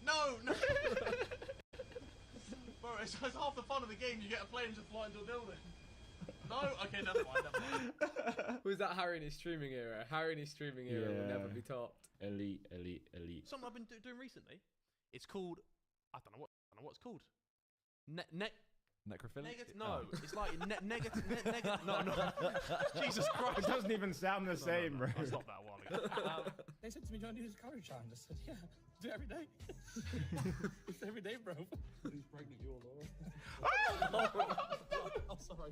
No! Bro, it's half the fun of the game. You get a plane and just fly into a building. No? Okay, never mind. Was that Harry in his streaming era? Harry in his streaming era will never be topped. Elite. Something I've been doing recently. It's called... I don't know what it's called. Necrophilic? No, it's like negative. No. Jesus Christ. It doesn't even sound the same, bro. I stopped that a while ago. They said to me, do you want to do this colour challenge? I said, yeah, do it every day. It's every day, bro. He's pregnant, you all Oh, sorry.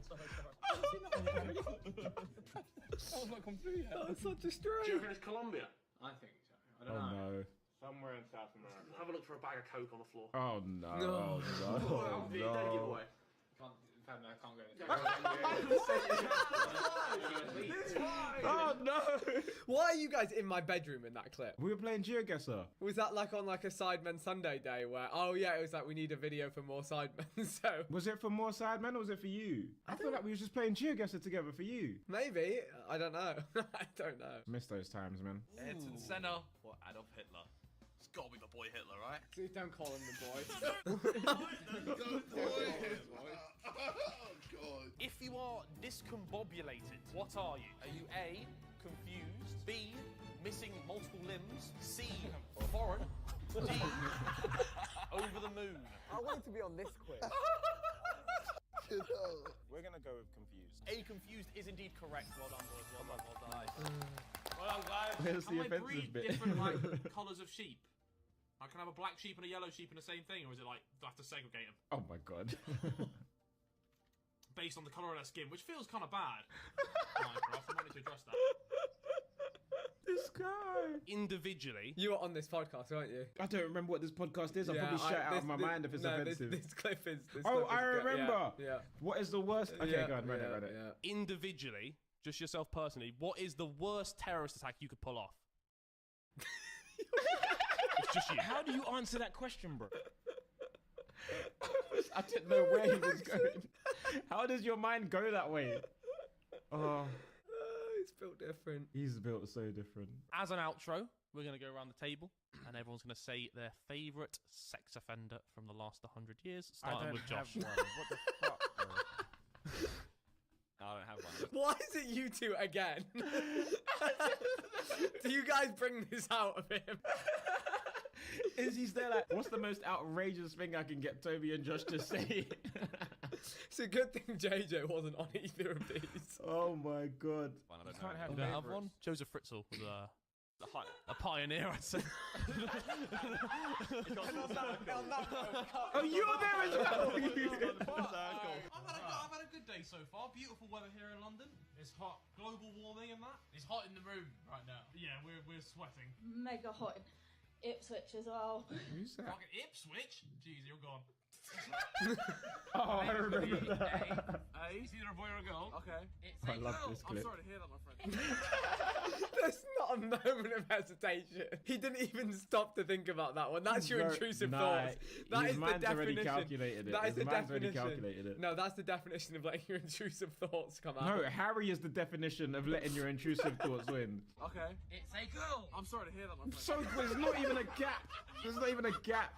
That was not come through yet. That's such a stretch. Do you reckon it's Colombia? I think so. I don't know. No. Somewhere in South America. Have a look for a bag of Coke on the floor. Oh no. Dead giveaway. I can't go. Oh no. Why are you guys in my bedroom in that clip? We were playing GeoGuessr. Was that like on like a Sidemen Sunday day where, oh yeah, it was like we need a video for more Sidemen, so... Was it for more Sidemen or was it for you? I feel like we were just playing GeoGuessr together for you. Maybe. I don't know. I don't know. Miss those times, man. Ayrton Senna or Adolf Hitler? It's gotta be my boy Hitler, right? Please don't call him the boy. Oh, God. If you are discombobulated, what are you? Are you A, confused, B, missing multiple limbs, C, foreign, D, over the moon? I wanted to be on this quiz. We're gonna go with confused. A, confused is indeed correct. Well done, boys. Well done. Well done, guys. Where's the Can I offensive breed bit? different like colours of sheep? I can have a black sheep and a yellow sheep in the same thing, or is it like do I have to segregate them Oh my god. based on the colour of their skin, which feels kind of bad? Minecraft, I wanted to address that. This guy. Individually, You were on this podcast, weren't you? I don't remember what this podcast is. I'll probably shout out of my mind if it's offensive. This clip is... Oh, I remember. Yeah. What is the worst? Okay, go on, run it. Yeah. individually, just yourself personally, what is the worst terrorist attack you could pull off? It's just you. How do you answer that question, bro? I didn't know where he was going. How does your mind go that way? Oh, It's built different. he's built so different. As an outro, we're going to go around the table and everyone's going to say their favourite sex offender from the last 100 years, starting with Josh. What the fuck, bro? I don't have one. Why is it you two again? Do you guys bring this out of him? Izzy's there like, what's the most outrageous thing I can get Toby and Josh to say? It's a good thing JJ wasn't on either of these. Oh my god. One, I don't Can't know. have You don't have favourites. one? Joseph Fritzl was a pioneer, I'd say. Oh, you're there as well. I've had a good day so far. Beautiful weather here in London. It's hot. Global warming and that. It's hot in the room right now. Yeah, we're sweating. Mega hot in Ipswich as well. Who's that? Fucking Ipswich? Jeez, you're gone. Oh, I remember that. It's either a boy or a girl. Okay. It's I love this clip. I'm sorry to hear that, my friend. There's not a moment of hesitation. He didn't even stop to think about that one. That's your Bro, intrusive nah, thoughts. That his is the mind's already definition. calculated it. That is His the mind's already definition. calculated it. No, that's the definition of letting your intrusive thoughts come out. No, Harry is the definition of letting your intrusive thoughts win. Okay. It's a girl. I'm sorry to hear that, my friend. So there's not even a gap. There's not even a gap.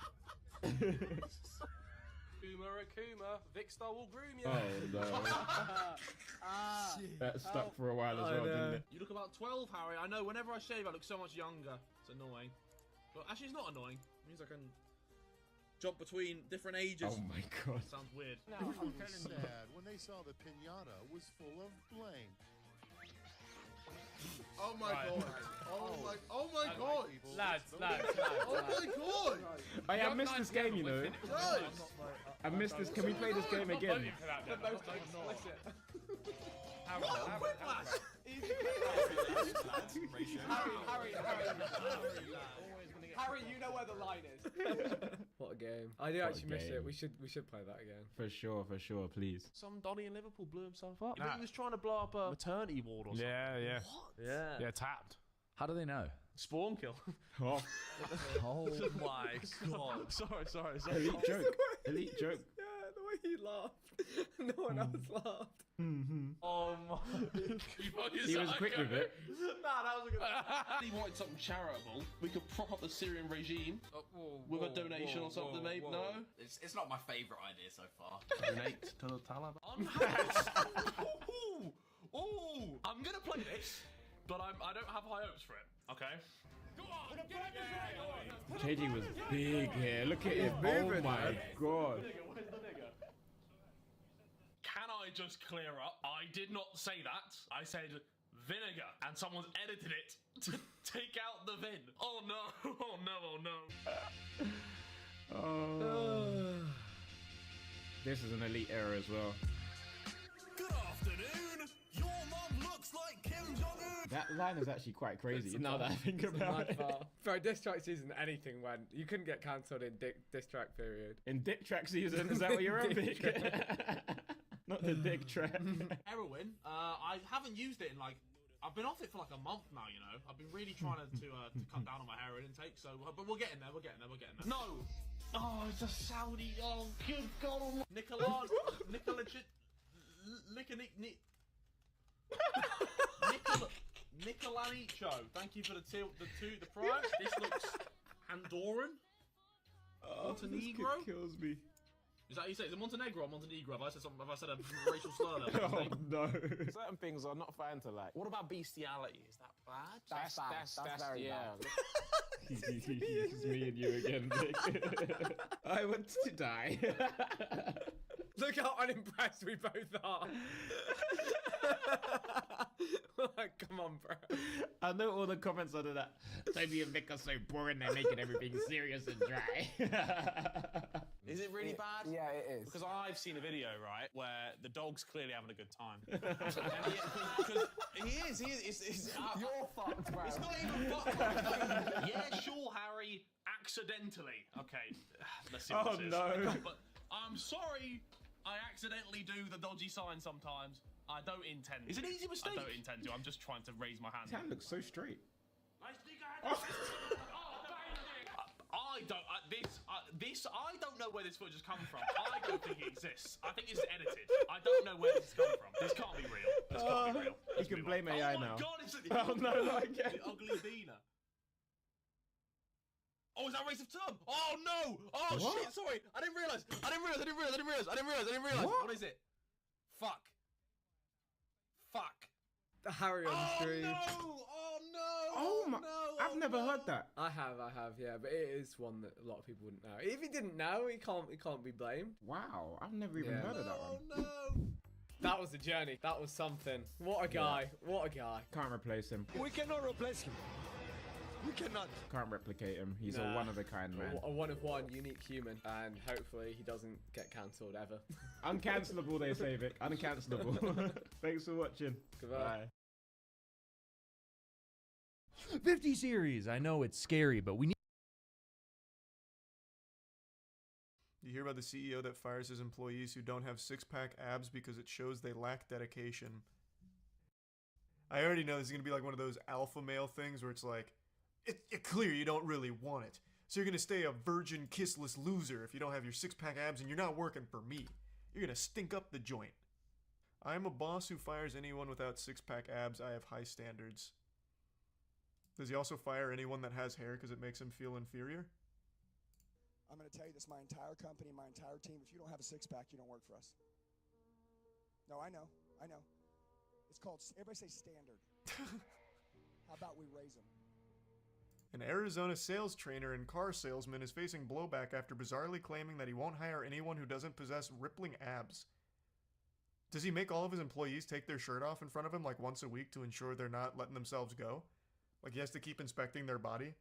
Akuma, Vicstar will groom you. Oh no. That stuck for a while as well, didn't it? You look about 12, Harry. I know, whenever I shave, I look so much younger. It's annoying. But actually, it's not annoying. It means I can jump between different ages. Oh my god. Sounds weird. Sad when they saw the pinata was full of blank. Oh my god! Oh my god! Lads. Oh my god! Hey, I missed this game, you know. Guys! I missed this. Can we play this game again? The most explicit. Harry, you know where the line is. What a game. I do actually miss it. We should play that again. For sure, please. Some Donny in Liverpool blew himself up. He was trying to blow up a maternity ward or something. Yeah. What? Yeah, tapped. How do they know? Spawn kill. Oh, Oh my god. sorry. elite joke. Elite joke. Yeah, the way He laughed. No one else laughed. Oh my. He was quick with it. Nah, that was a good. He wanted something charitable. We could prop up the Syrian regime with a donation or something, maybe. No. It's not my favourite idea so far. Donate to the Taliban. Ooh, I'm gonna play this, but I don't have high hopes for it. Okay. Go on, JD was big here. Look at him. Oh moving, my man. god. Where's the nigger? Can I just clear up? I did not say that. I said vinegar, and someone's edited it to take out the vin. Oh no! Oh no! Oh no! This is an elite error as well. Good afternoon. Your mom looks like Kim Jong-un. That line is actually quite crazy now that I think about it. Bro, diss track season, anything went. You couldn't get cancelled in diss track period. In dick track season, is that what you're on, Vic? Not the dick track. Heroin. I haven't used it in like. I've been off it for like a month now. You know. I've been really trying to cut down on my heroin intake. So, but we're getting there. We're getting there. We're getting there. No. Oh, it's a Saudi. Oh, good God. Nicola. Nicolanicho. Thank you for the prize. This looks Andorran. Montenegro. This kid kills me. Is that how you say it? Is it Montenegro or Montenegro? Have I said something? Have I said a racial slur there? Oh no. Certain things are not fine to like. What about bestiality? Is that bad? That's very bad. It's me and you again, Vic. I want to die. Look how unimpressed we both are. Like, come on, bro. I know all the comments under that. Toby and Vic are so boring, they're making everything serious and dry. Is it really bad? Yeah, it is. Because I've seen a video, right, where the dog's clearly having a good time. Because he is. It's, You're fucked, bro. It's not even fucked. Yeah, sure, Harry. Accidentally. Okay. Let's see what this is. no. But I'm sorry. I accidentally do the dodgy sign sometimes. I don't intend to. It's an easy mistake. I don't intend to. I'm just trying to raise my hand. His hand looks so straight. I don't. I don't know where this footage has come from. I don't think it exists. I think it's edited. I don't know where this has come from. This can't be real. This can't be real. You can blame AI now. Oh my God! It's Oh no, not again. The ugly Dina. Oh, is that a race of term? Oh no! Oh What? shit! Sorry, I didn't realise. I didn't realise. What? What is it? Fuck. The Harry on the stream. Oh no! Oh my! no! I've never heard that. I have, yeah, but it is one that a lot of people wouldn't know. If he didn't know, he can't be blamed. Wow, I've never even Yeah. heard of that one. Oh no! That was a journey. That was something. What a guy. What a guy. Can't replace him. We cannot replace him. We cannot. Can't replicate him. He's a Nah. one of a kind man. A one of one, unique human, and hopefully he doesn't get cancelled ever. Uncancelable, they say, Vic. Uncancelable. Thanks for watching. Goodbye. Bye. 50 series. I know it's scary, but we need. You hear about the CEO that fires his employees who don't have six-pack abs because it shows they lack dedication. I already know this is going to be like one of those alpha male things where it's like, it's clear you don't really want it. So you're going to stay a virgin kissless loser if you don't have your six-pack abs and you're not working for me. You're going to stink up the joint. I'm a boss who fires anyone without six-pack abs. I have high standards. Does he also fire anyone that has hair because it makes him feel inferior? I'm going to tell you this, my entire company, my entire team, if you don't have a six-pack, you don't work for us. No, I know. It's called, everybody say standard. How about we raise them? An Arizona sales trainer and car salesman is facing blowback after bizarrely claiming that he won't hire anyone who doesn't possess rippling abs. Does he make all of his employees take their shirt off in front of him like once a week to ensure they're not letting themselves go? Like he has to keep inspecting their body?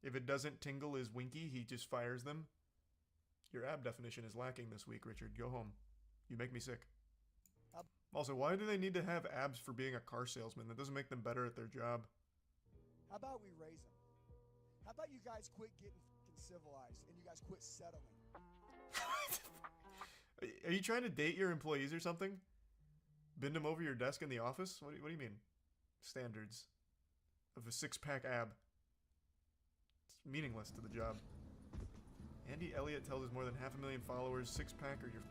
If it doesn't tingle his winky, he just fires them? Your ab definition is lacking this week, Richard. Go home. You make me sick. Also, why do they need to have abs for being a car salesman? That doesn't make them better at their job. How about we raise them? How about you guys quit getting civilized and you guys quit settling? Are you trying to date your employees or something? Bend them over your desk in the office? What do you mean? Standards of a six-pack ab. It's meaningless to the job. Andy Elliott tells his more than 500,000 followers, six-pack or you're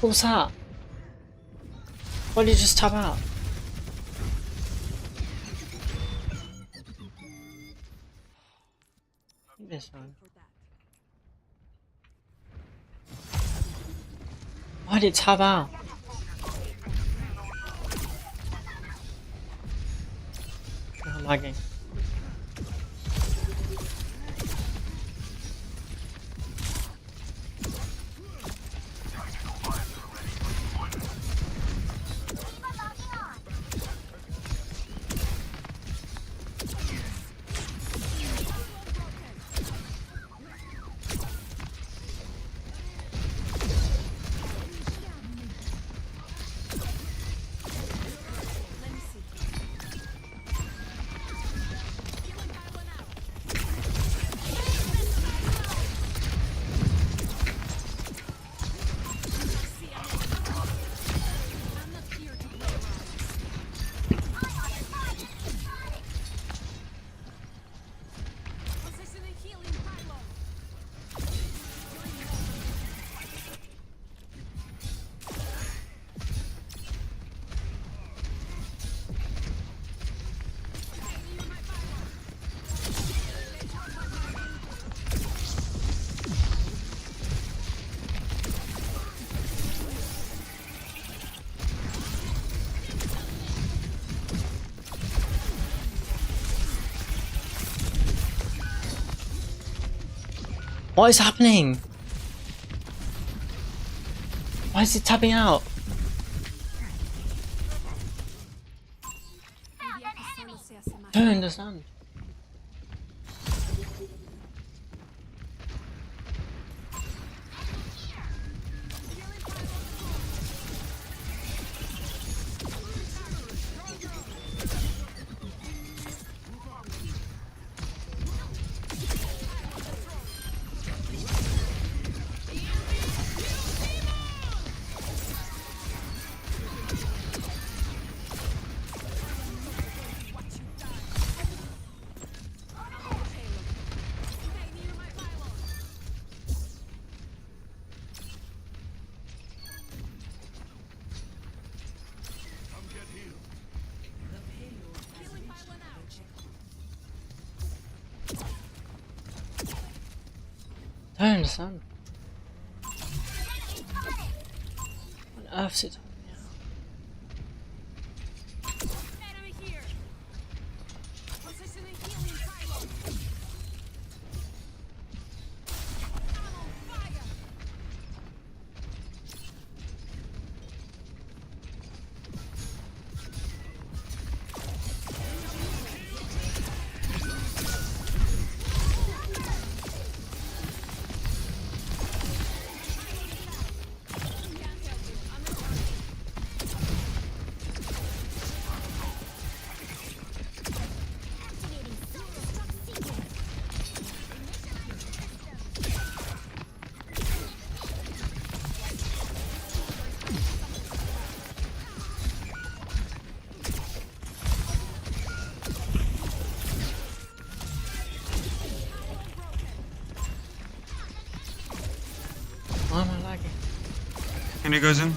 What was that? Why did you just tap out? This one. Why did it tap out? I'm lagging. What is happening? Why is it tapping out? I don't understand. I don't understand. What on earth is it? balcony goes in.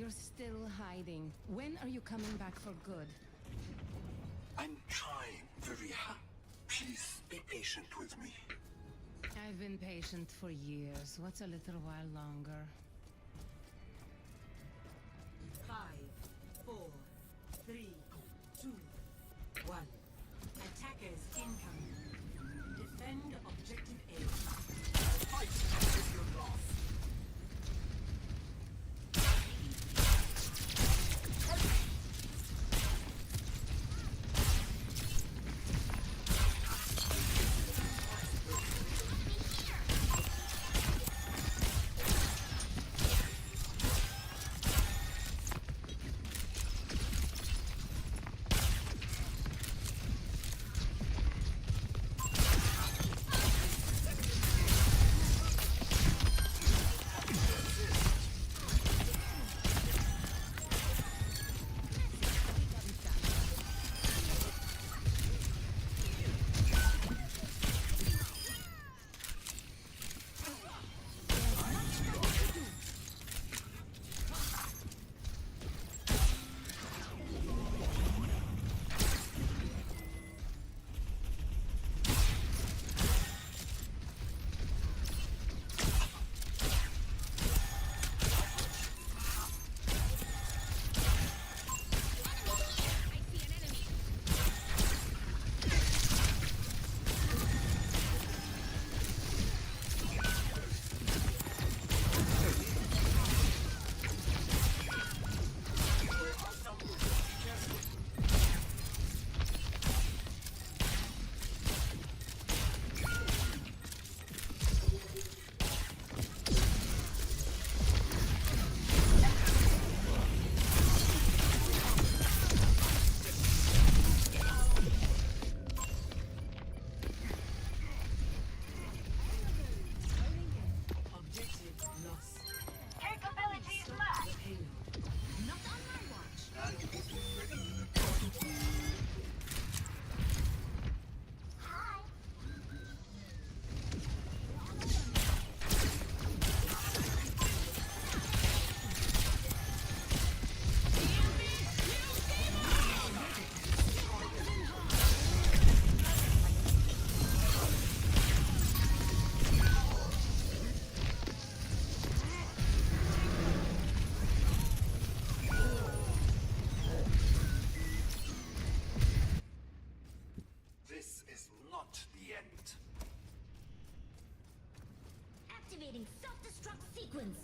You're still hiding. When are you coming back for good? I'm trying, Viriha. Please be patient with me. I've been patient for years. What's a little while longer? 5, 4, 3, 2, 1. Attackers incoming. Defend objective A. Fight if you're lost. not the end. Activating self-destruct sequence.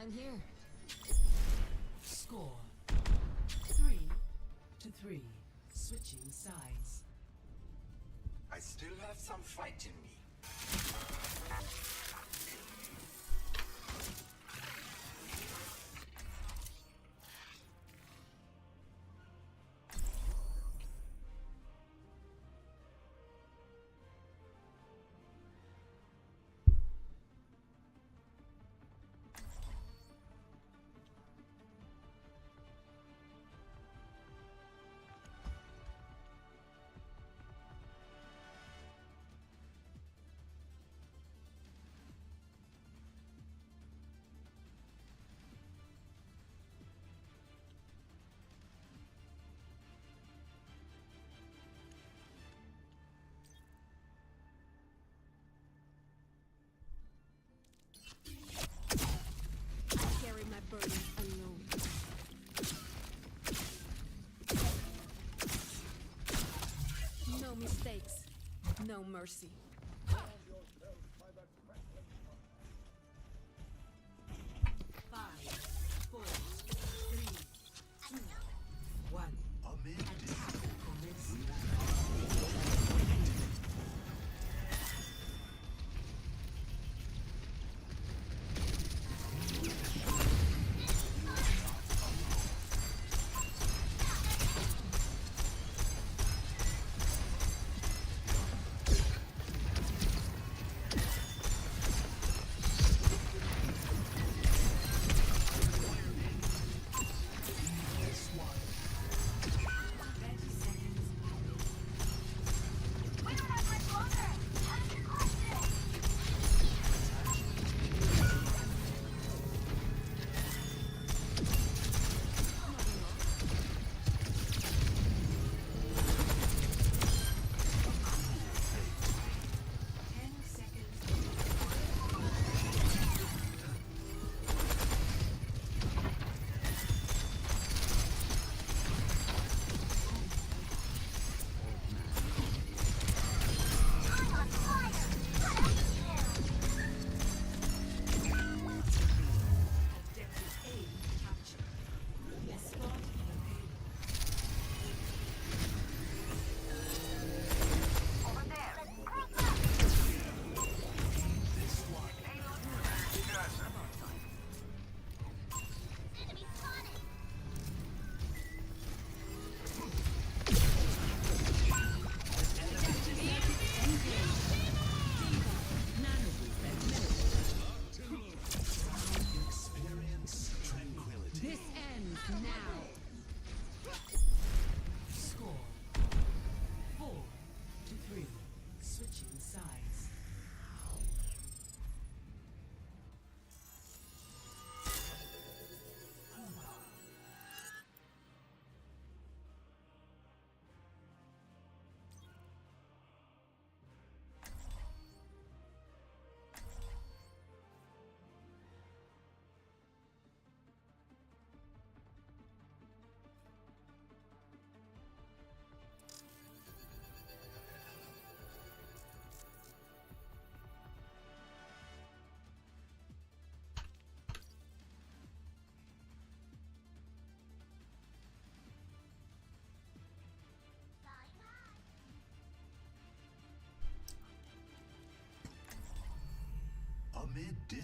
I'm here. Score 3-3. Switching sides. I still have some fight in me. No mistakes, no mercy. 5, 4, 3, 2, 1.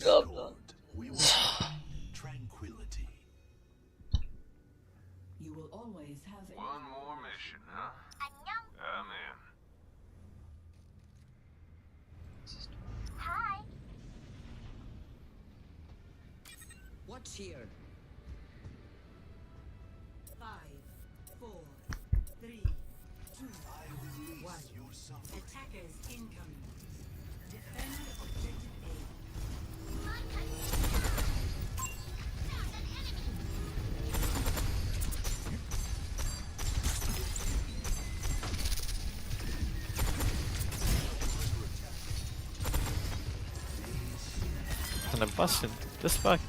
Discord, we will find tranquility. You will always have One more mission, huh? I'm in. Hi. What's here? 5, 4, 3, 2, 1. Attackers incoming. Defend objective And I'm busting this back.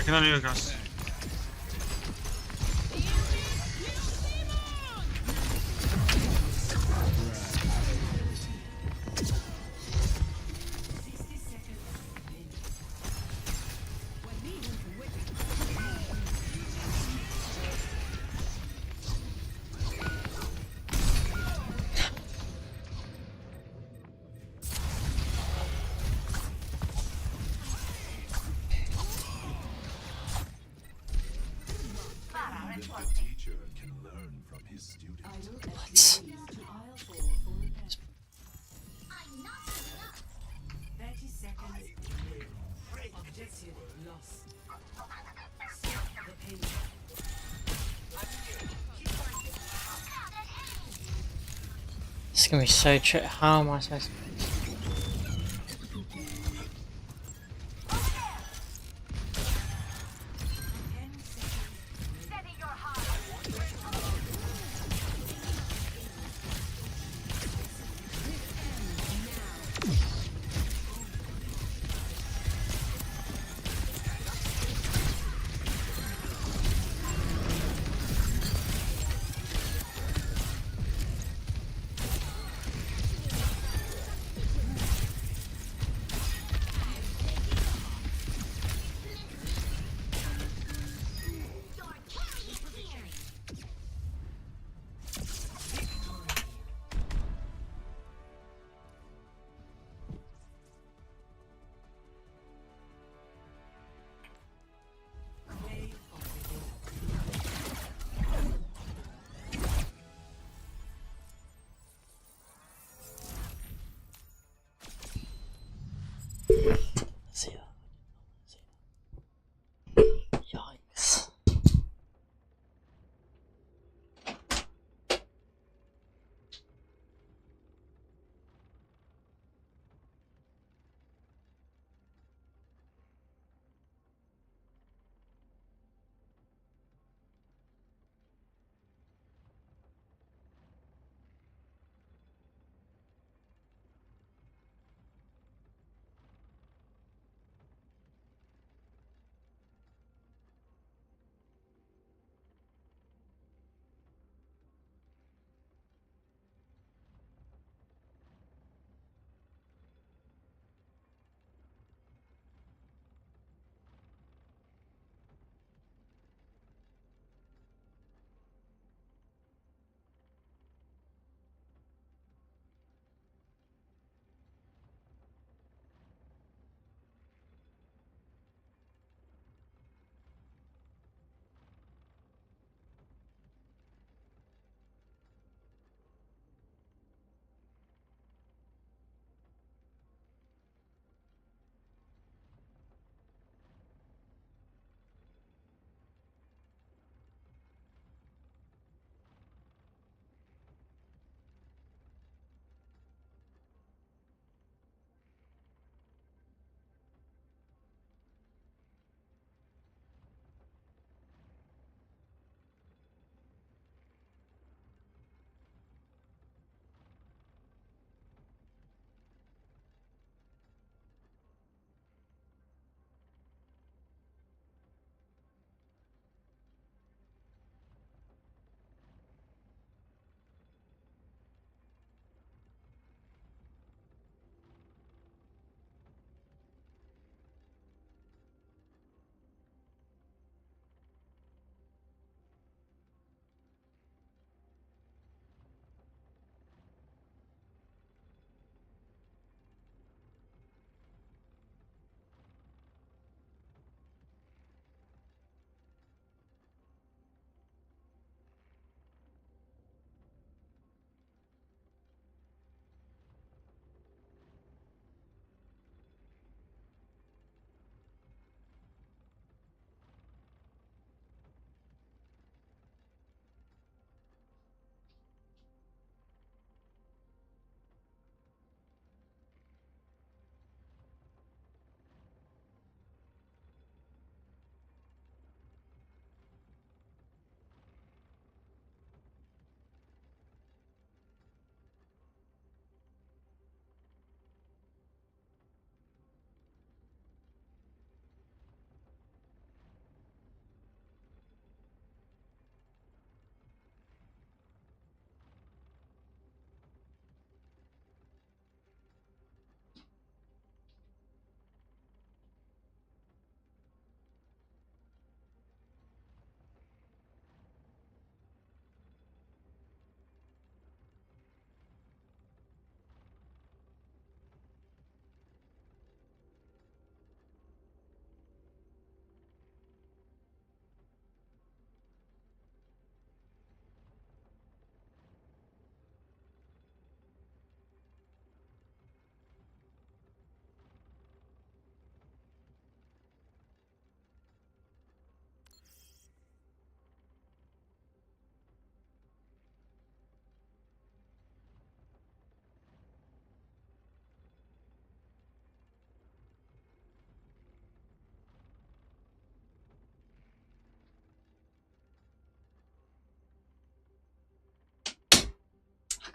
I can only go across. It's gonna be so tricky. How am I supposed to? Yikes.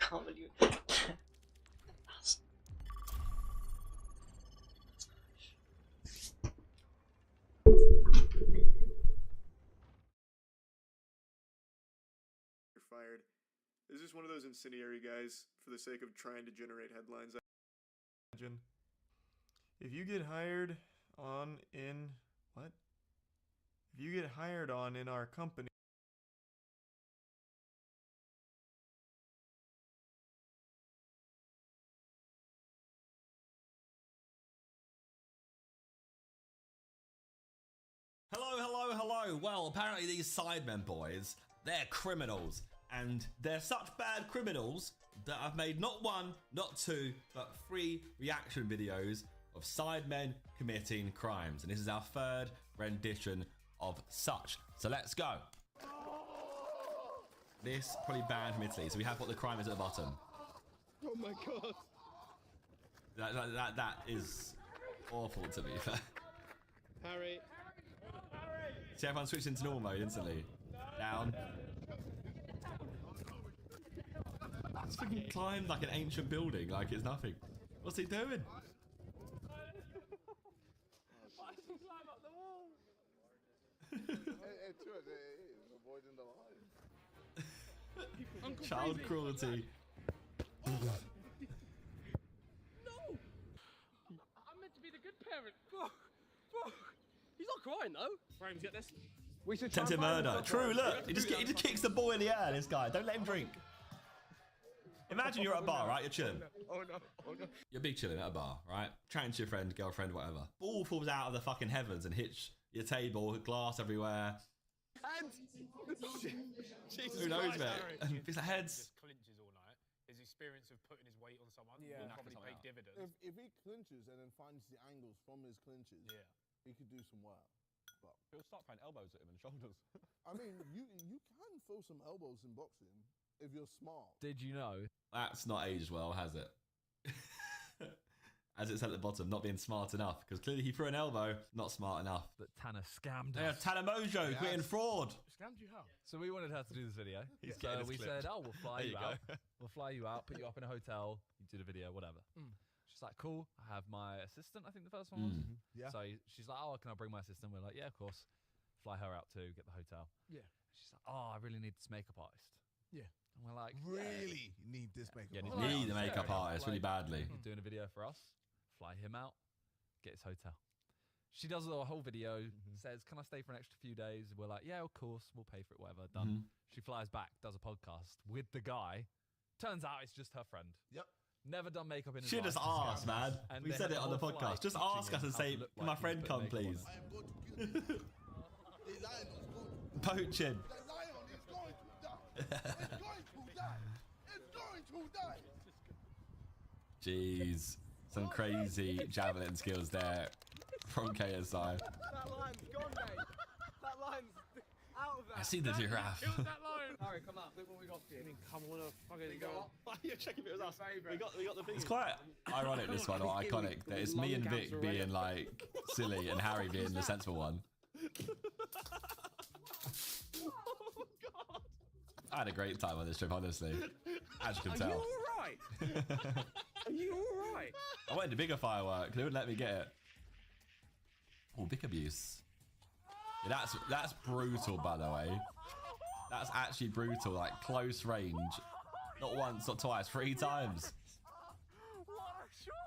can't believe You're fired. This is one of those incendiary guys for the sake of trying to generate headlines. I imagine. If you get hired on in what? If you get hired on in our company. Hello, hello, hello. Well, apparently these Sidemen boys, they're criminals. And they're such bad criminals that I've made not one, not two, but 3 reaction videos of Sidemen committing crimes. And this is our 3rd rendition of such. So let's go. This probably banned from Italy. So we have what the crime is at the bottom. Oh my god. That is awful to be fair. Harry. See, everyone switched into normal mode instantly. Down. It's fucking climbed like an ancient building, like it's nothing. What's he doing? Child cruelty. No! I'm meant to be the good parent. Bro, he's not crying though. Frames, get this. We should Attempted murder. True, look. He just kicks the boy in the air, this guy. Don't let him drink. Imagine you're at a bar, right? You're chilling. Oh no, oh no. You're big chilling at a bar, right? Chatting to your friend, girlfriend, whatever. Ball falls out of the fucking heavens and hits your table, glass everywhere. And Who knows, mate? It's the heads. Clinches all night. His experience of putting his weight on someone Yeah. will probably pay dividends. If he clinches and then finds the angles from his clinches, he could do some work. But he'll start throwing elbows at him and shoulders. I mean, you can throw some elbows in boxing if you're smart. Did you know? That's not aged well, has it? As it said at the bottom, not being smart enough. Because clearly he threw an elbow, not smart enough. That Tanner scammed Yeah, us. Tanner Mojo, committing fraud. Scammed you how? So we wanted her to do this video. He's So getting us we clipped. said, oh, we'll fly There you you go. out. We'll fly you out, put you up in a hotel, you do the video, whatever. She's like, cool. I have my assistant, I think the first one was. Yeah. So she's like, oh, can I bring my assistant? We're like, yeah, of course. Fly her out too, get the hotel. Yeah. She's like, oh, I really need this makeup artist. Yeah. And we're like, Really need this makeup Yeah, artist. Need a makeup artist really badly. You're doing a video for us, fly him out, get his hotel. She does a whole video, says, can I stay for an extra few days? We're like, yeah, of course, we'll pay for it, whatever, done. She flies back, does a podcast with the guy. Turns out it's just her friend. Yep. Never done makeup in his Should life. just ask, man. And We they said had it on the whole podcast. flight Just teaching ask us him and how to say, look can like my he's friend putting come, makeup on please? him. Poaching. The lion is going to die. It's going to die. It's going to die. Jeez. Some crazy javelin skills there from KSI. That line's gone, mate. That line's out of there. I see the giraffe. Killed that line. Harry, come up. Look what we got for you. I mean, come on, fucking go. You're checking if it was us. We got the thing. It's quite ironic, this one, or iconic, that it's me and Vic being like silly and Harry being the sensible one. I had a great time on this trip, honestly. As you can tell. Are you alright? Are you alright? I wanted a bigger firework. They wouldn't let me get it. Oh, Vic abuse. Yeah, that's brutal, by the way. That's actually brutal. Like close range. Not once, not twice, 3 times.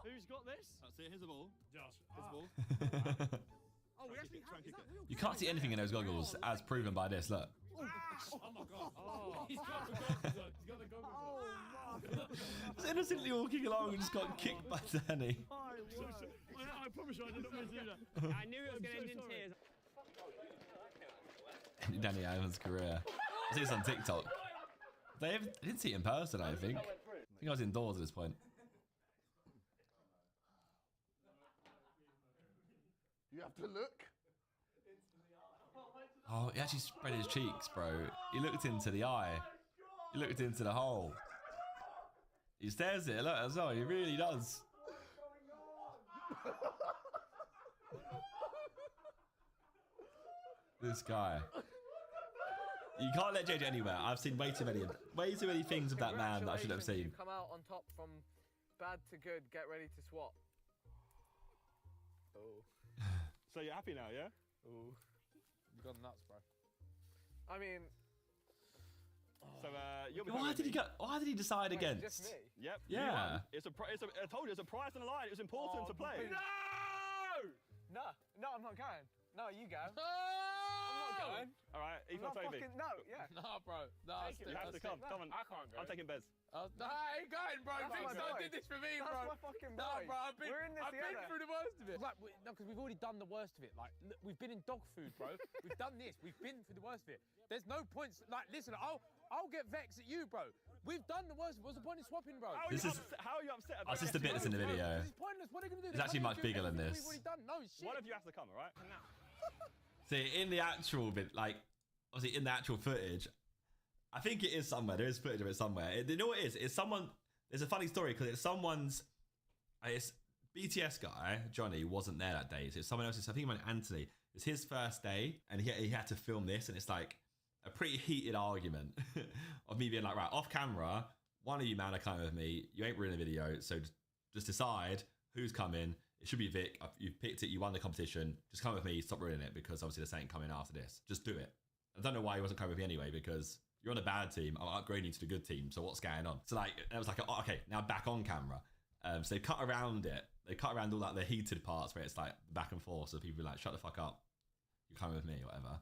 Who's got this? That's it. Here's the ball. Josh. Here's the ball. Oh, we actually have. Is that real? You can't see anything in those goggles, as proven by this. Look. Oh my god. Oh. He's got the goggles on. He's got the goggles on. Oh my. Just innocently walking along and just got kicked by Danny. I promise you I did not mean to do that. I knew it was going to end in tears. Danny Allen's career. I see this on TikTok. I didn't see it in person, I think. I think I was indoors at this point. You have to look. Oh, he actually spread his cheeks, bro. He looked into the eye. He looked into the hole. He stares at it, look, as well. He really does. This guy. You can't let JJ anywhere. I've seen way too many things of that man that I shouldn't have seen. You come out on top from bad to good. Get ready to swap. Oh. So you're happy now, yeah? Ooh. You gone nuts, bro. I mean. So you'll be. Why did he decide against? Just me. Yep. Yeah. I told you, it's a prize on the line. It was important to play. No, I'm not going. No, you go. No! I'm not going. All right, Ethan Toby. No, yeah. Nah, bro. Nah, You have to come. Come on. I can't go. I'm taking Bez. Nah, I ain't going, bro. That's my Big Son boy. did this for me, That's bro. my fucking Nah, boy. bro. I've been through the worst of it. Like, no, because we've already done the worst of it. Like, look, we've been in dog food, bro. We've done this. We've been through the worst of it. There's no points. Like, listen, I'll get vexed at you, bro. We've done the worst. What's the point in swapping, bro? How are you upset about That's just the bit that's in the video. It's pointless. What are they going to do? It's actually much bigger than this. We've already done. No, shit. One of you has to come, all right? See, in the actual bit, like, obviously in the actual footage, I think it is somewhere. There is footage of it somewhere. You know what it is? It's someone. There's a funny story because it's someone's. It's BTS guy Johnny wasn't there that day. So it's someone else's. I think it was Anthony. It's his first day, and he had to film this, and it's like a pretty heated argument of me being like, right, off camera, one of you man are coming with me. You ain't ruining the video, so just decide who's coming. It should be Vic. You picked it. You won the competition. Just come with me. Stop ruining it because obviously there's something coming after this. Just do it. I don't know why he wasn't coming with me anyway because you're on a bad team. I'm upgrading you to the good team. So what's going on? So like, it was like, oh, okay, now back on camera. So they cut around it. They cut around all like the heated parts where it's like back and forth. So people are like, shut the fuck up. You're coming with me or whatever.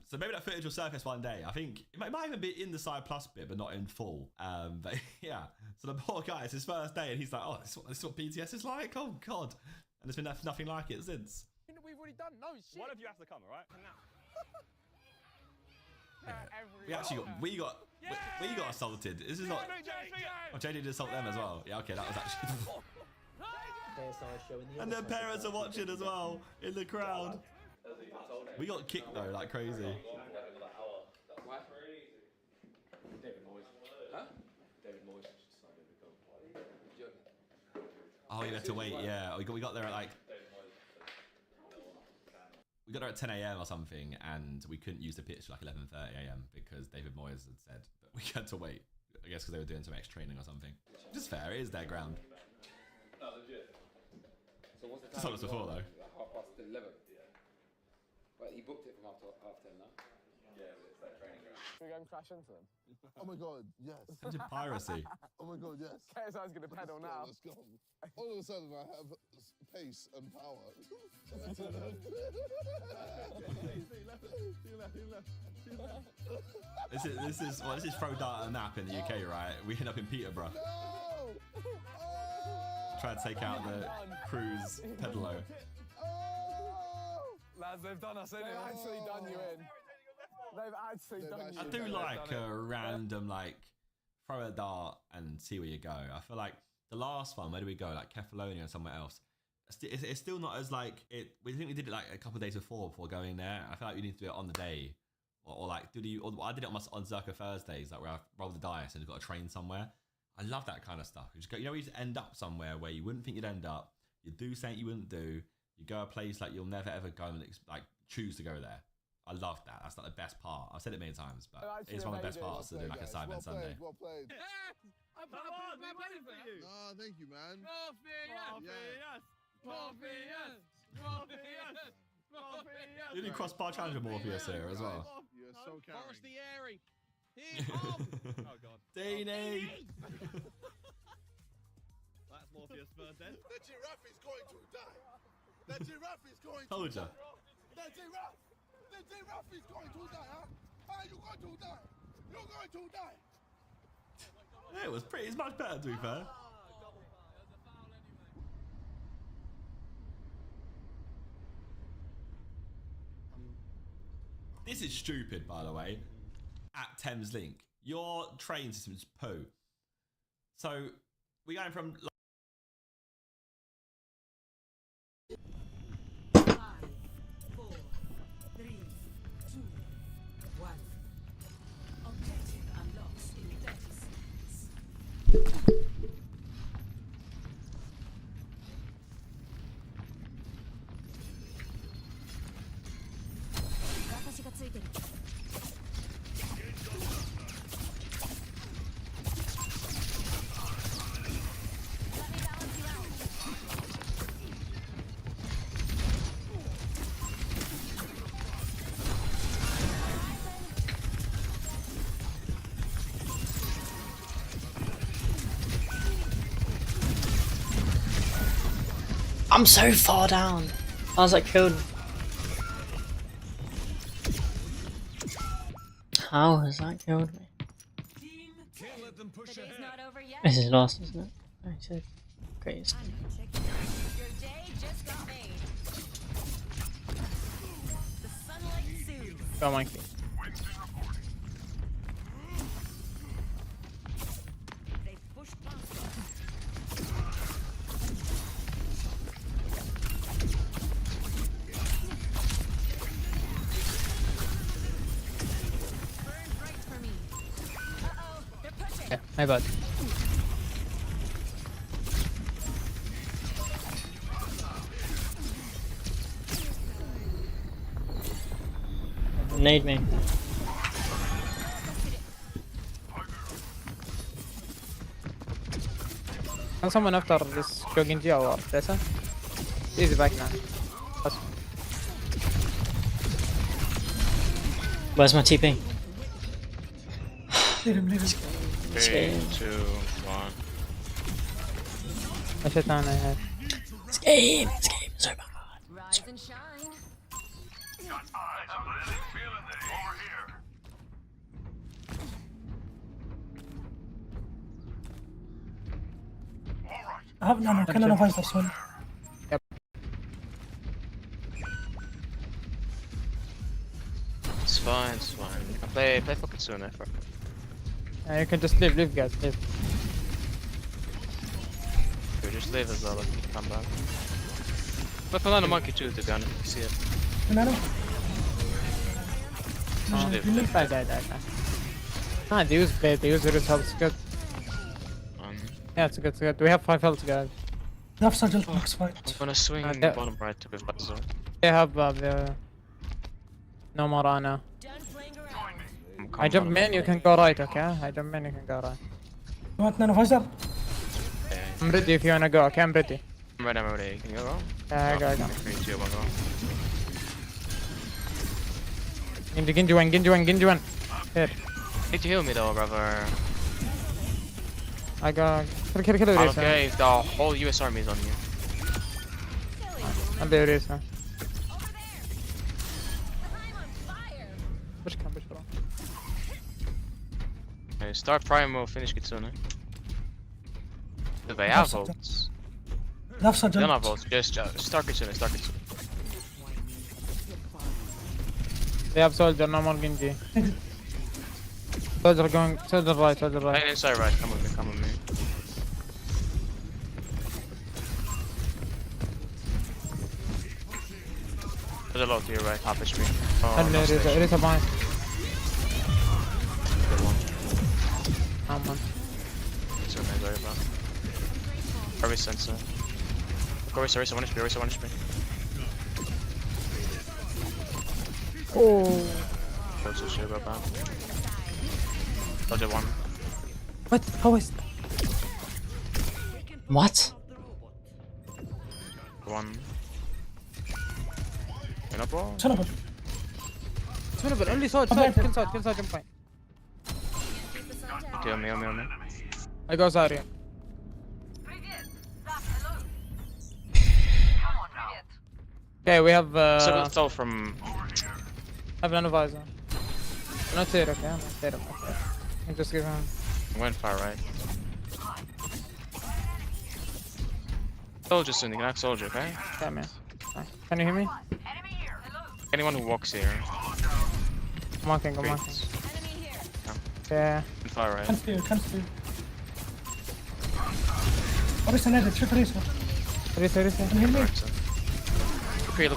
So maybe that footage will surface one day. I think it might even be in the side plus bit, but not in full. But yeah, so the poor guy, it's his first day, and he's like, "Oh, this is what BTS is like. Oh God!" And there's been nothing like it since. We've already done. No shit. One of you has to come, all right? We got assaulted. This is not. Oh, JJ did assault them as well. Yeah, okay, that was actually. And their parents are watching as well in the crowd. We got kicked though, like crazy. Oh, you had to wait. Yeah, we got there at like. We got there at 10 a.m. or something, and we couldn't use the pitch till like 11:30 a.m. because David Moyes had said that we had to wait. I guess because they were doing some extra training or something. Just fair, it is their ground. No, legit. So what's the time? That's what it was before though. 11:30. Yeah. But he booked it from half 10 now. Yeah, it's that training ground. Should we go and crash into them? Oh my God, yes. Such a piracy. Oh my God, yes. KSI's going to pedal now. Let's go. All of a sudden, I have pace and power. This is throw dart a nap in the UK, right? We end up in Peterborough. No! Try to take out the cruise pedalo. Lads, they've done us in. They've actually done you in. They've actually done you I do like a random, like, throw a dart and see where you go. I feel like the last one, where do we go? Like Kefalonia or somewhere else. It's still not as like it. We think we did it like a couple of days before going there. I feel like you need to do it on the day, or like I did it on Zerka Thursdays, like where I rolled the dice and got a train somewhere. I love that kind of stuff. You just go, you just end up somewhere where you wouldn't think you'd end up. You do something you wouldn't do. You go a place like you'll never ever go and like choose to go there. I love that. That's like the best part. I've said it many times, but it's one of the best parts to do like a Cyber Sunday. Well played. I'm ready for you. Oh, thank you, man. You do crossbar challenge with Morpheus here as well. You're so caring. Forestieri. Oh God. Dini! That's Morpheus first then. The giraffe is going to die. The giraffe is going Told to ya. die. The giraffe is going to die, huh? Ah, you're going to die. You're going to die. Yeah, it's much better to be fair. This is stupid, by the way. At Thames Link, your train system is poo. So we're going from. 5, 4, 3, 2, 1. Objective unlocked in 30 seconds. I'm so far down. How's that killed me? How has that killed me? This is lost, isn't it? I said, great. Go, monkey. Yeah, my bad. Need me. Can someone after this Genji or Tessa? Easy back now. Where's my TP? Leave him. 3, 2, 1. I shut down, I had. This game is so bad. Rise and shine. I have nano. Can I advise this one? Yep. It's fine. You can play for Kitsune. You can just leave guys, leave. You just leave as well, like, you can come back. But for Nano Monkey too, to be honest, you see it. Nano? Just leave. Die. Ah, they use blade, they use the health, it's good. Yeah, it's good. We have 5 health, guys. They have Sergeant Max fight. I'm gonna swing bottom right to revive zone. They have no more Ana. I jump main, you can go right, okay? I jump main, you can go right. You want Nano Visor? I'm ready if you wanna go, okay? I'm ready. I'm ready. Can you go? Yeah, I go. 3, 2, 1, go. Genji one. Here. Need to heal me though, brother. I got. Kill Okay, the whole US army is on you. I'm the eraser. Push come. Okay, start Primo, finish Kitsune. Do they have ults? They don't have ults, just start Kitsune. They have soldier, no more Genji. Soldier right. Right inside right, come with me. There's a lot to your right, half HP. Oh, And it is a bind. Good one. Man. It's okay, sorry about. Harvey sensor. Go Orisa, 1 HP. Oh. Close to shit about that. Dodge 1. What? How is? What? 1. In up ball? Sunnable, only sword, kill sword, jump point. Okay, on me. I go Zarya. Okay, we have Stole from... I have an visor. I'm not here, okay? I'm just give him. I'm going far right. Soldier soon, you can act soldier, okay? Yeah, man. Can you hear me? Anyone who walks here. I'm walking. Yeah. Far right. Can't steal. Orisa netted, trick Orisa. Orisa. Can you hear me? Look here.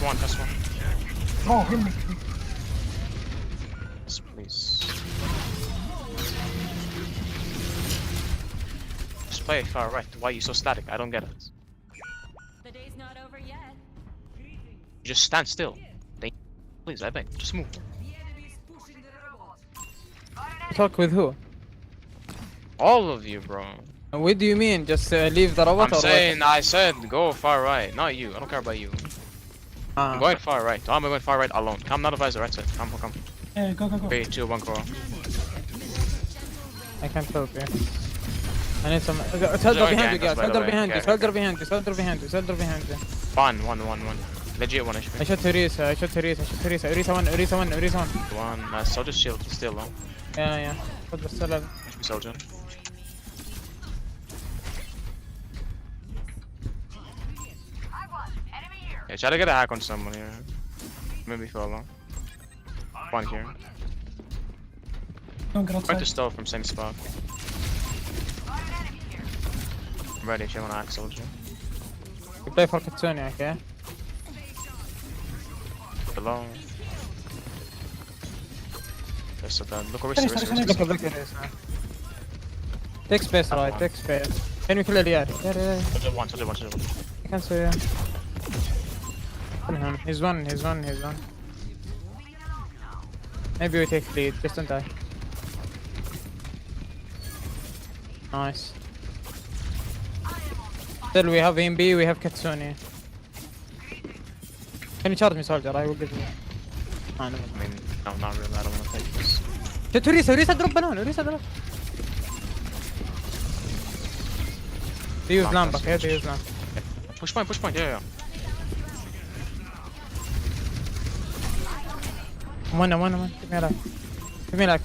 One. Oh, hit me. Yes, please. Just play far right. Why are you so static? I don't get it. The day's not over yet. You just stand still. Please, I beg. Just move. Talk with who? All of you, bro. What do you mean? Just leave the robot? I said go far right, not you. I don't care about you. I'm going far right. I'm going far right alone. Come, not advisor, right side. Come. Hey, go. 3, 2, 1, go. I can't help you. I need some. Soldier behind you, guys. Soldier behind you. Soldier behind you. Soldier behind you. Soldier behind you. One. Legit 1 HP. I shot Teresa. Orisa 1. One. Nice. Soldier shield still low. Yeah. Soldier still alive. HP soldier. Yeah, try to get a hack on someone here. Maybe fall long. One here. Don't get Try outside. to steal from same spot. I'm ready if you want to hack soldier. You play for Kitsune, okay? Below. Yes, so then look Look at this. Take space, right? Take space. Can you kill it? Yeah. Soldier one. I can see you. Kill him. He's one. Maybe we take lead. Just don't die. Nice. Still, we have B, we have Katsune. Can you charge me, soldier? I will give you. I mean, no, not really. I don't want to take this. Shit, Orisa drop banana. They use lamp, okay? They use lamp. Push point. Yeah. One. Give me luck.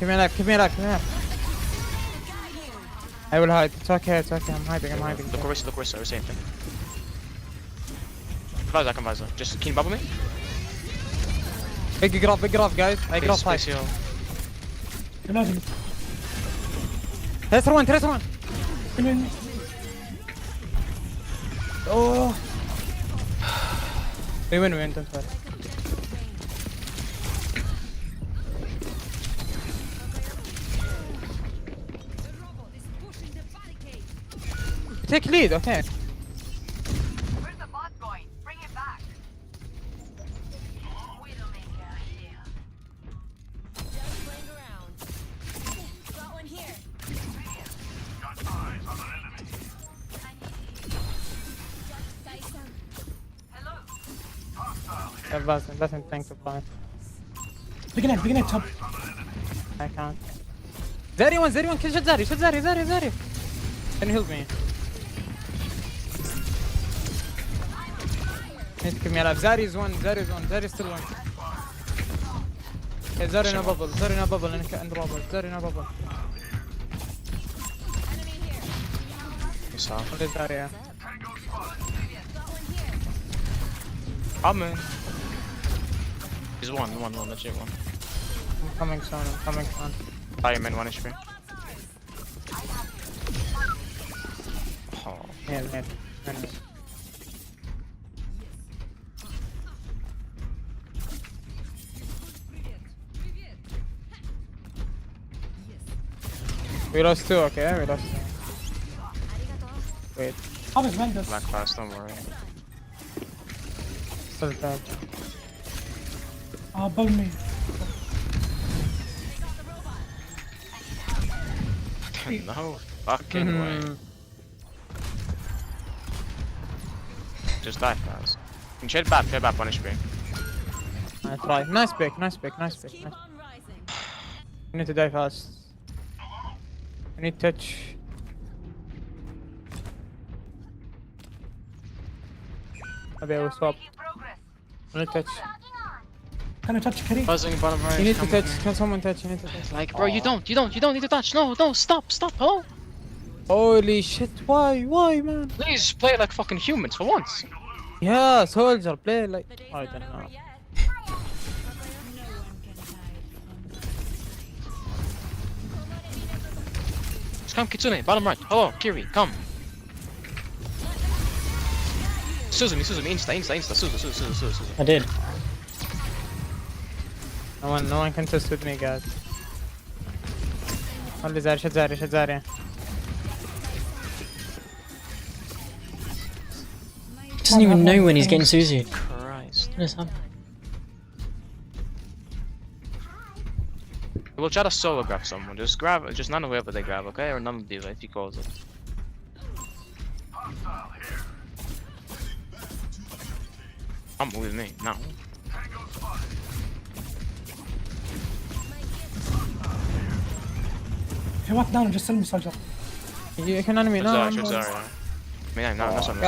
I will hide. It's okay. I'm hiding. Look Orisa, same thing. Visor. Just can you bubble me? Big grab, guys. I grab 5. Reloading. Tracer one. Oh. We win, don't worry. Take lead, okay. Where's the bot going? Bring it back. Widowmaker here. Just playing around. Got one here. Got eyes on an enemy. Hello. Hostile here. Doesn't think to fly. Beginning top. I can't. Zari, kill Zari. Can you help me? Need to give me alive. Zari is one. Zari still one. Okay, Zari in a bubble. And bubble. Zari in a bubble. You saw. Only Zari, yeah. I'm in. He's one, legit one. I'm coming soon. Fireman 1 HP. Oh. Yeah. We lost 2, okay? Wait. How is Ventus? Black class, don't worry. Still dead. Above me. No fucking way. Just die, guys. You can trade back 1 HP. I try. Nice pick. You need to die fast. I need touch. Maybe I will swap. I need touch. Can I touch Kerry? Buzzing bottom right. You need to touch. Can someone touch? You need to touch. Like, bro, you don't need to touch. No, stop. Hello? Holy shit, why, man? Please play like fucking humans for once. Yeah, soldier, play like. I don't know. Just come, Kitsune, bottom right. Hello, Kiri, come. Suzumi, insta. Suzu. I did. No one can test with me, guys. Only Zari, shut Zari. Doesn't even know when he's getting Suzu. Christ. What is happening? We'll try to solo grab someone. Just none of whoever they grab, okay? Or none of these if he calls it. Come with me, no. If you walk down, just send me soldier. You can enemy no. Sorry, yeah. I mean, no, that's not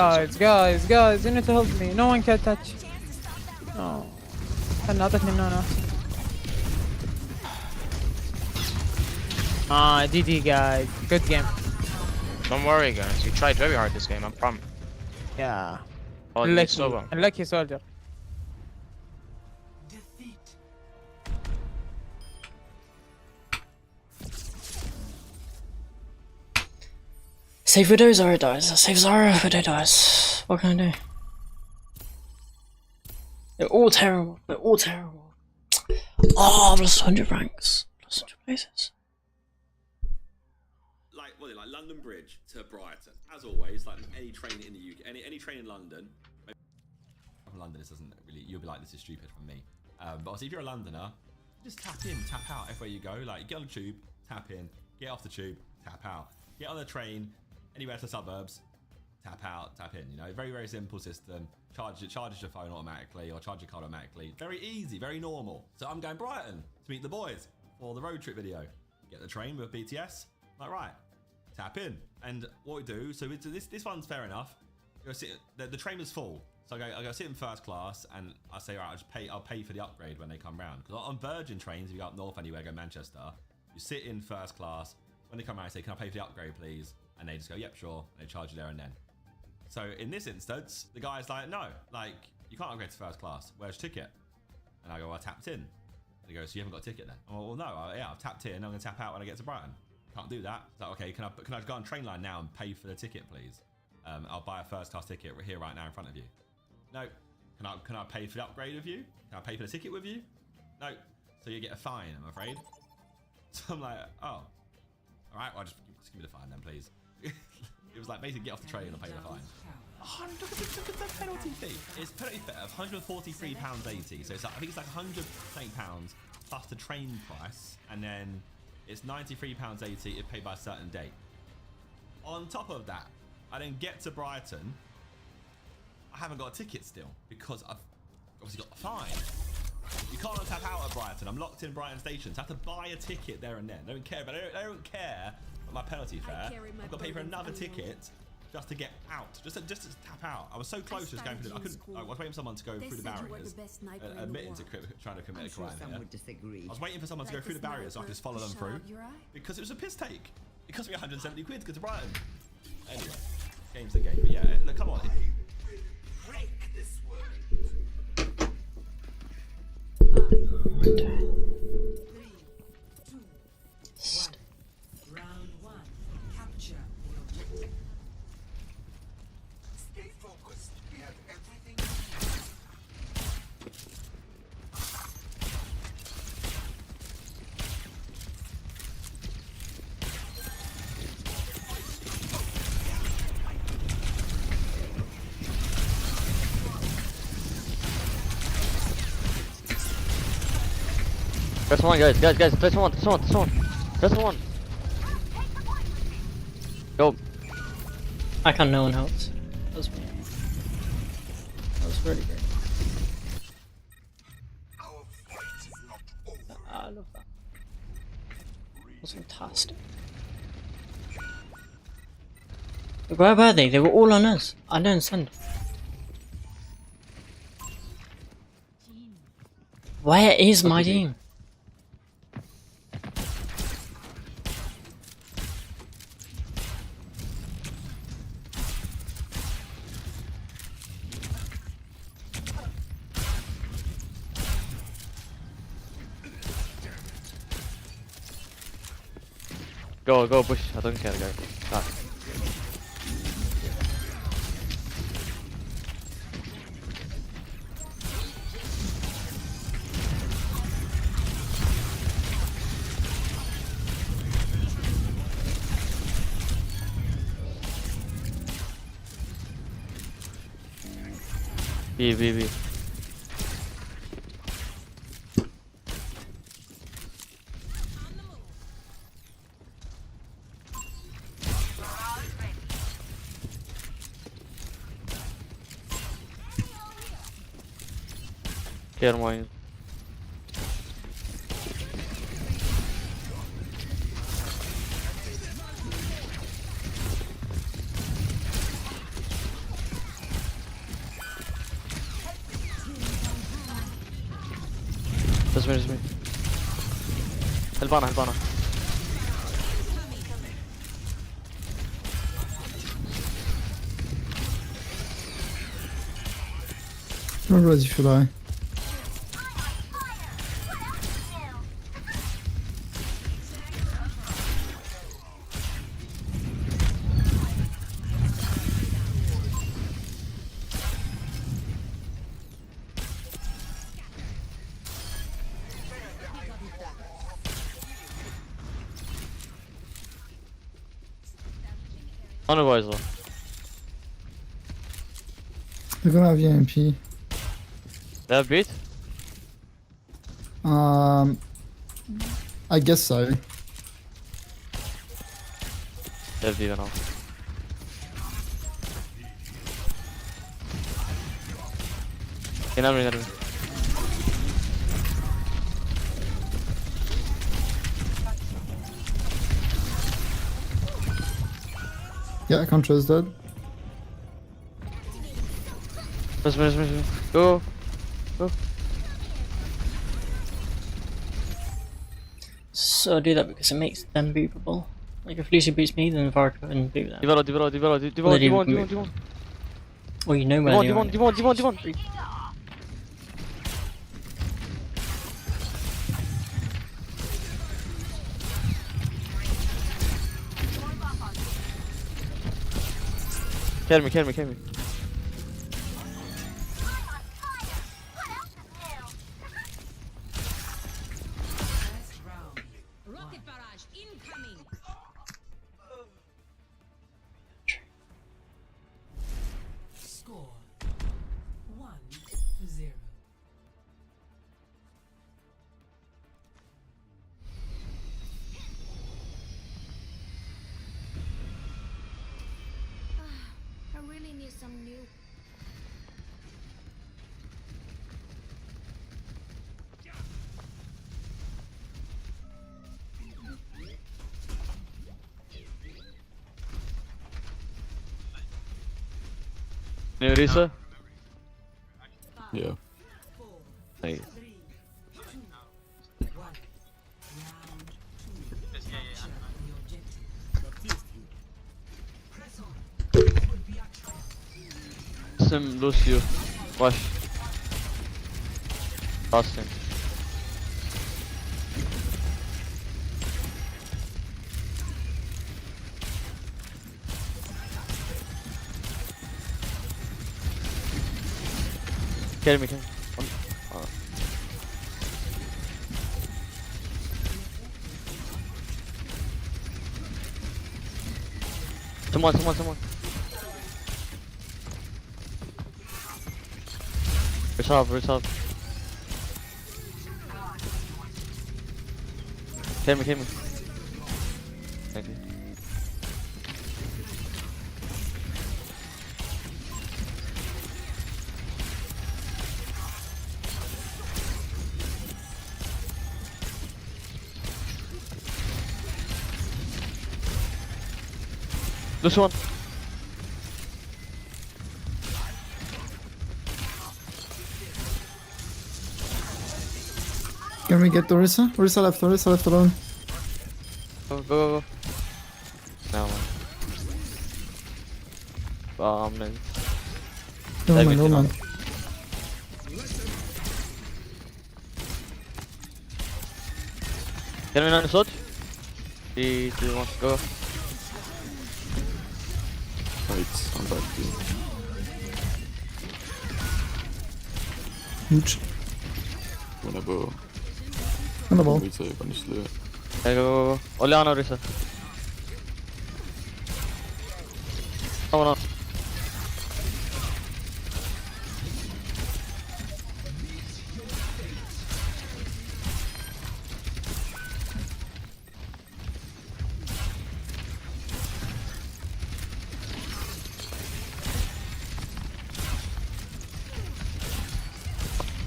Guys, you need to help me. No one can touch. No. أنا أعطتني منونة. GG guys. Good game. Don't worry, guys. You tried very hard this game. I promise. Yeah. Oh, lucky soldier. Save Widow, Zara dies. Save Zara, Widow dies. What can I do? They're all terrible. They're all terrible. Oh, I've lost 100 ranks. Lost 100 places. Like London Bridge to Brighton. As always, like any train in the UK, any train in London. From London, this doesn't really. You'll be like, this is stupid from me. But obviously, if you're a Londoner, just tap in, tap out everywhere you go. Like, get on the tube, tap in. Get off the tube, tap out. Get on the train, anywhere to the suburbs, tap out, tap in. You know, very, very simple system. Charges your phone automatically or charge your card automatically. Very easy, very normal. So I'm going Brighton to meet the boys for the road trip video. Get the train with BTS. Like, right, tap in. And what we do, so this one's fair enough. Go sit, the train was full. So I go sit in first class and I say, all right, I'll pay for the upgrade when they come round. Because on Virgin trains, if you go up north anywhere, go Manchester, you sit in first class. When they come around, I say, can I pay for the upgrade, please? And they just go, yep, sure. And they charge you there and then. So in this instance, the guy's like, no, like, you can't upgrade to first class. Where's your ticket? And I go, well, I tapped in. And he goes, so you haven't got a ticket then? Oh, well, no, yeah, I've tapped in. I'm going to tap out when I get to Brighton. Can't do that. It's like, okay, can I go on train line now and pay for the ticket, please? I'll buy a first class ticket here right now in front of you. No. Can I pay for the upgrade with you? Can I pay for the ticket with you? No. So you get a fine, I'm afraid. So I'm like, oh. All right, well, just give me the fine then, please. It was like basically get off the train and pay the fine. Oh, look at the penalty fee. It's penalty fee of £143.80. So it's like, I think it's like £100 plus the train price, and then it's £93.80 if paid by a certain date. On top of that, I then get to Brighton. I haven't got a ticket still because I've obviously got the fine. You can't tap out at Brighton. I'm locked in Brighton Station, so I have to buy a ticket there and then. They don't care, but they don't care about my penalty fare. I've got to pay for another ticket just to get out, just to tap out. I was so close just going through. I was waiting for someone to go through the barriers, admitting to trying to commit a crime. I was waiting for someone to go through the barriers so I could just follow them through because it was a piss take. It cost me 170 quid to go to Brighton. Anyway, game's the game. But yeah, look, come on. Round 1. Capture the objective. Stay focused. We have everything. Press one, guys, press one. Press one. Go. I can't, no one helps. That was really great. I love that. That was fantastic. Where were they? They were all on us. I don't understand. Where is my team? Go, push. I don't care, go. Ah. B. Clear mine. Just me. Help Anna. Not ready for die. On boys though. They're gonna have EMP. They have beat? I guess so. They have D now. Enemy. Yeah, Contra's dead. Go. So I do that because it makes them beatable. Like if Lucy beats me, then Varka wouldn't do that. Devon. Well, you know where they are. Devon. Kill me. Rocket barrage incoming. Score 1-0. I really need some new. New Risa? Yeah. Hey. Sim Lucio. Watch. Austin. Kill me. Someone. Resolve. Kill me. Thank you. This one. Can we get Orisa? Orisa left alone. Go. No man. No man. Can we not sword? 3, 2, 1, go. Wait, I'm back to you. Huge. Whenever. On the ball. We say eventually. Hey, go. Oleana Orisa. Someone else.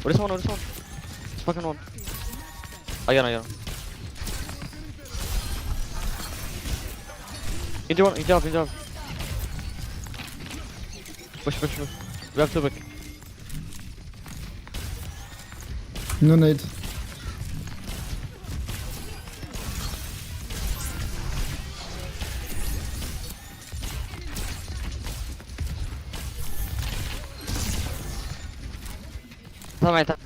Orisa one. It's fucking one. Again. Into one, job. Push. We have to back. No nade. Tamam tamam.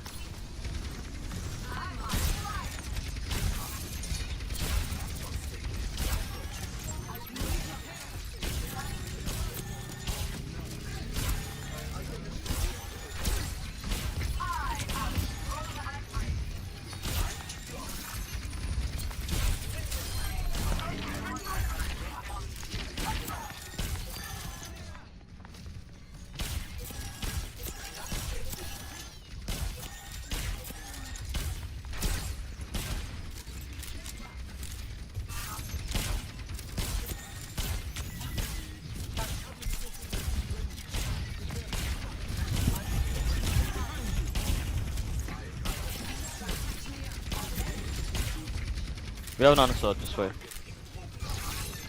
We have an sword this way.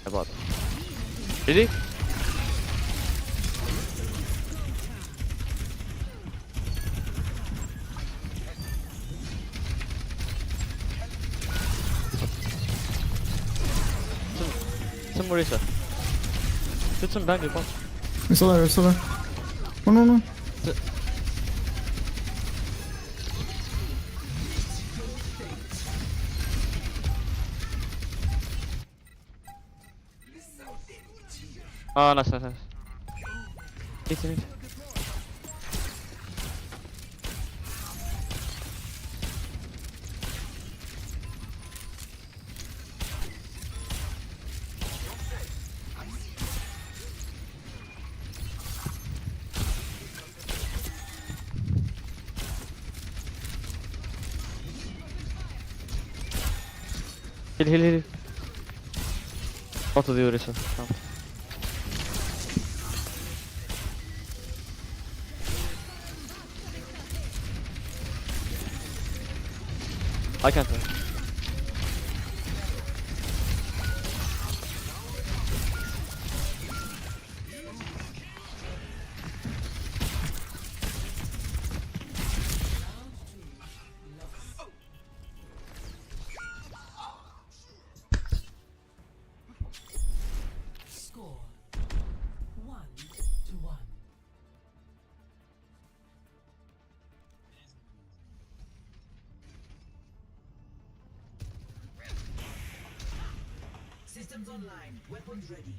About. Did he? Some Marisa. Shoot some back, you boss. It's still there, it's still there. Oh no, no. Oh, nice, nice, nice. Eat. Heal. Auto the Orisa. I can't. Score 1-1. Systems online. Weapons ready.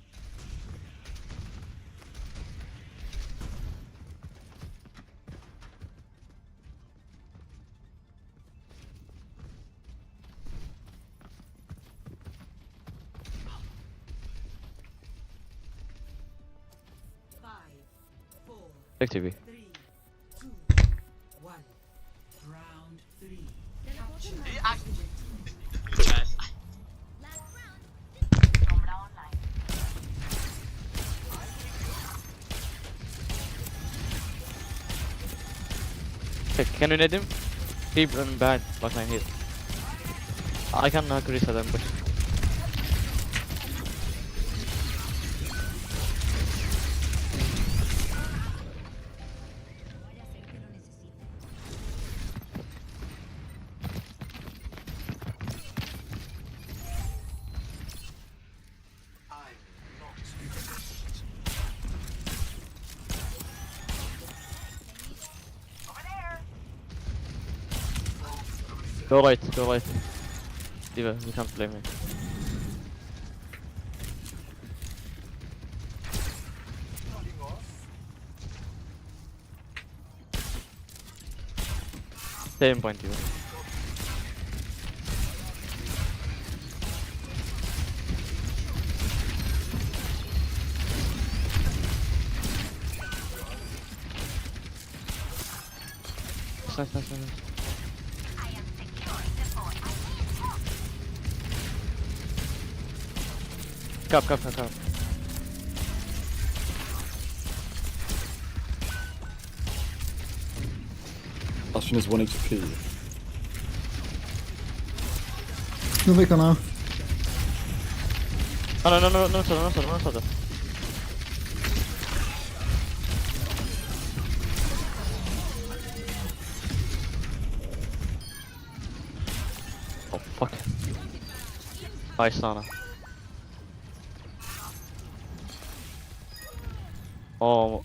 Take TV. 3, 2, 1. Round 3. Okay, can you need him? Keep him bad, like my hit. I can reset them, but go right. Diva, you can't blame me. Same point, Diva. Nice. Cap. Bastion is 1 HP. No Vika now. No. Oh fuck. Nice, Sana. Oh.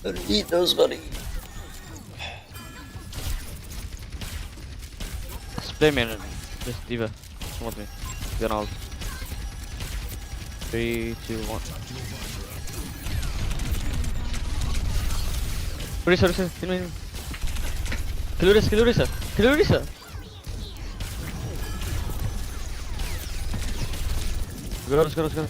Don't need those, buddy. Split me, just D.Va. Come with me. Get all. 3, 2, 1. Orisa, kill me. Kill Orisa. Go. Orisa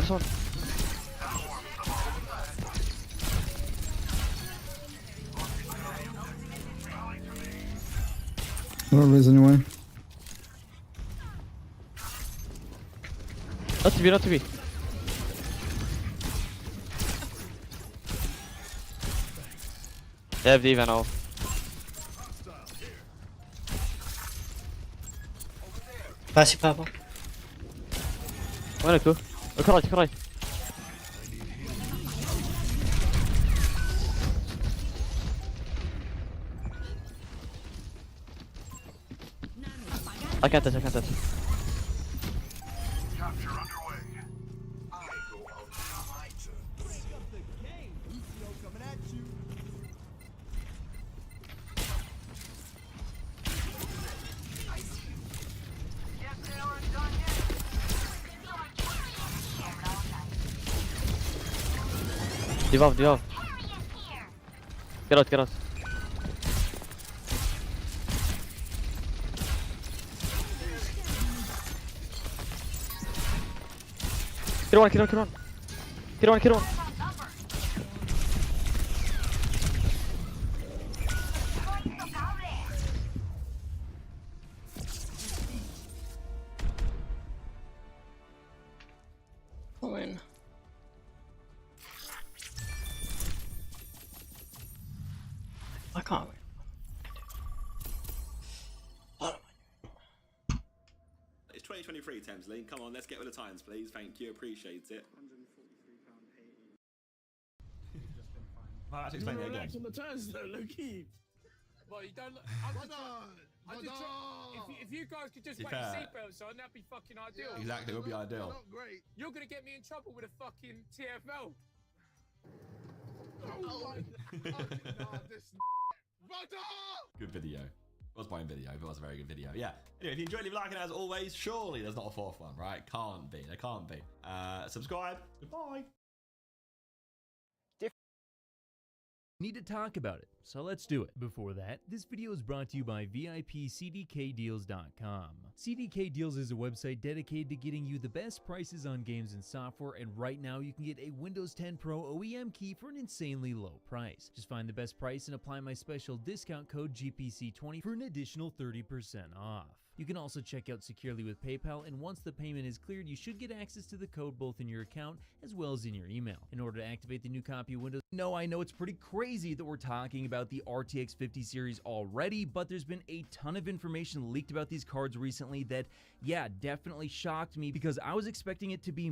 one. Not raise anyway. Not to be. They have D.Va now. Pass it, Purple. وينك هو؟ كراي. I can't touch. Devolve. Get out. Get on. Win. I can't win. It's 2023, Thameslink. Come on, let's get with the times, please. Thank you, appreciate it. I'll actually explain it again. Relax on the turns though, low-key. Well, you don't. If you guys could just put your seatbelts on, that'd be fucking ideal. Exactly, it would be ideal. Not great. You're gonna get me in trouble with a fucking TFL. Good video. Was my video, but it was a very good video. Yeah. Anyway, if you enjoyed, leave a like, and as always, surely there's not a fourth one, right? There can't be. Subscribe. Goodbye. Need to talk about it, so let's do it. Before that, this video is brought to you by VIPCDKdeals.com. CDK Deals is a website dedicated to getting you the best prices on games and software, and right now you can get a Windows 10 Pro OEM key for an insanely low price. Just find the best price and apply my special discount code GPC20 for an additional 30% off. You can also check out securely with PayPal, and once the payment is cleared, you should get access to the code both in your account as well as in your email. In order to activate the new copy of Windows, I know it's pretty crazy that we're talking about the RTX 50 series already, but there's been a ton of information leaked about these cards recently that, yeah, definitely shocked me because I was expecting it to be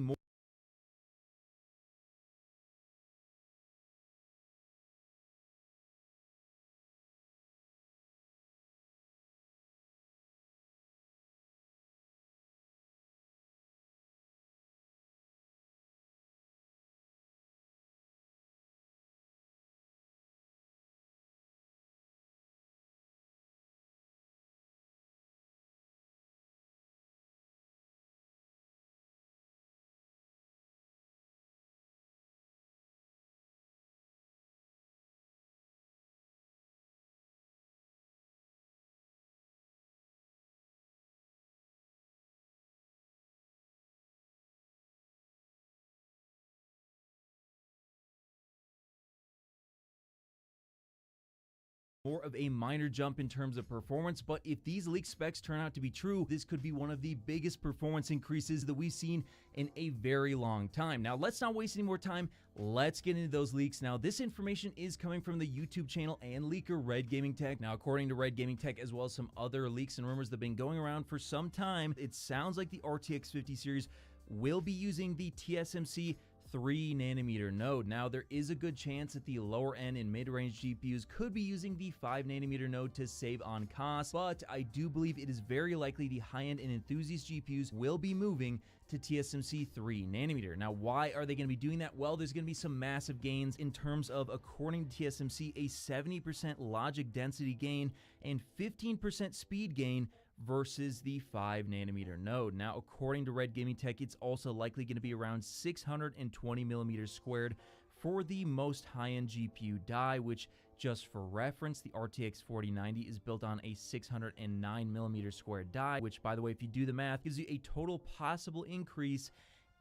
more of a minor jump in terms of performance, but if these leaked specs turn out to be true, this could be one of the biggest performance increases that we've seen in a very long time. Now, let's not waste any more time. Let's get into those leaks. Now, this information is coming from the YouTube channel and leaker Red Gaming Tech. Now, according to Red Gaming Tech, as well as some other leaks and rumors that have been going around for some time, it sounds like the RTX 50 series will be using the TSMC 3 nanometer node. Now, there is a good chance that the lower end and mid-range GPUs could be using the 5 nanometer node to save on cost, but I do believe it is very likely the high-end and enthusiast GPUs will be moving to TSMC 3 nanometer. Now, why are they going to be doing that? Well, there's going to be some massive gains in terms of, according to TSMC, a 70% logic density gain and 15% speed gain versus the 5 nanometer node. Now, according to Red Gaming Tech, it's also likely going to be around 620 millimeters squared for the most high-end GPU die, which, just for reference, the RTX 4090 is built on a 609 millimeter squared die, which, by the way, if you do the math, gives you a total possible increase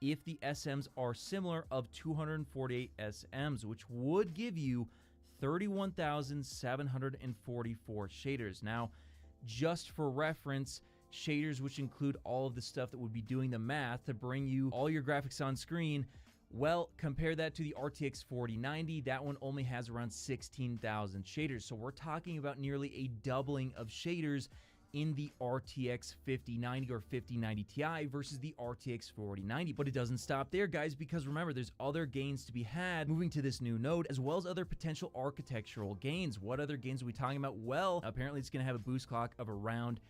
if the SMs are similar of 248 SMs, which would give you 31,744 shaders. Now, just for reference, shaders, which include all of the stuff that would be doing the math to bring you all your graphics on screen, well, compare that to the RTX 4090. That one only has around 16,000 shaders. So we're talking about nearly a doubling of shaders in the RTX 5090 or 5090 Ti versus the RTX 4090. But it doesn't stop there, guys, because remember, there's other gains to be had moving to this new node, as well as other potential architectural gains. What other gains are we talking about? Well, apparently it's going to have a boost clock of around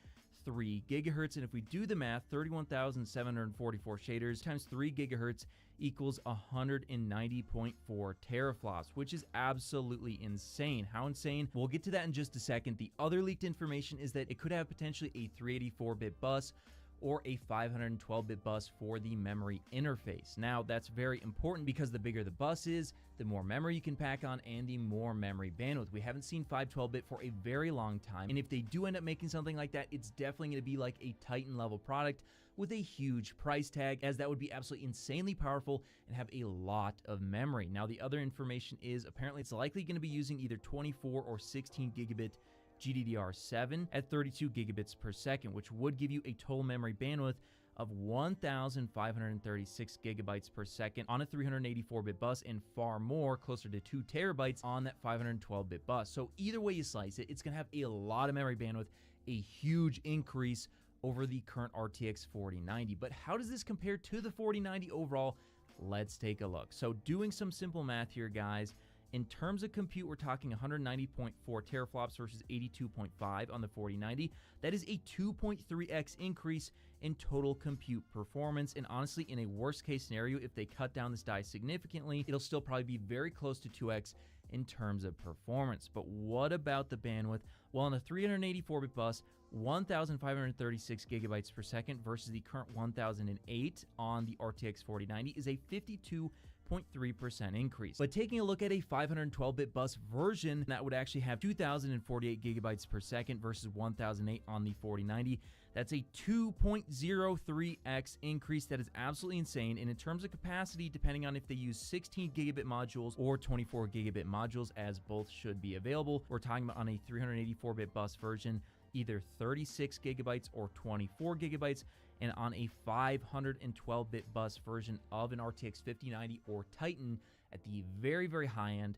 3 gigahertz, and if we do the math, 31,744 shaders times 3 gigahertz equals 190.4 teraflops, which is absolutely insane. How insane? We'll get to that in just a second. The other leaked information is that it could have potentially a 384-bit bus or a 512-bit bus for the memory interface. Now, that's very important because the bigger the bus is, the more memory you can pack on and the more memory bandwidth. We haven't seen 512-bit for a very long time, and if they do end up making something like that, it's definitely going to be like a Titan level product with a huge price tag, as that would be absolutely insanely powerful and have a lot of memory. Now, the other information is apparently it's likely going to be using either 24 or 16 gigabit GDDR7 at 32 gigabits per second, which would give you a total memory bandwidth of 1,536 gigabytes per second on a 384-bit bus, and far more, closer to 2 terabytes on that 512-bit bus. So either way you slice it, it's going to have a lot of memory bandwidth, a huge increase over the current RTX 4090. But how does this compare to the 4090 overall? Let's take a look. So doing some simple math here, guys. In terms of compute, we're talking 190.4 teraflops versus 82.5 on the 4090. That is a 2.3x increase in total compute performance. And honestly, in a worst case scenario, if they cut down this die significantly, it'll still probably be very close to 2x in terms of performance. But what about the bandwidth? Well, on a 384-bit bus, 1,536 gigabytes per second versus the current 1,008 on the RTX 4090 is a 52.3% increase. But taking a look at a 512-bit bus version, that would actually have 2,048 gigabytes per second versus 1,008 on the 4090. That's a 2.03x increase. That is absolutely insane. And in terms of capacity, depending on if they use 16 gigabit modules or 24 gigabit modules, as both should be available, we're talking about on a 384-bit bus version, either 36 gigabytes or 24 gigabytes, and on a 512-bit bus version of an RTX 5090 or Titan at the very, very high end,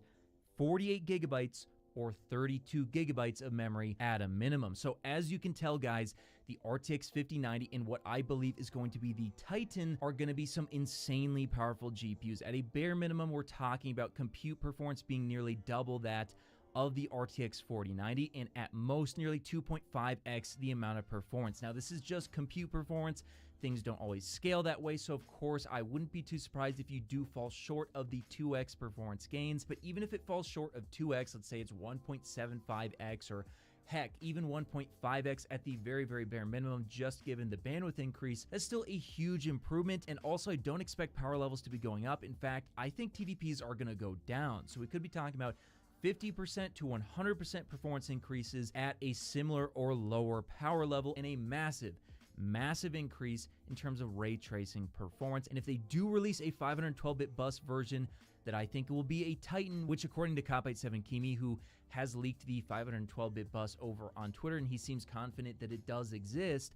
48 gigabytes or 32 gigabytes of memory at a minimum. So as you can tell, guys, the RTX 5090 and what I believe is going to be the Titan are going to be some insanely powerful GPUs. At a bare minimum, we're talking about compute performance being nearly double that of the RTX 4090, and at most nearly 2.5x the amount of performance. Now, this is just compute performance. Things don't always scale that way, so of course I wouldn't be too surprised if you do fall short of the 2x performance gains. But even if it falls short of 2x, let's say it's 1.75x or heck, even 1.5x at the very, very bare minimum, just given the bandwidth increase, that's still a huge improvement. And also, I don't expect power levels to be going up. In fact, I think TDPs are going to go down. So we could be talking about 50% to 100% performance increases at a similar or lower power level, and a massive increase in terms of ray tracing performance. And if they do release a 512-bit bus version that I think will be a Titan, which according to Cop87Kimi, who has leaked the 512-bit bus over on Twitter, and he seems confident that it does exist,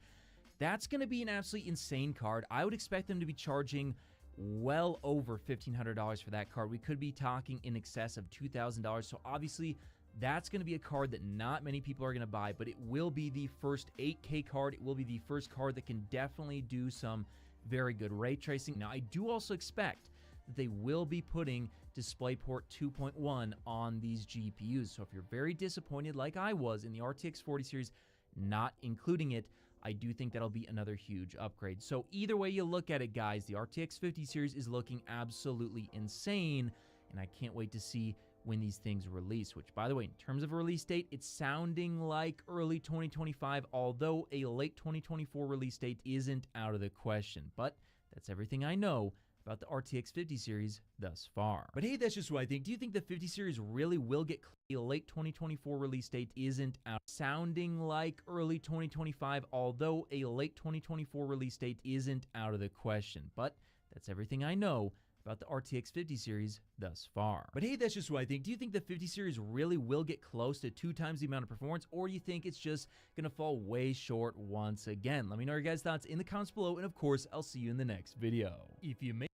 that's going to be an absolutely insane card. I would expect them to be charging well over $1,500 for that card. We could be talking in excess of $2,000. So obviously, that's going to be a card that not many people are going to buy, but it will be the first 8K card. It will be the first card that can definitely do some very good ray tracing. Now, I do also expect that they will be putting DisplayPort 2.1 on these GPUs. So if you're very disappointed like I was in the RTX 40 series not including it, I do think that'll be another huge upgrade. So either way you look at it, guys, the RTX 50 series is looking absolutely insane, and I can't wait to see when these things release, which, by the way, in terms of a release date, it's sounding like early 2025, although a late 2024 release date isn't out of the question. But that's everything I know about the RTX 50 series thus far. But hey, that's just what I think. Do you think the 50 series really will get a late 2024 release date isn't out? Sounding like early 2025, although a late 2024 release date isn't out of the question. But that's everything I know about the RTX 50 series thus far. But hey, that's just what I think. Do you think the 50 series really will get close to 2 times the amount of performance, or do you think it's just gonna fall way short once again? Let me know your guys' thoughts in the comments below, and of course, I'll see you in the next video. If you make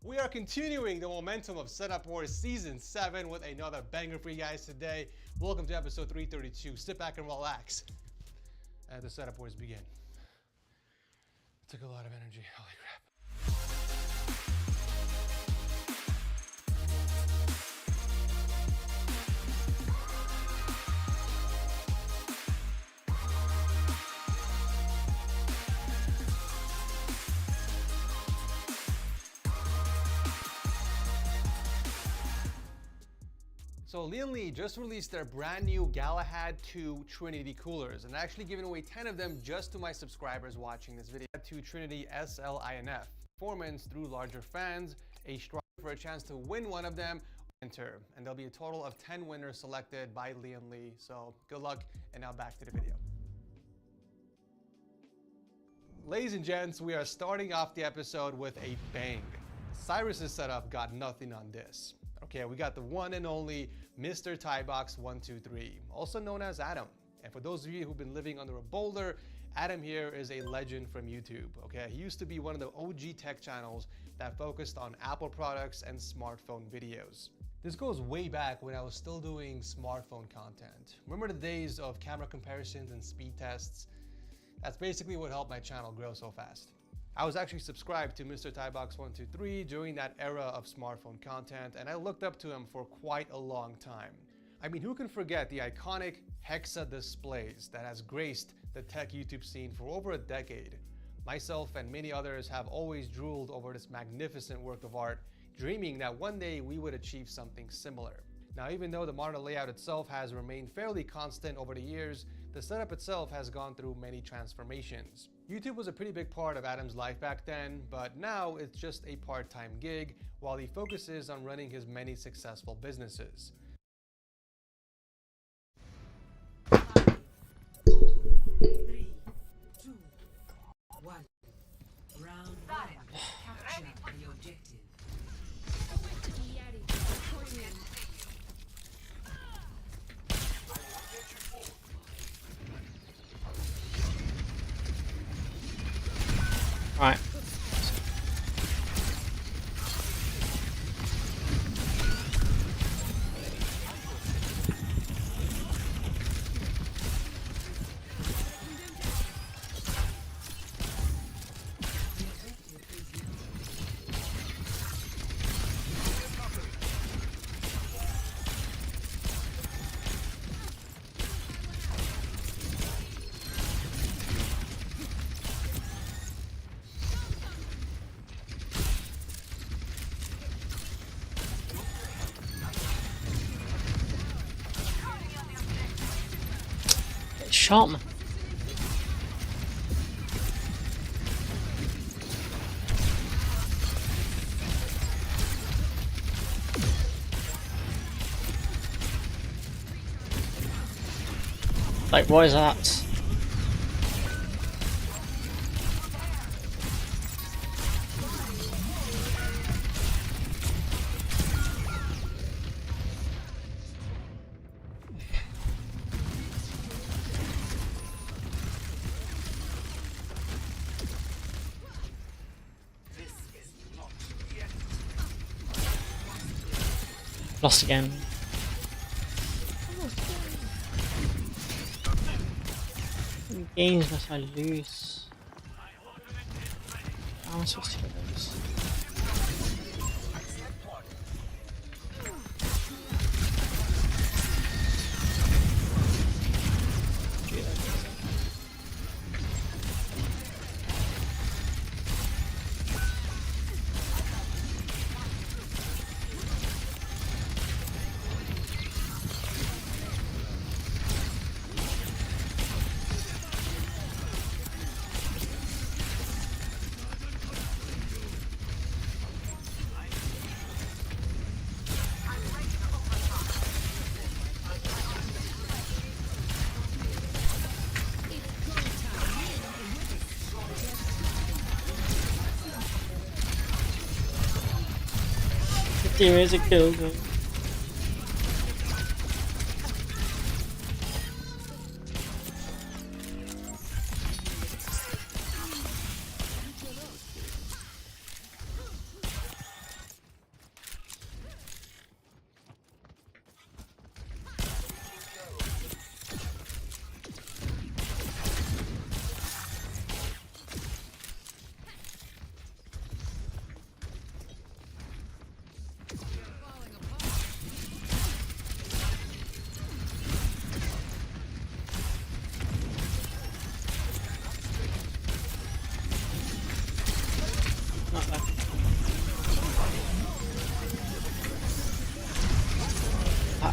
We are continuing the momentum of Setup Wars Season 7 with another banger for you guys today. Welcome to episode 332. Sit back and relax as the Setup Wars begin. It took a lot of energy. Holy crap. So Lian Li just released their brand new Galahad 2 Trinity coolers, and actually giving away 10 of them just to my subscribers watching this video. 2 Trinity SLINF. Performance through larger fans, a strive for a chance to win one of them, enter. And there'll be a total of 10 winners selected by Lian Li. So good luck, and now back to the video. Ladies and gents, we are starting off the episode with a bang. Cyrus's setup got nothing on this. Okay, we got the one and only Mr. Tybox123, also known as Adam. And for those of you who've been living under a boulder, Adam here is a legend from YouTube. Okay, he used to be one of the OG tech channels that focused on Apple products and smartphone videos. This goes way back when I was still doing smartphone content. Remember the days of camera comparisons and speed tests? That's basically what helped my channel grow so fast. I was actually subscribed to Mr. Tybox123 during that era of smartphone content, and I looked up to him for quite a long time. I mean, who can forget the iconic Hexa displays that has graced the tech YouTube scene for over a decade? Myself and many others have always drooled over this magnificent work of art, dreaming that one day we would achieve something similar. Now, even though the monitor layout itself has remained fairly constant over the years, the setup itself has gone through many transformations. YouTube was a pretty big part of Adam's life back then, but now it's just a part-time gig while he focuses on running his many successful businesses. 3, 2, 1. Round 1. Capture the objective. Right. Shot me. Like, what is that? Lost again. games must I lose? How am I supposed to get those? There is a kill though.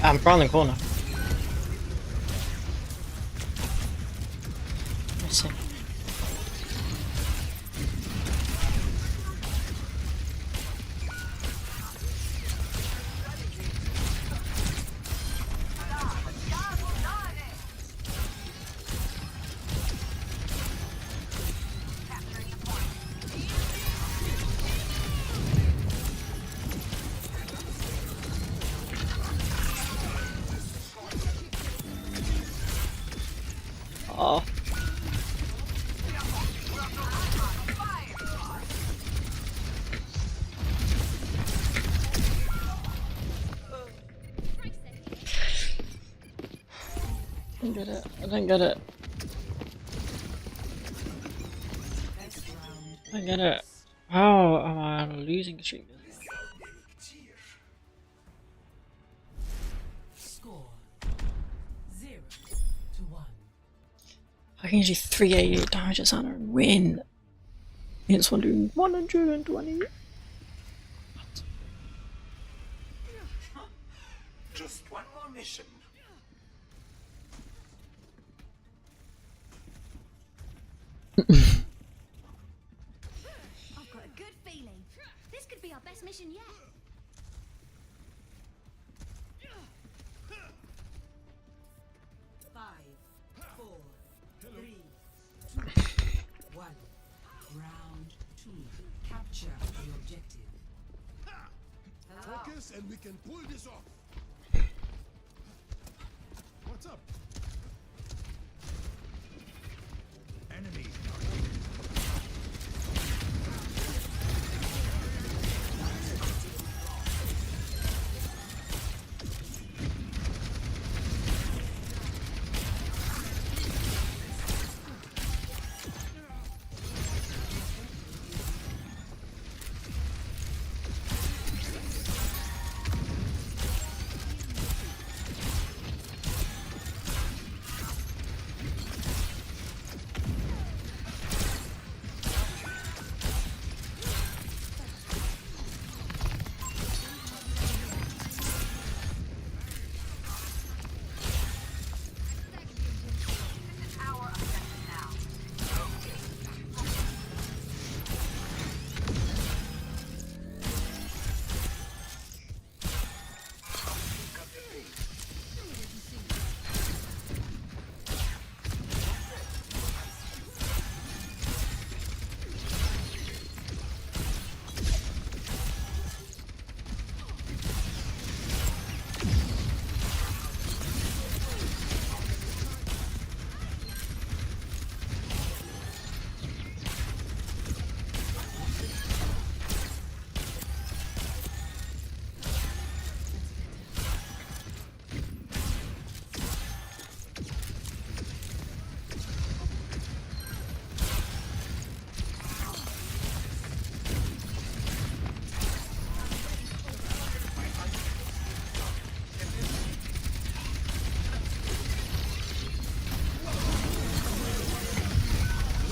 I'm around the corner. Let's see. Oh. I don't get it. I don't get it. I don't get it. How am I losing the streak? I can usually 388 damage at Santa and win against one doing 120. Just one more mission. I've got a good feeling. This could be our best mission yet. Focus and we can pull this off. What's up? Enemy.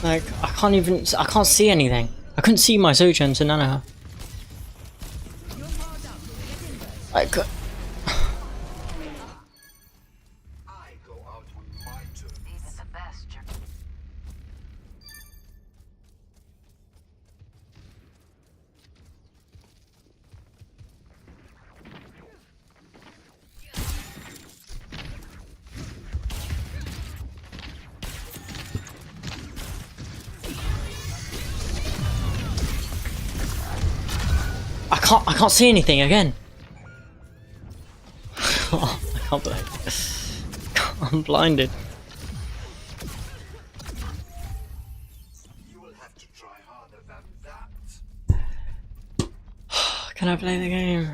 Like, I can't see anything. I couldn't see my Sojourn to Nana. Like, I can't see anything again. Oh, I can't believe I'm blinded. You will have to try harder than that. Can I play the game?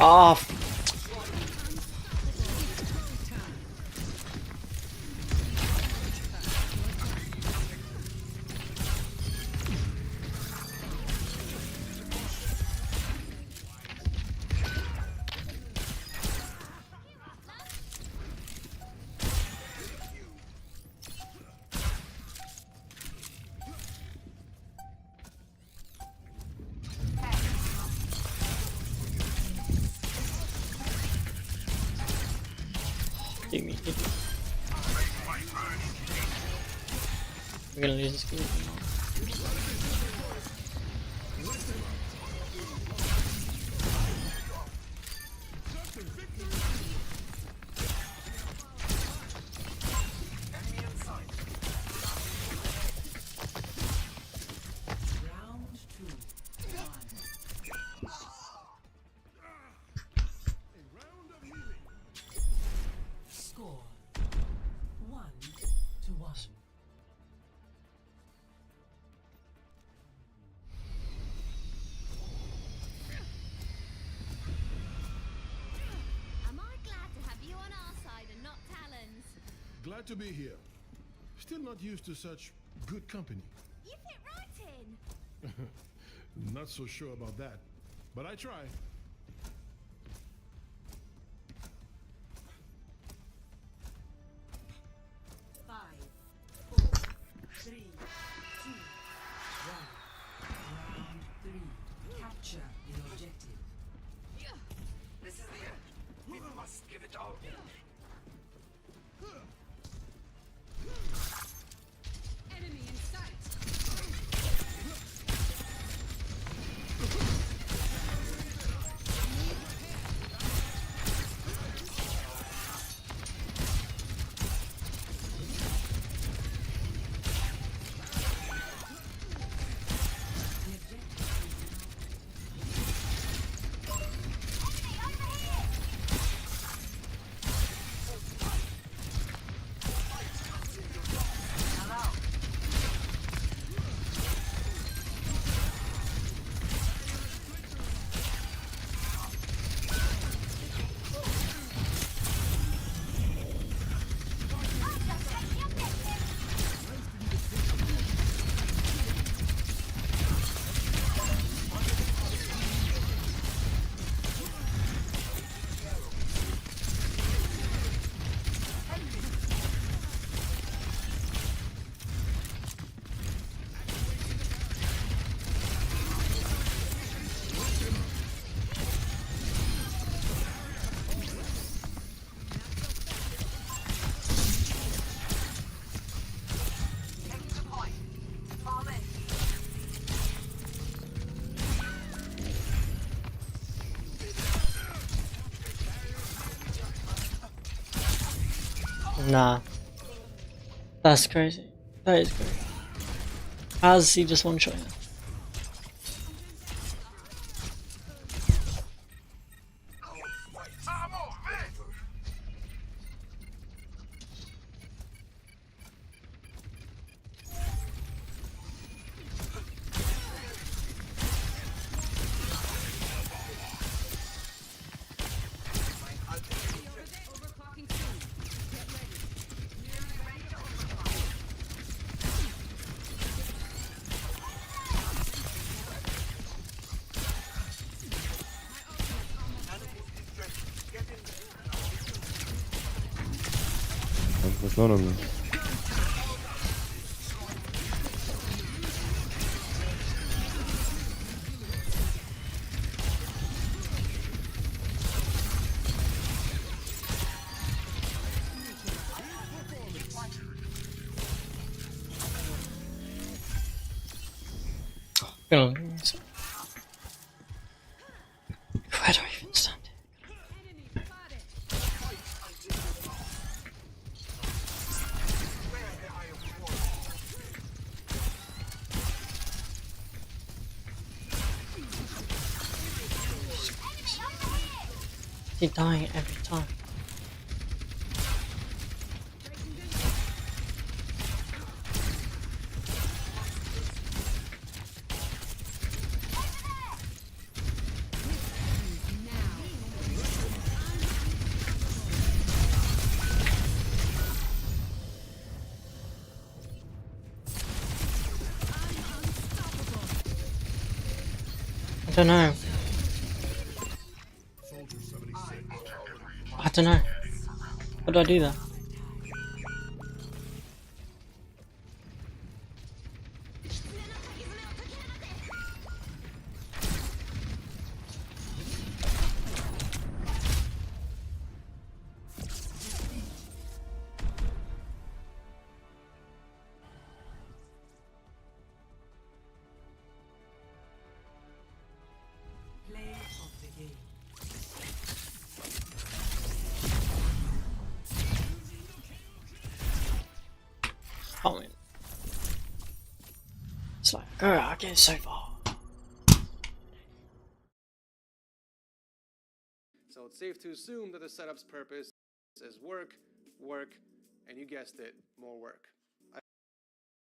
Oh. I'm gonna lose this game. Score 1-1. Am I glad to have you on our side and not Talon's? Glad to be here. Still not used to such good company. You fit right in. Not so sure about that, but I try. Capture the objective. This is the end. We must give it our all. Enemy in sight. Nah. That's crazy. That is crazy. How does he just one-shot him? There's none of them. Where do I even stand? Keep dying every time. I don't know. I don't know. What do I do there? Oh man. It's like, I get so far. So it's safe to assume that the setup's purpose is work, and you guessed it, more work. I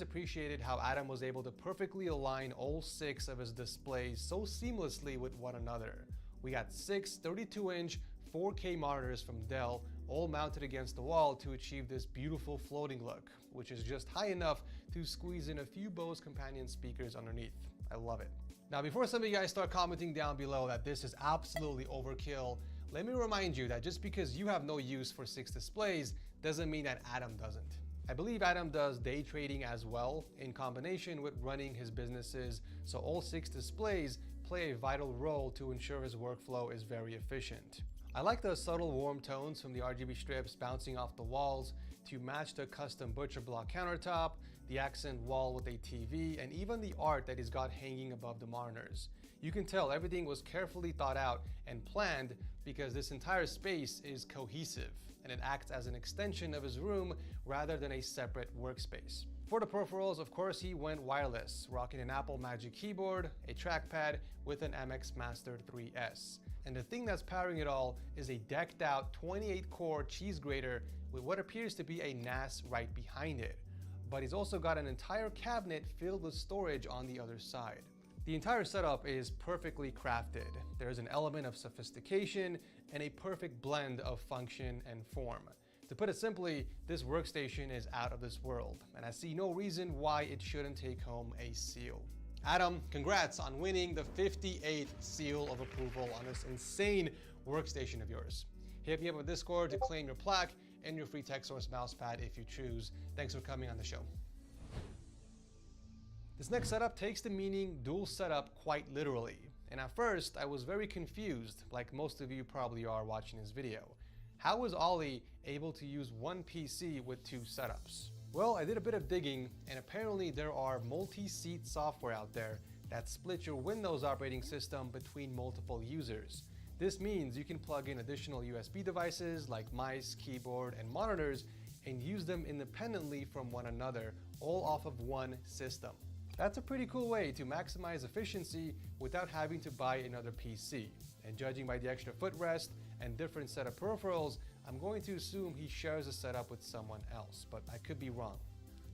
appreciated how Adam was able to perfectly align all 6 of his displays so seamlessly with one another. We got 6 32-inch 4K monitors from Dell, all mounted against the wall to achieve this beautiful floating look, which is just high enough to squeeze in a few Bose companion speakers underneath. I love it. Now, before some of you guys start commenting down below that this is absolutely overkill, let me remind you that just because you have no use for 6 displays doesn't mean that Adam doesn't. I believe Adam does day trading as well in combination with running his businesses, so all 6 displays play a vital role to ensure his workflow is very efficient. I like the subtle warm tones from the RGB strips bouncing off the walls to match the custom butcher block countertop, the accent wall with a TV, and even the art that he's got hanging above the monitors. You can tell everything was carefully thought out and planned because this entire space is cohesive and it acts as an extension of his room rather than a separate workspace. For the peripherals, of course, he went wireless, rocking an Apple Magic Keyboard, a trackpad with an MX Master 3S. And the thing that's powering it all is a decked out 28-core cheese grater with what appears to be a NAS right behind it. But he's also got an entire cabinet filled with storage on the other side. The entire setup is perfectly crafted. There's an element of sophistication and a perfect blend of function and form. To put it simply, this workstation is out of this world, and I see no reason why it shouldn't take home a seal. Adam, congrats on winning the 58th seal of approval on this insane workstation of yours. Hit me up on Discord to claim your plaque and your free TechSource mousepad if you choose. Thanks for coming on the show. This next setup takes the meaning dual setup quite literally. And at first, I was very confused, like most of you probably are watching this video. How was Ollie able to use one PC with 2 setups? Well, I did a bit of digging, and apparently there are multi-seat software out there that split your Windows operating system between multiple users. This means you can plug in additional USB devices like mice, keyboard, and monitors and use them independently from one another, all off of one system. That's a pretty cool way to maximize efficiency without having to buy another PC. And judging by the extra footrest and different set of peripherals, I'm going to assume he shares a setup with someone else, but I could be wrong.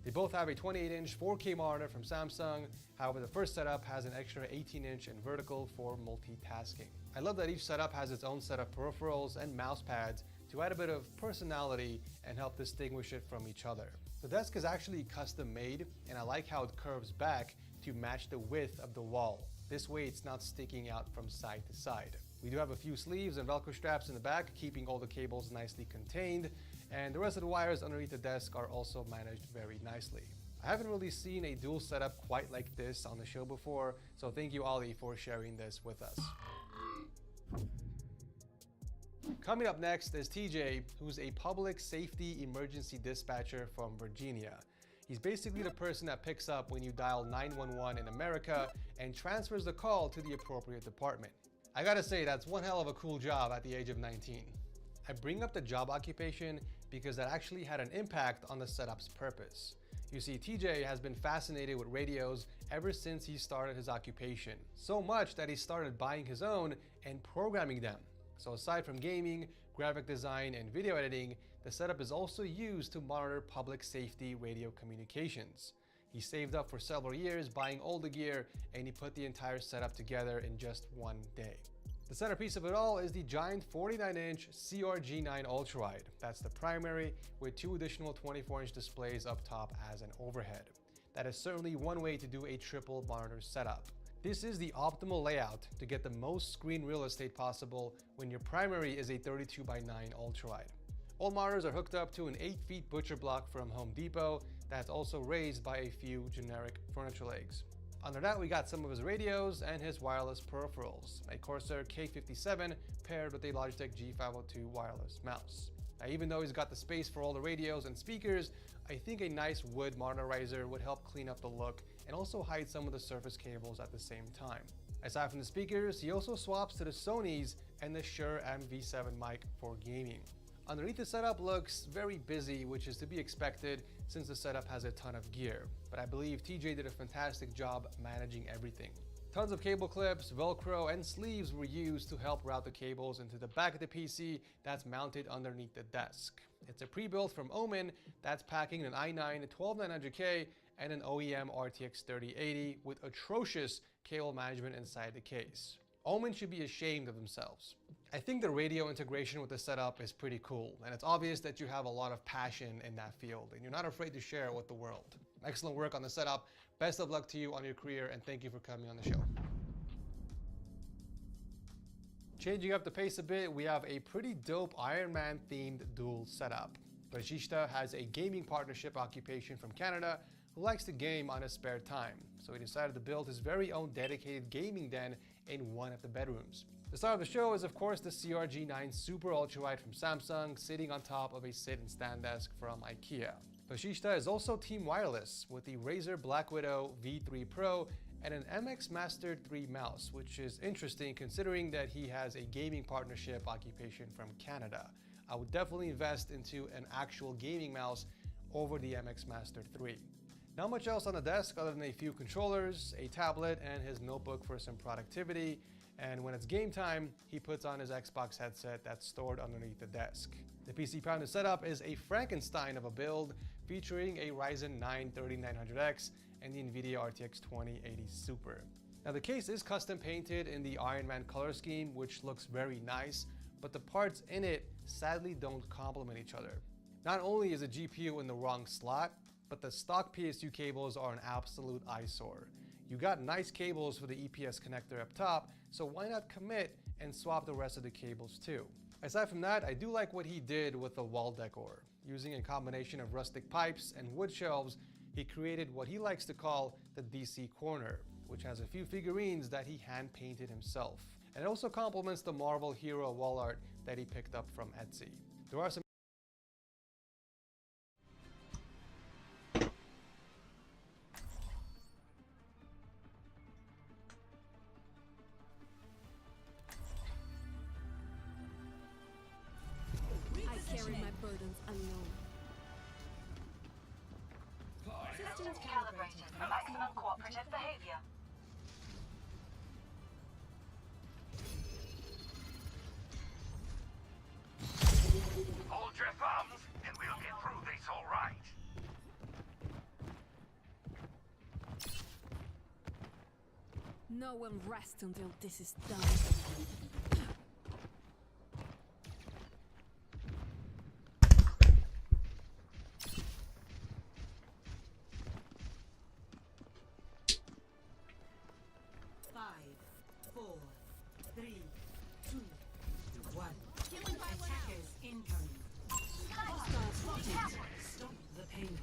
They both have a 28-inch 4K monitor from Samsung. However, the first setup has an extra 18-inch and vertical for multitasking. I love that each setup has its own set of peripherals and mouse pads to add a bit of personality and help distinguish it from each other. The desk is actually custom made, and I like how it curves back to match the width of the wall. This way it's not sticking out from side to side. We do have a few sleeves and Velcro straps in the back, keeping all the cables nicely contained. and the rest of the wires underneath the desk are also managed very nicely. I haven't really seen a dual setup quite like this on the show before, so thank you, Ollie, for sharing this with us. Coming up next is TJ, who's a public safety emergency dispatcher from Virginia. He's basically the person that picks up when you dial 911 in America and transfers the call to the appropriate department. I gotta say, that's one hell of a cool job at the age of 19. I bring up the job occupation because that actually had an impact on the setup's purpose. You see, TJ has been fascinated with radios ever since he started his occupation, so much that he started buying his own and programming them. So aside from gaming, graphic design, and video editing, the setup is also used to monitor public safety radio communications. He saved up for several years buying all the gear, and he put the entire setup together in just one day. The centerpiece of it all is the giant 49-inch CRG9 Ultrawide. That's the primary, with 2 additional 24-inch displays up top as an overhead. That is certainly one way to do a triple monitor setup. This is the optimal layout to get the most screen real estate possible when your primary is a 32x9 Ultrawide. All monitors are hooked up to an 8-foot butcher block from Home Depot that's also raised by a few generic furniture legs. Under that, we got some of his radios and his wireless peripherals, a Corsair K57 paired with a Logitech G502 wireless mouse. Now, even though he's got the space for all the radios and speakers, I think a nice wood monitorizer would help clean up the look and also hide some of the surface cables at the same time. Aside from the speakers, he also swaps to the Sony's and the Shure MV7 mic for gaming. Underneath, the setup looks very busy, which is to be expected since the setup has a ton of gear, but I believe TJ did a fantastic job managing everything. Tons of cable clips, Velcro, and sleeves were used to help route the cables into the back of the PC that's mounted underneath the desk. It's a pre-built from Omen that's packing an i9 12900K and an OEM RTX 3080 with atrocious cable management inside the case. Omen should be ashamed of themselves. I think the radio integration with the setup is pretty cool, and it's obvious that you have a lot of passion in that field and you're not afraid to share it with the world. Excellent work on the setup. Best of luck to you on your career, and thank you for coming on the show. Changing up the pace a bit, we have a pretty dope Iron Man themed dual setup. Bajista has a gaming partnership occupation from Canada who likes to game on his spare time, so he decided to build his very own dedicated gaming den in one of the bedrooms. The star of the show is of course the CRG9 Super Ultrawide from Samsung, sitting on top of a sit and stand desk from IKEA. Bajista is also team wireless with the Razer Black Widow V3 Pro and an MX Master 3 mouse, which is interesting considering that he has a gaming partnership occupation from Canada. I would definitely invest into an actual gaming mouse over the MX Master 3. Not much else on the desk other than a few controllers, a tablet, and his notebook for some productivity. And when it's game time, he puts on his Xbox headset that's stored underneath the desk. The PC Pounder setup is a Frankenstein of a build featuring a Ryzen 9 3900X and the NVIDIA RTX 2080 Super. Now the case is custom painted in the Iron Man color scheme, which looks very nice, but the parts in it sadly don't complement each other. Not only is the GPU in the wrong slot, but the stock PSU cables are an absolute eyesore. You got nice cables for the EPS connector up top, so why not commit and swap the rest of the cables too? Aside from that, I do like what he did with the wall decor. Using a combination of rustic pipes and wood shelves, he created what he likes to call the DC Corner, which has a few figurines that he hand painted himself. And it also complements the Marvel Hero wall art that he picked up from Etsy. There are some carry my burdens alone. Systems calibrated for maximum cooperative behavior. Hold your thumbs, and we'll get through this all right. No one rests until this is done. Attackers incoming. Stop the payload.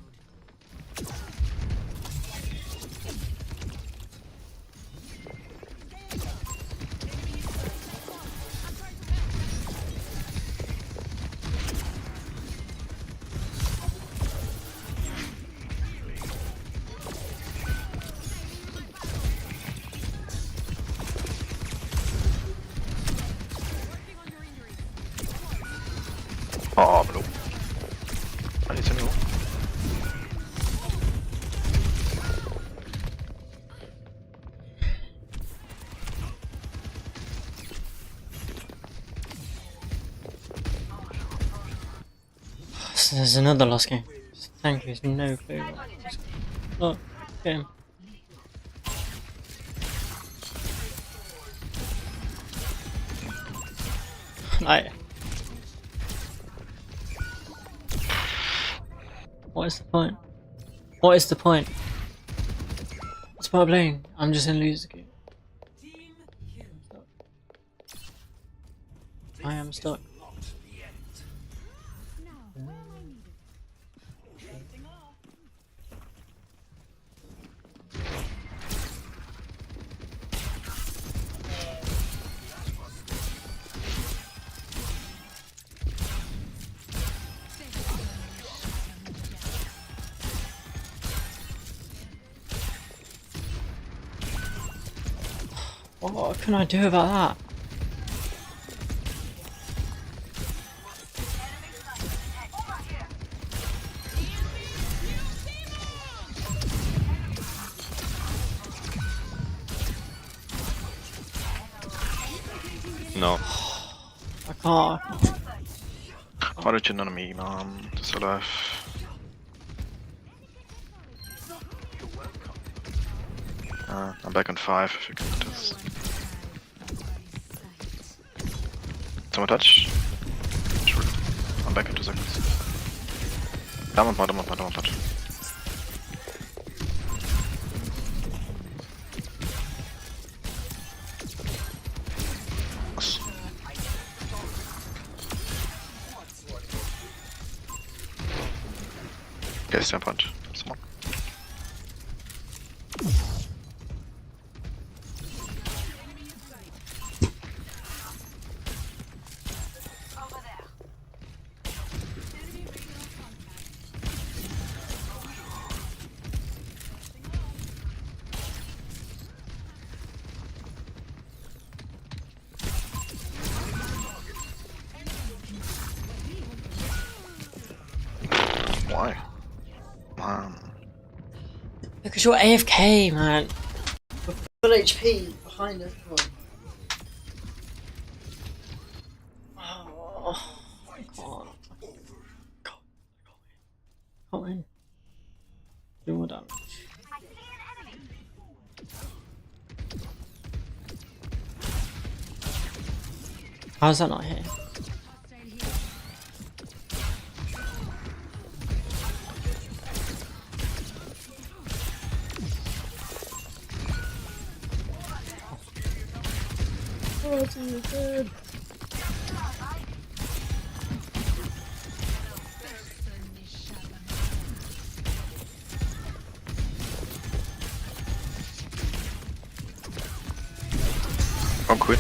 Oh, men nu. I need to know. There's another lost game. Thank you, no clue. Look, get him. Like, what is the point? What is the point? What's the point of playing? I'm just gonna lose the game. I am stuck. What can I do about that? No. I can't. Origin on me, just alive. I'm back on 5 if you can do this. Someone touch? Sure. I'm back in 2 seconds. Don't touch. Nice. Okay, stand punch. Someone. Why? Because you're AFK, man. With full HP behind everyone. Oh, I can't. Can't win. Do more damage. How's that not here? Oh, it's really good. I'm quit.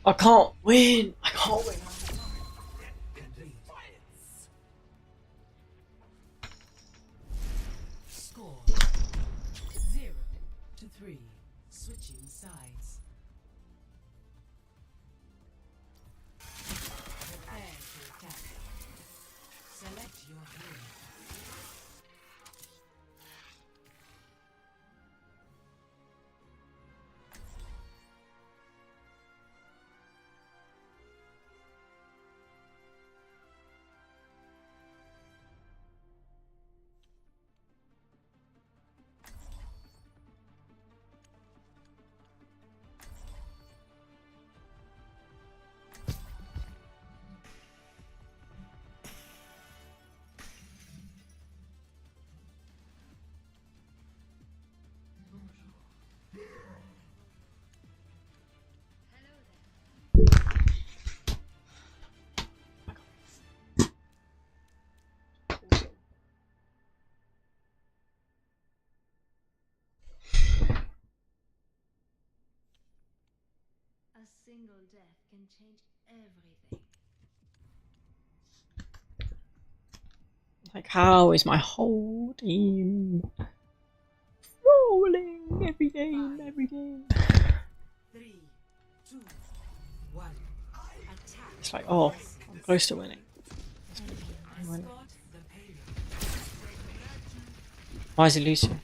I can't win. I can't win. Score 0-3. Switching sides. Prepare to attack. Select your hero. A single death can change everything. Like, how is my whole team rolling every game, every game? 3, 2, 1. Attack. It's like, oh, I'm close to winning. I'm winning. Why is he losing?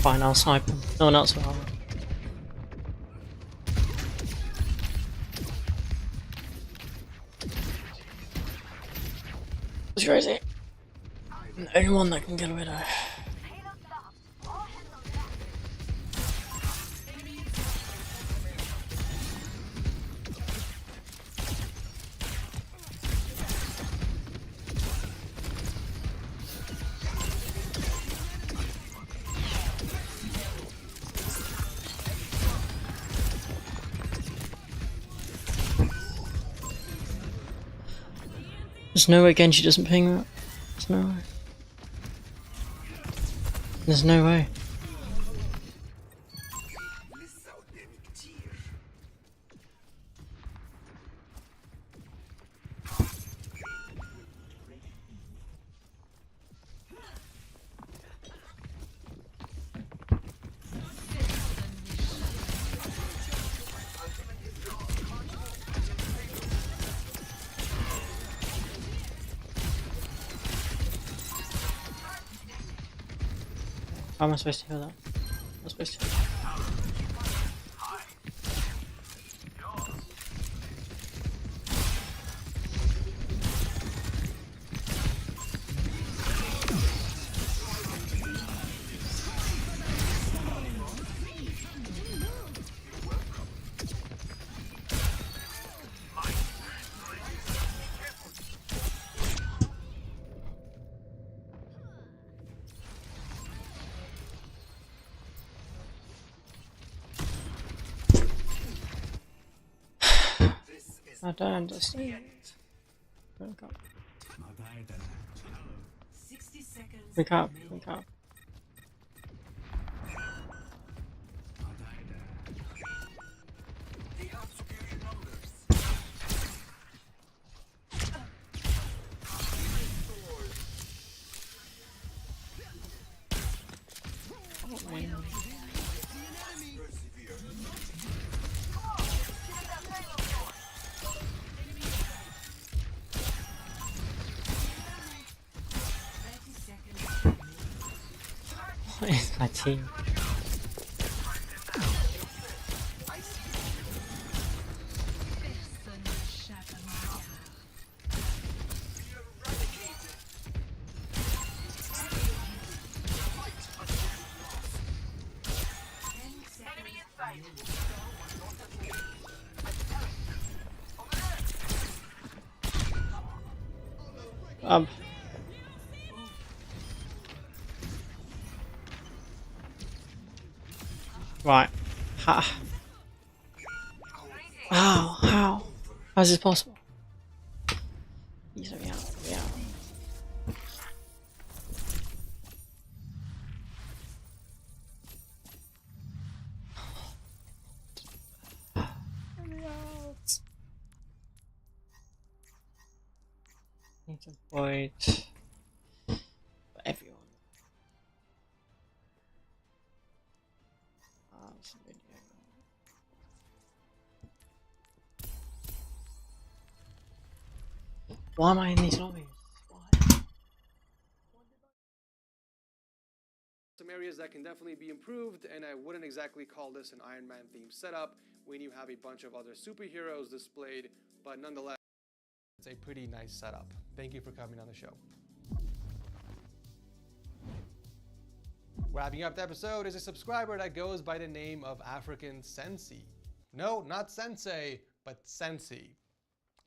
Fine, I'll snipe him. No one else will. What's Rosie? I'm the only one that can get away though. There's no way Genji doesn't ping that. There's no way. There's no way. How am I supposed to hear that? I'm supposed to. I don't understand. Wake up. 60 seconds. Wake up. Wake up. What is my team? Right. How? How is this possible? Please let me out. Let me out. Let me out. Need to avoid for everyone. Why am I in these lobbies? Some areas that can definitely be improved, and I wouldn't exactly call this an Iron Man themed setup when you have a bunch of other superheroes displayed, but nonetheless, it's a pretty nice setup. Thank you for coming on the show. Wrapping up the episode is a subscriber that goes by the name of African Sensi. No, not Sensei, but Sensi.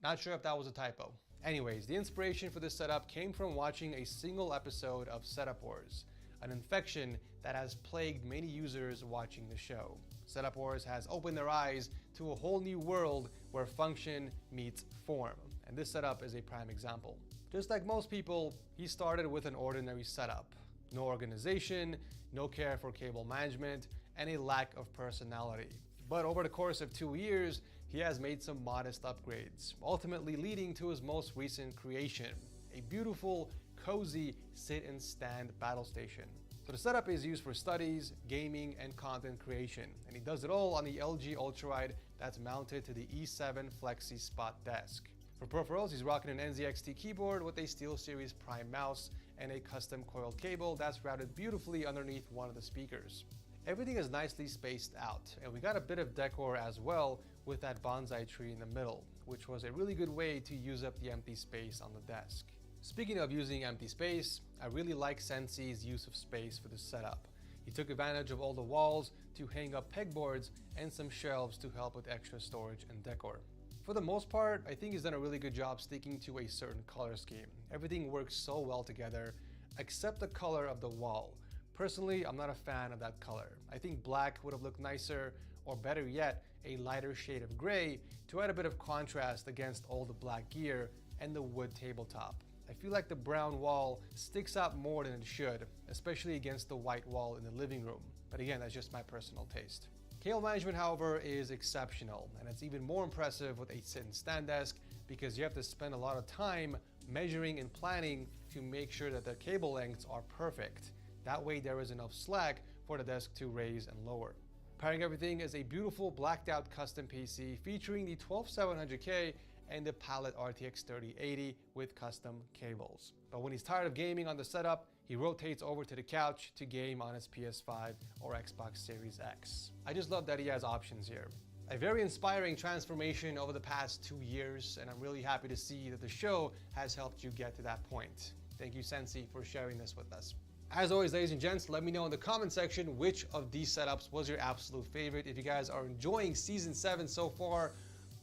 Not sure if that was a typo. Anyways, the inspiration for this setup came from watching a single episode of Setup Wars, an infection that has plagued many users watching the show. Setup Wars has opened their eyes to a whole new world where function meets form, and this setup is a prime example. Just like most people, he started with an ordinary setup. No organization, no care for cable management, and a lack of personality. But over the course of 2 years, he has made some modest upgrades, ultimately leading to his most recent creation, a beautiful, cozy sit and stand battle station. So the setup is used for studies, gaming, and content creation, and he does it all on the LG Ultrawide that's mounted to the E7 Flexi Spot desk. For peripherals, he's rocking an NZXT keyboard with a SteelSeries Prime mouse and a custom coiled cable that's routed beautifully underneath one of the speakers. Everything is nicely spaced out, and we got a bit of decor as well with that bonsai tree in the middle, which was a really good way to use up the empty space on the desk. Speaking of using empty space, I really like Sensi's use of space for this setup. He took advantage of all the walls to hang up pegboards and some shelves to help with extra storage and decor. For the most part, I think he's done a really good job sticking to a certain color scheme. Everything works so well together, except the color of the wall. Personally, I'm not a fan of that color. I think black would have looked nicer, or better yet, a lighter shade of gray to add a bit of contrast against all the black gear and the wood tabletop. I feel like the brown wall sticks out more than it should, especially against the white wall in the living room. But again, that's just my personal taste. Cable management, however, is exceptional, and it's even more impressive with a sit and stand desk because you have to spend a lot of time measuring and planning to make sure that the cable lengths are perfect. That way there is enough slack for the desk to raise and lower. Pairing everything is a beautiful blacked out custom PC featuring the 12700K and the Palette RTX 3080 with custom cables. But when he's tired of gaming on the setup, he rotates over to the couch to game on his PS5 or Xbox Series X. I just love that he has options here. A very inspiring transformation over the past 2 years, and I'm really happy to see that the show has helped you get to that point. Thank you, Sensi, for sharing this with us. As always, ladies and gents, let me know in the comment section which of these setups was your absolute favorite. If you guys are enjoying Season 7 so far,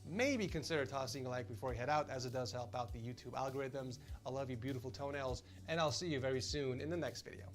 maybe consider tossing a like before you head out, as it does help out the YouTube algorithms. I love you, beautiful toenails, and I'll see you very soon in the next video.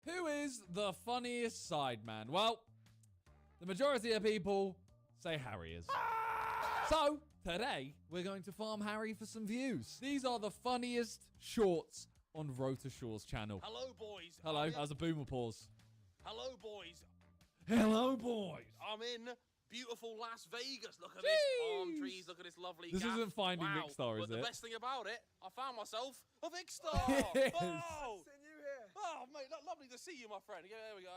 Who is the funniest sideman? Well, the majority of people say Harry is. So, today, we're going to farm Harry for some views. These are the funniest shorts on Rotashaw's channel. Hello, boys. Hello, how's a boomer pause? Hello, boys. Hello, boys. I'm in beautiful Las Vegas. Look at this palm trees. Look at this lovely This gaff. isn't Finding wow. Vicstar, is But it? the best thing about it, I found myself a Vicstar. Yes. Oh! Oh, mate, lovely to see you, my friend. Yeah, there we go.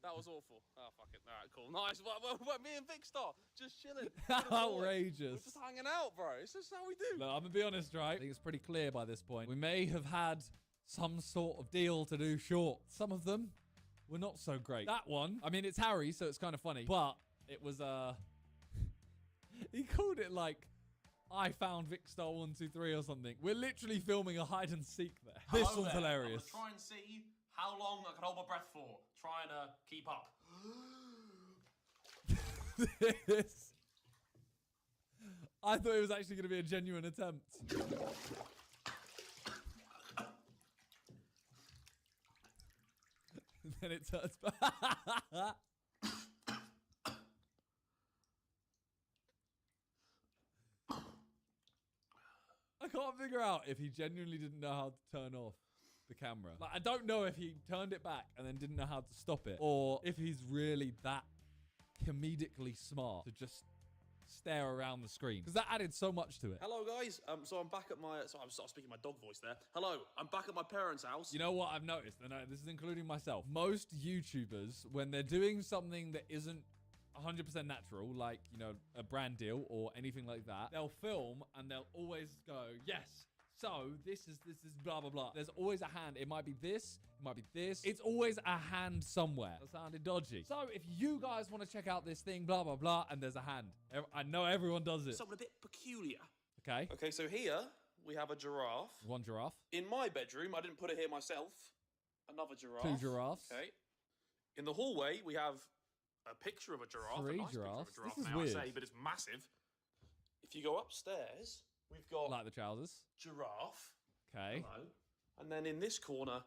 That was awful. Oh, fuck it. All right, cool. Nice. Well, me and Vicstar, just chilling. Outrageous. We're just hanging out, bro. It's just how we do. Look, I'm going to be honest, right? I think it's pretty clear by this point. We may have had some sort of deal to do short. Some of them were not so great. That one, I mean, it's Harry, so it's kind of funny. But it was, he called it like, I found Vicstar 123 or something. We're literally filming a hide and seek there. This one's hilarious. I'm gonna try and see how long I can hold my breath for. Trying to keep up. This. I thought it was actually going to be a genuine attempt. Then it turns back. I can't figure out if he genuinely didn't know how to turn off the camera. Like, I don't know if he turned it back and then didn't know how to stop it, or if he's really that comedically smart to just stare around the screen, because that added so much to it. Hello, guys. So I'm back at my... So I'm speaking my dog voice there. Hello, I'm back at my parents' house. You know what I've noticed, and this is including myself. Most YouTubers, when they're doing something that isn't 100% natural, like, you know, a brand deal or anything like that, they'll film and they'll always go, yes, so this is blah, blah, blah. There's always a hand. It might be this, it might be this. It's always a hand somewhere. That sounded dodgy. So if you guys want to check out this thing, blah, blah, blah, and there's a hand. I know everyone does it. Something a bit peculiar. Okay. Okay, so here we have a giraffe. One giraffe. In my bedroom, I didn't put it here myself. Another giraffe. 2 giraffes. Okay. In the hallway, we have a picture of a giraffe. 3 a nice giraffes. Picture of a giraffe, This is may weird. I say, but it's massive. If you go upstairs, we've got Like the trousers. giraffe. Okay. Hello. And then in this corner,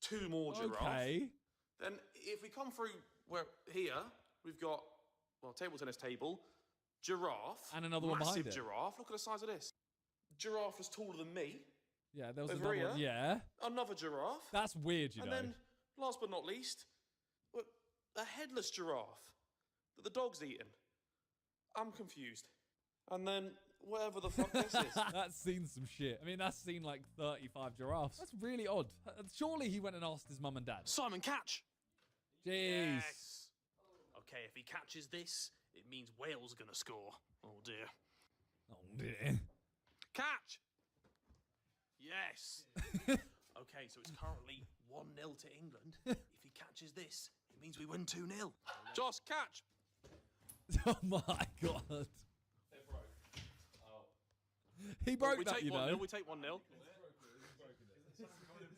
2 more giraffe. Okay. Then if we come through here, we've got, well, table tennis table, giraffe. And another one behind massive it. giraffe. Look at the size of this. Giraffe was taller than me. Yeah, there was Over another here. one. Yeah. Another giraffe. That's weird, you And know. then, last but not least, a headless giraffe that the dog's eaten. I'm confused. And then, whatever the fuck this is. That's seen some shit. I mean, that's seen like 35 giraffes. That's really odd. Surely he went and asked his mum and dad. Simon, catch! Jeez. Yes. Okay, if he catches this, it means Wales are going to score. Oh, dear. Oh, dear. Catch! Yes. Okay, so it's currently 1-0 to England. If he catches this, it means we win 2-0. Josh, catch! Oh my god. He broke that, you know. We take 1-0.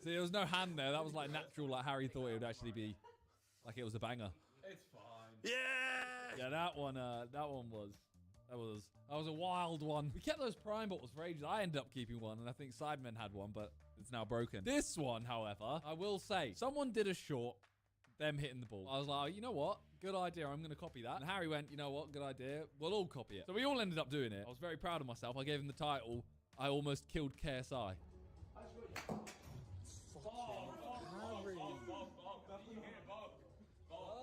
See, there was no hand there. That was like natural, like Harry thought it would actually be, like it was a banger. It's fine. Yeah! Yeah, that one was a wild one. We kept those prime bottles for ages. I ended up keeping one, and I think Sidemen had one, but it's now broken. This one, however, I will say, someone did a short, them hitting the ball. I was like, you know what? Good idea. I'm going to copy that. And Harry went, you know what? Good idea. We'll all copy it. So we all ended up doing it. I was very proud of myself. I gave him the title, I almost killed KSI.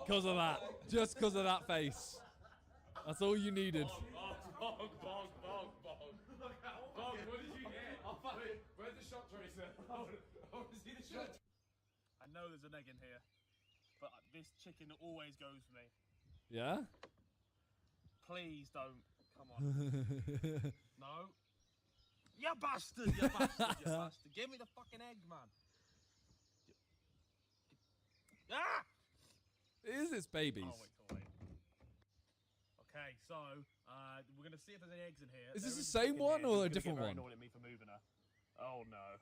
Because of that. Just because of that face. That's all you needed. Bog, what did you get? Where's the shot tracer? See the shot? I know there's an egg in here, but this chicken always goes for me. Yeah? Please don't. Come on. No. You bastard, you bastard, you bastard. Give me the fucking egg, man. Ah! It is its babies. Oh, wait. Okay, so we're gonna see if there's any eggs in here. Is this There the a same chicken one here. or a She's different gonna one? get very annoyed at me for moving her. Oh no.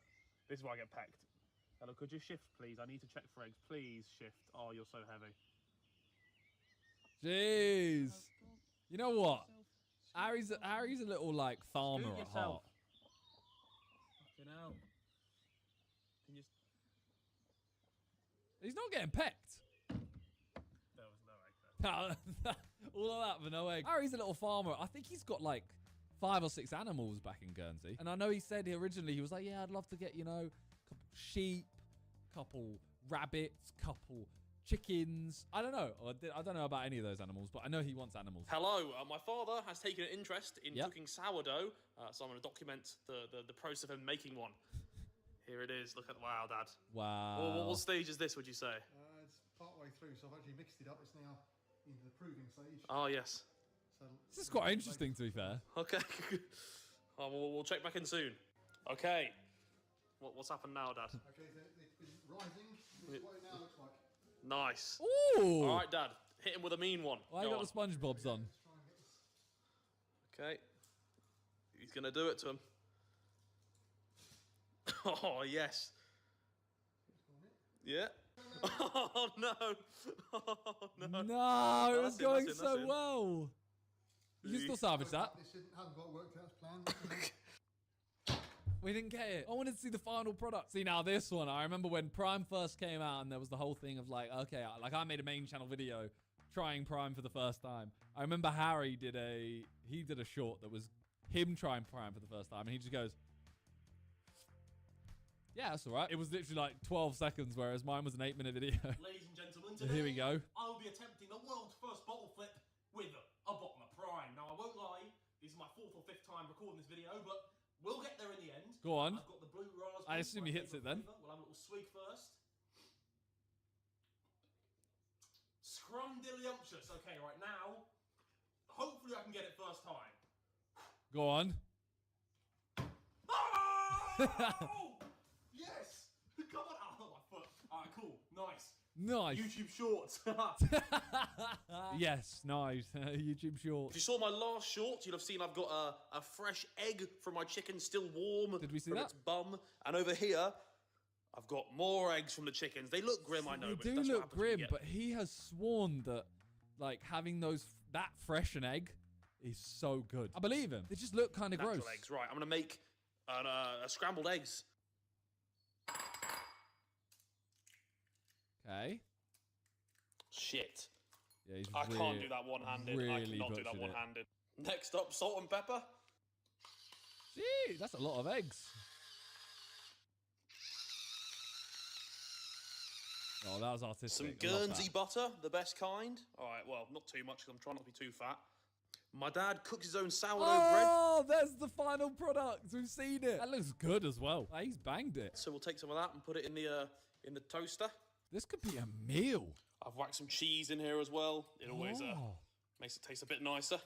This is why I get pecked. Hello, could you shift, please? I need to check for eggs. Please shift. Oh, you're so heavy. Jeez. You know what? Harry's a little like farmer at heart. Fucking hell. Can you... He's not getting pecked. There was no egg there. All of that for no egg. Harry's a little farmer. I think he's got like 5 or 6 animals back in Guernsey. And I know he said originally, he was like, yeah, I'd love to get, you know, a couple sheep, couple rabbits, couple chickens. I don't know. I don't know about any of those animals, but I know he wants animals. Hello, my father has taken an interest in cooking sourdough, so I'm going to document the process of him making one. Here it is. Look at wow, Dad. Wow. What stage is this? Would you say? It's part way through, so I've actually mixed it up. It's now into the proving stage. Oh yes. So this is quite interesting, to be fair. Okay. We'll check back in soon. Okay. What's happened now, Dad? Okay, it's been rising. This is what it now looks like. Nice. Ooh. All right, Dad. Hit him with a mean one. Why you got the SpongeBob's on? Okay. He's gonna do it to him. Oh yes. Yeah. Oh no. Oh no. No, it was going so well. You can still salvage that. This hasn't got worked out as planned. We didn't get it. I wanted to see the final product. See, now this one, I remember when Prime first came out and there was the whole thing of like, okay, like I made a main channel video trying Prime for the first time. I remember Harry did a short that was him trying Prime for the first time and he just goes, yeah, that's all right. It was literally like 12 seconds, whereas mine was an 8-minute video. Ladies and gentlemen, So here we go. I will be attempting the world's first bottle flip with a bottle of Prime. Now, I won't lie, this is my 4th or 5th time recording this video, but we'll get there in the end. Go on. I've got the blue raspberry. I assume he hits it then. Flavor. We'll have a little swig first. Scrumdiddlyumptious. Okay, right now, hopefully I can get it first time. Go on. Oh! Yes! Come on! Oh, my foot. Alright, cool. Nice. Nice. YouTube Shorts. Yes, nice. YouTube Shorts. If you saw my last short, you'll have seen I've got a fresh egg from my chicken still warm. Did we see from that? its bum. And over here, I've got more eggs from the chickens. They look grim, I know. They but do that's what look happens when you grim, get but he has sworn that like having that fresh an egg is so good. I believe him. They just look kind of natural gross. eggs. Right, I'm going to make a scrambled eggs. Okay. Shit. Yeah, he's I can't do that one-handed. I really cannot do that butchered it. one-handed. Next up, salt and pepper. Gee, that's a lot of eggs. Oh, that was artistic. Some I love Guernsey that. butter, the best kind. All right, well, not too much because I'm trying not to be too fat. My dad cooks his own sourdough bread. Oh, there's the final product. We've seen it. That looks good as well. Like, he's banged it. So we'll take some of that and put it in the toaster. This could be a meal. I've whacked some cheese in here as well. It always makes it taste a bit nicer.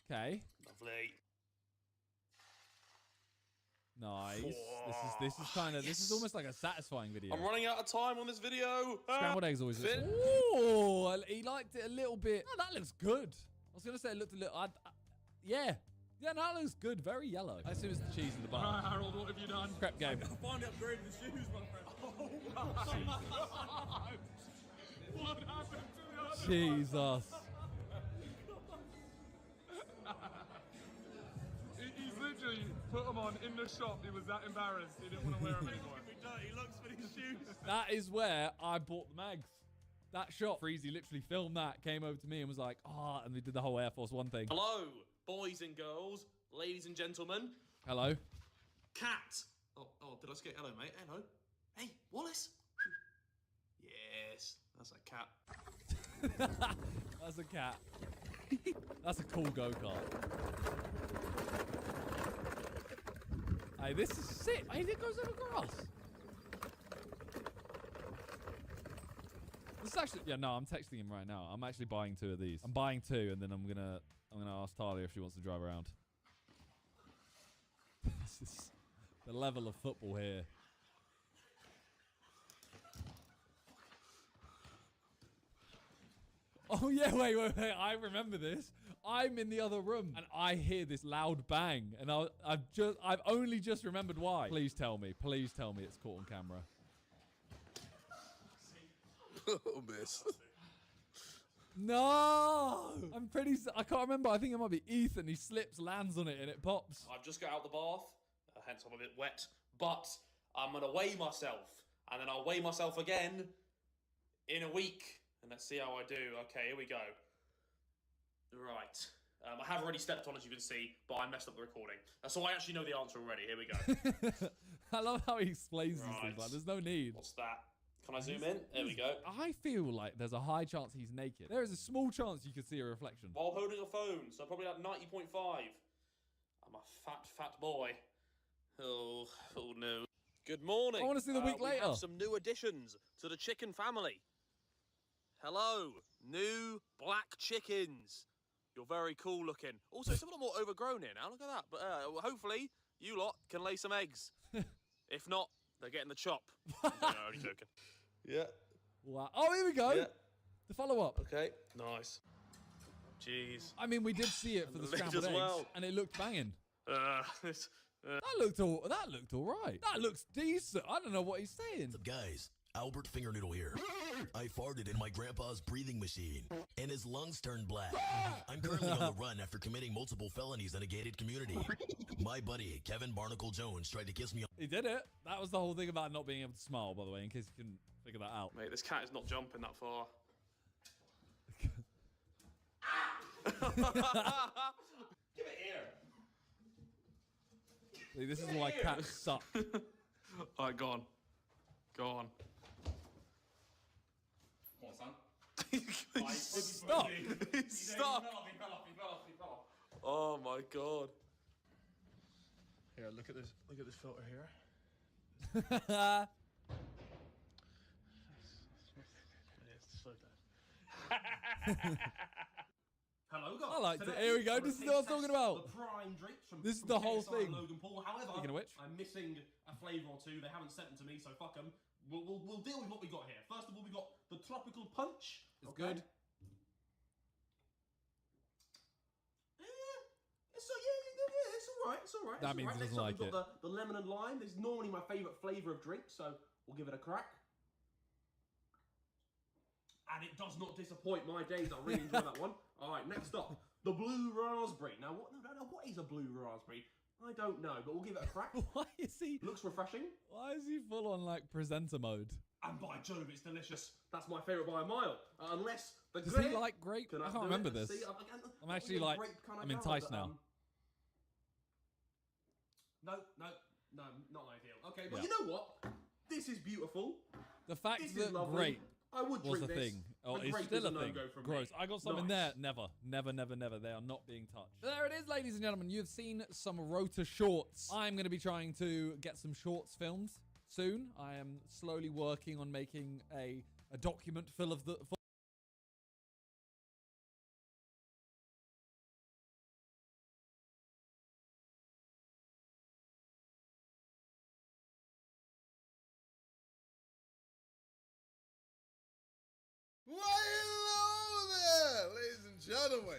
Okay. Lovely. Nice. This is almost like a satisfying video. I'm running out of time on this video. Scrambled eggs always. Finn. Ooh, he liked it a little bit. Oh, that looks good. I was gonna say it looked a little. Yeah. Yeah, no, that looks good. Very yellow. I assume it's the cheese in the bar. Alright, Harold, what have you done? Crep game. I finally upgraded the shoes, my friend. Oh my God. What happened to the other Jesus. He's literally put them on in the shop. He was that embarrassed. He didn't want to wear them anymore. He looks for these shoes. That is where I bought the mags. That shot. Freezy literally filmed that, came over to me and was like, oh, and we did the whole Air Force One thing. Hello, boys and girls, ladies and gentlemen. Hello. Cat. Oh, did I say hello, mate? Hello. Hey, Wallace. Yes, that's a cat. That's a cat. That's a cool go-kart. Hey, this is sick. Hey, it goes over grass. This is actually, yeah, no, I'm texting him right now. I'm actually buying 2 of these. I'm buying 2, and then I'm gonna ask Talia if she wants to drive around. This is the level of football here. Oh yeah, wait. I remember this. I'm in the other room and I hear this loud bang, and I've only just remembered why. Please tell me it's caught on camera. Oh, miss. No! I can't remember. I think it might be Ethan. He slips, lands on it, and it pops. I've just got out the bath, hence I'm a bit wet, but I'm going to weigh myself, and then I'll weigh myself again, in a week, and let's see how I do. Okay, here we go. Right. I have already stepped on, as you can see, but I messed up the recording. So I actually know the answer already. Here we go. I love how he explains these things. Like, there's no need. What's that? Can I zoom in? There we go. I feel like there's a high chance he's naked. There is a small chance you could see a reflection. While holding a phone, so probably like 90.5. I'm a fat boy. Oh no. Good morning. I want to see the week later. We have some new additions to the chicken family. Hello, new black chickens. You're very cool looking. Also, some of them more overgrown here now. Look at that. But hopefully, you lot can lay some eggs. If not, they're getting the chop. No, only joking. Yeah. Wow. Oh, here we go. Yeah. The follow-up. Okay. Nice. Jeez. I mean, we did see it for the scrambled eggs, and it looked banging. That looked all right. That looks decent. I don't know what he's saying. What's up, guys? Albert Fingernoodle here. I farted in my grandpa's breathing machine, and his lungs turned black. I'm currently on the run after committing multiple felonies in a gated community. My buddy, Kevin Barnacle Jones, tried to kiss me. He did it. That was the whole thing about not being able to smile, by the way, in case you couldn't figure that out. Mate, this cat is not jumping that far. Give it here. See, this is why cats suck. Alright, go on. Go on. Come on, son. Stop! Stop! He fell off. Oh my god. Here, look at this filter here. Hello, guys. I liked it. Here we go. This is what I'm talking about. The prime drinks from This is the whole KSI thing. Logan Paul. However, Speaking of which, I'm missing a flavour or two. They haven't sent them to me, so fuck them. We'll deal with what we got here. First of all, we got the tropical punch. It's good. It's alright. It's alright. That means he doesn't like it. We've got the lemon and lime. This is normally my favourite flavour of drink, so we'll give it a crack. And it does not disappoint my days. I really enjoy that one. All right, next up, the blue raspberry. Now, what is a blue raspberry? I don't know, but we'll give it a crack. Why is he? Looks refreshing. Why is he full on like presenter mode? And by Jove, it's delicious. That's my favourite by a mile. Unless the Does grape. he like grape? I can't remember this. See, I'm actually like, I'm enticed now. No, not ideal. Okay, but you know what? This is beautiful. The fact that grape was a thing. Oh, it's still a thing. Gross. I got some in there. Never. They are not being touched. There it is, ladies and gentlemen. You've seen some Rota shorts. I'm going to be trying to get some shorts filmed soon. I am slowly working on making a document full of the... Why, hello there, ladies and gentlemen.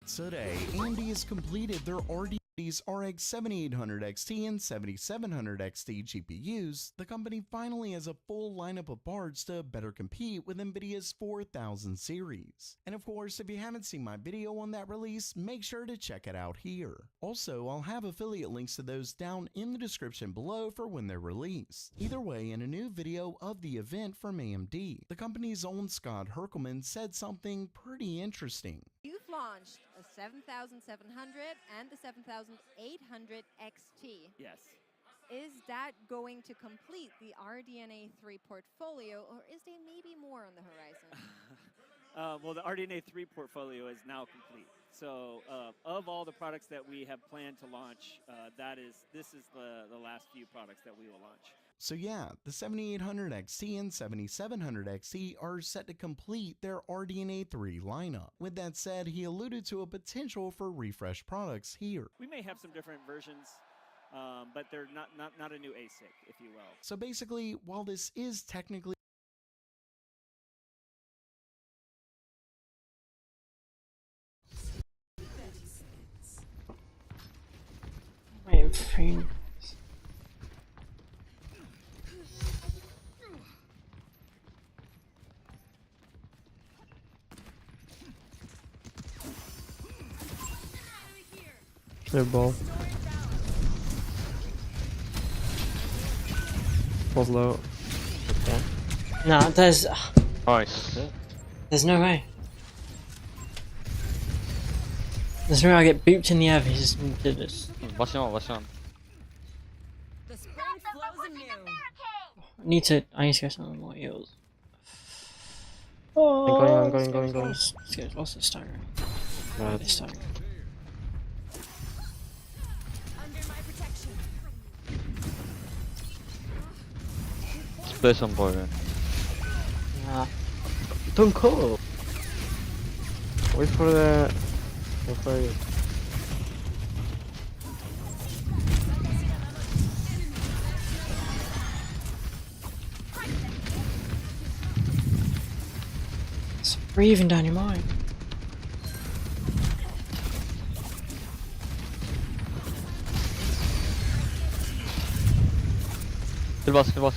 Today, AMD has completed their RDNA's RX 7800 XT and 7700 XT GPUs. The company finally has a full lineup of parts to better compete with NVIDIA's 4000 series. And of course, if you haven't seen my video on that release, make sure to check it out here. Also, I'll have affiliate links to those down in the description below for when they're released. Either way, in a new video of the event from AMD, the company's own Scott Herkelman said something pretty interesting. You've launched a 7700 and the 7800 XT. Yes. Is that going to complete the RDNA 3 portfolio, or is there maybe more on the horizon? Well, the RDNA 3 portfolio is now complete. So of all the products that we have planned to launch, this is the last few products that we will launch. So yeah, the 7800 XT and 7700 XT are set to complete their RDNA 3 lineup. With that said, he alluded to a potential for refresh products here. We may have some different versions, but they're not a new ASIC, if you will. So basically, while this is technically They're ball. Ball's low. Okay. Nah, there's Nice. there's no way. There's no way I get booped in the air if he just did this. Watch on, watch on. The spring flows anew. I need to go some more heals. I'm going. Let's get lots of stagger. This stagger. Under my protection. Play some boy, man. Nah. Don't call. Wait for the. Wait for it. It's breathing down your mind. Kill boss, kill boss.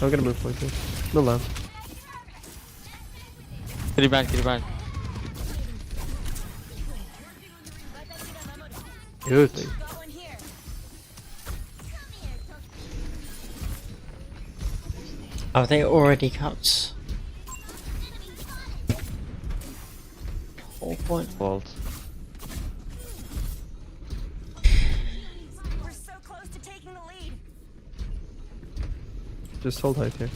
I'm gonna move point two. No lamp. Kitty bang, kitty bang. Good. Oh, they already cut. Whole point. Vault. We're so close to taking the lead. Just hold tight here.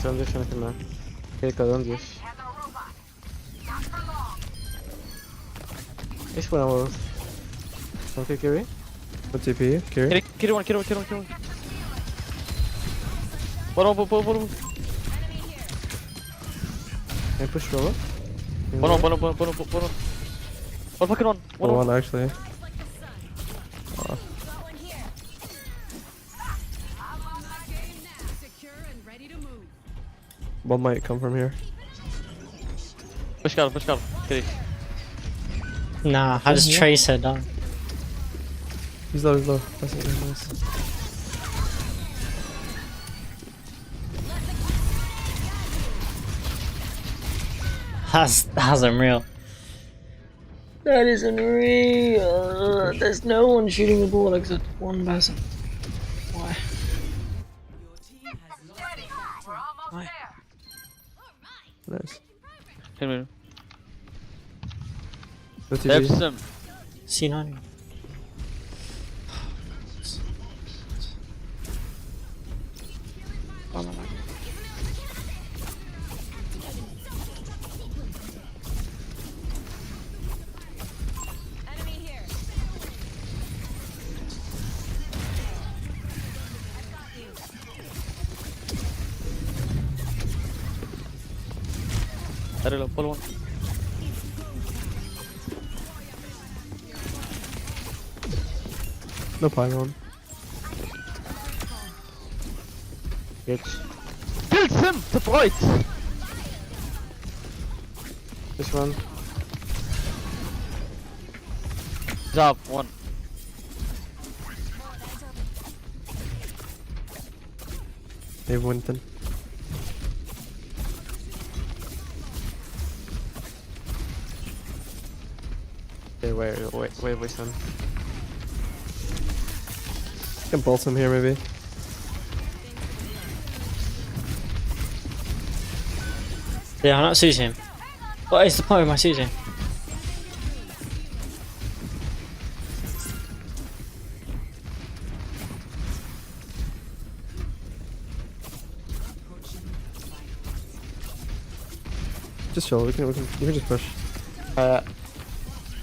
Son gdzieś na tym. Kilka don gdzieś. Each one will. Okay, carry. What TP? Carry. Kill one, kill one, kill one, kill one. One. Can I push roll up? One. One fucking one. One actually. One might come from here. Push out, kill it. Nah, I just trace her down. He's low, That's it, nice. That's unreal. That is unreal. There's no one shooting the ball except one person. Why? Why? Nice. Hey man. What's There's he? some. C9. Oh my god. Enemy here. I've got you. I don't know, pull one. No pylon. Jetzt. Kills him! To right! This one. Job, one. They've Winton. Okay, wait, son. Can bolt him here maybe. Yeah, I'm not Susie him. What is the point of my Susie? Just chill, you can just push.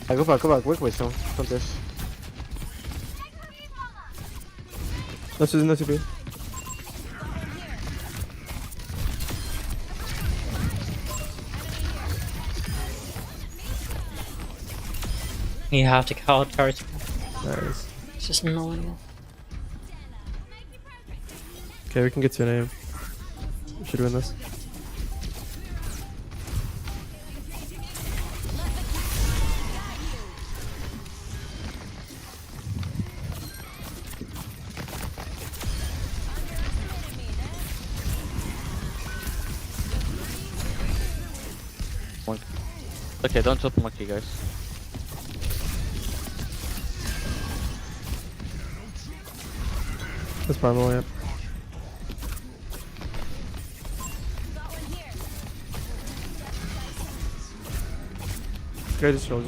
Go back, wait, some. Don't this. No Susan, no TP. You have to card turret. Nice. It's just not winnable. Okay, we can get to an aim. We should win this. Okay, don't open monkey, guys. That's primal, yeah. Okay, just chill,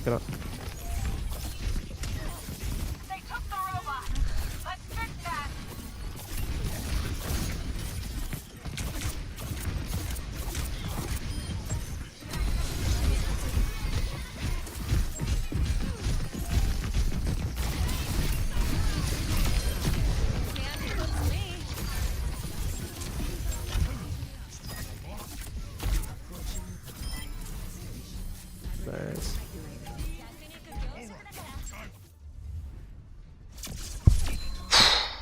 Get up. They took the robot. Let's fix that.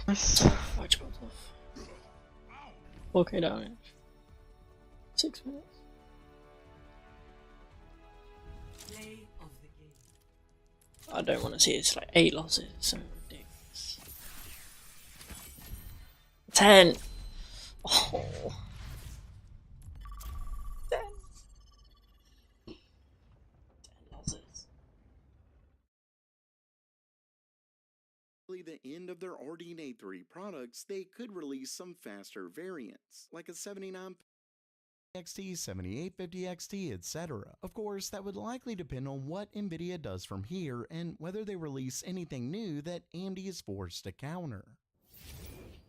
Nice. Watch both off. Okay, damage. 6 minutes. I don't want to see it's like 8 losses. So ridiculous. 10. Oh. 10. 10 losses. The end of their RDNA 3 products, they could release some faster variants, like a 79 XT, 7850 XT, etc. Of course, that would likely depend on what Nvidia does from here and whether they release anything new that AMD is forced to counter.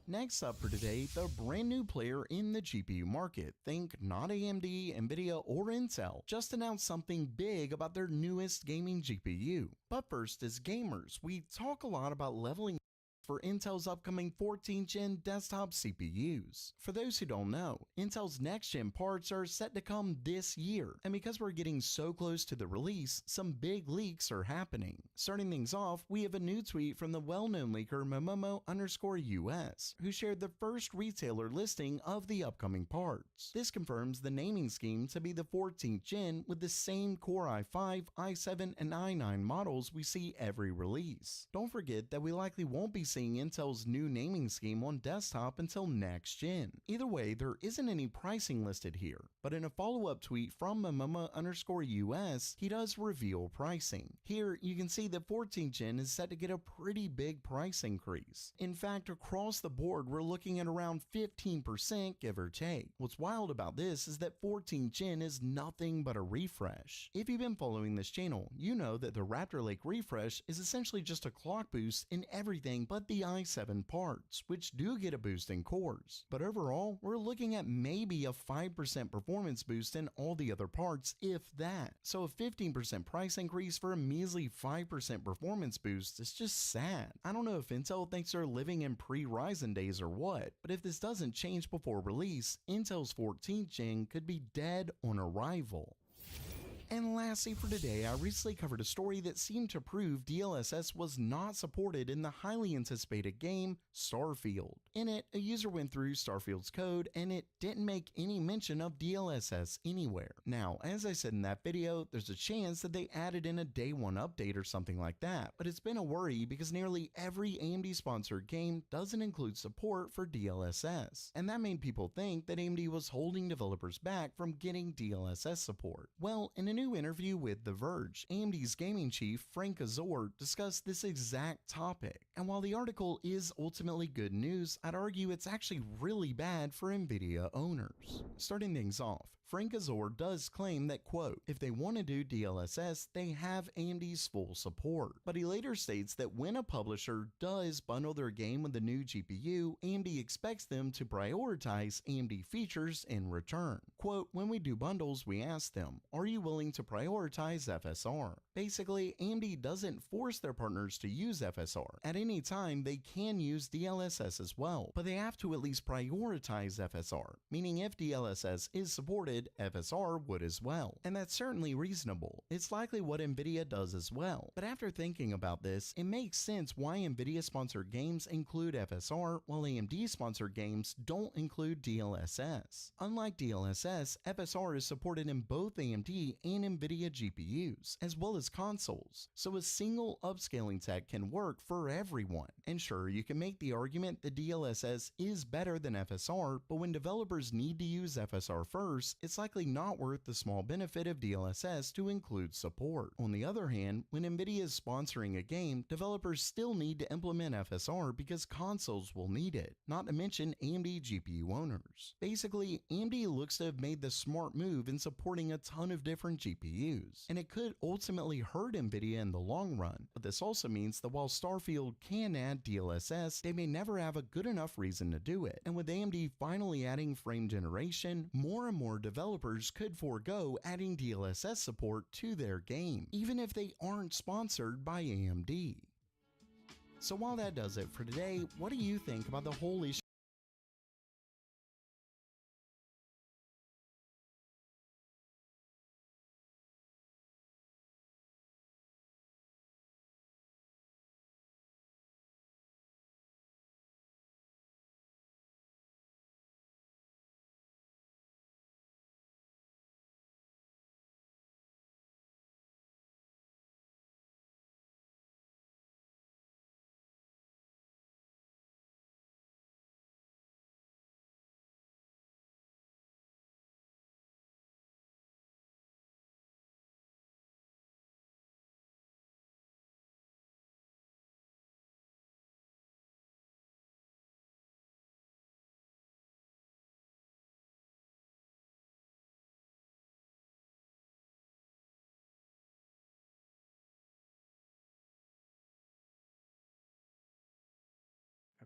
Next up for today, the brand new player in the GPU market, think not AMD, Nvidia, or Intel, just announced something big about their newest gaming GPU. But first, as gamers, we talk a lot about leveling for Intel's upcoming 14th gen desktop CPUs. For those who don't know, Intel's next gen parts are set to come this year, and because we're getting so close to the release, some big leaks are happening. Starting things off, we have a new tweet from the well-known leaker Momomo_US, who shared the first retailer listing of the upcoming parts. This confirms the naming scheme to be the 14th gen with the same Core i5, i7, and i9 models we see every release. Don't forget that we likely won't be seeing Intel's new naming scheme on desktop until next gen. Either way, there isn't any pricing listed here, but in a follow-up tweet from Momomo_US, he does reveal pricing. Here, you can see that 14th gen is set to get a pretty big price increase. In fact, across the board, we're looking at around 15%, give or take. What's wild about this is that 14th gen is nothing but a refresh. If you've been following this channel, you know that the Raptor Lake refresh is essentially just a clock boost in everything but the i7 parts, which do get a boost in cores. But overall, we're looking at maybe a 5% performance boost in all the other parts, if that. So a 15% price increase for a measly 5% performance boost is just sad. I don't know if Intel thinks they're living in pre-Ryzen days or what, but if this doesn't change before release, Intel's 14th gen could be dead on arrival. And lastly for today, I recently covered a story that seemed to prove DLSS was not supported in the highly anticipated game Starfield. In it, a user went through Starfield's code and it didn't make any mention of DLSS anywhere. Now, as I said in that video, there's a chance that they added in a day one update or something like that, but it's been a worry because nearly every AMD sponsored game doesn't include support for DLSS, and that made people think that AMD was holding developers back from getting DLSS support. Well, in a new interview with The Verge, AMD's gaming chief Frank Azor discussed this exact topic. And while the article is ultimately good news, I'd argue it's actually really bad for Nvidia owners. Starting things off, Frank Azor does claim that, quote, if they want to do DLSS, they have AMD's full support. But he later states that when a publisher does bundle their game with the new GPU, AMD expects them to prioritize AMD features in return. Quote, when we do bundles, we ask them, are you willing to prioritize FSR? Basically, AMD doesn't force their partners to use FSR. At any time, they can use DLSS as well, but they have to at least prioritize FSR, meaning if DLSS is supported, implemented, FSR would as well. And that's certainly reasonable. It's likely what Nvidia does as well. But after thinking about this, it makes sense why Nvidia sponsored games include FSR while AMD sponsored games don't include DLSS. Unlike DLSS, FSR is supported in both AMD and Nvidia GPUs, as well as consoles, so a single upscaling tech can work for everyone. And sure, you can make the argument that DLSS is better than FSR, but when developers need to use FSR first, it's likely not worth the small benefit of DLSS to include support. On the other hand, when Nvidia is sponsoring a game, developers still need to implement FSR because consoles will need it, not to mention AMD GPU owners. Basically, AMD looks to have made the smart move in supporting a ton of different GPUs, and it could ultimately hurt Nvidia in the long run, but this also means that while Starfield can add DLSS, they may never have a good enough reason to do it, and with AMD finally adding frame generation, more and more developers could forego adding DLSS support to their game, even if they aren't sponsored by AMD. So while that does it for today, what do you think about the whole issue?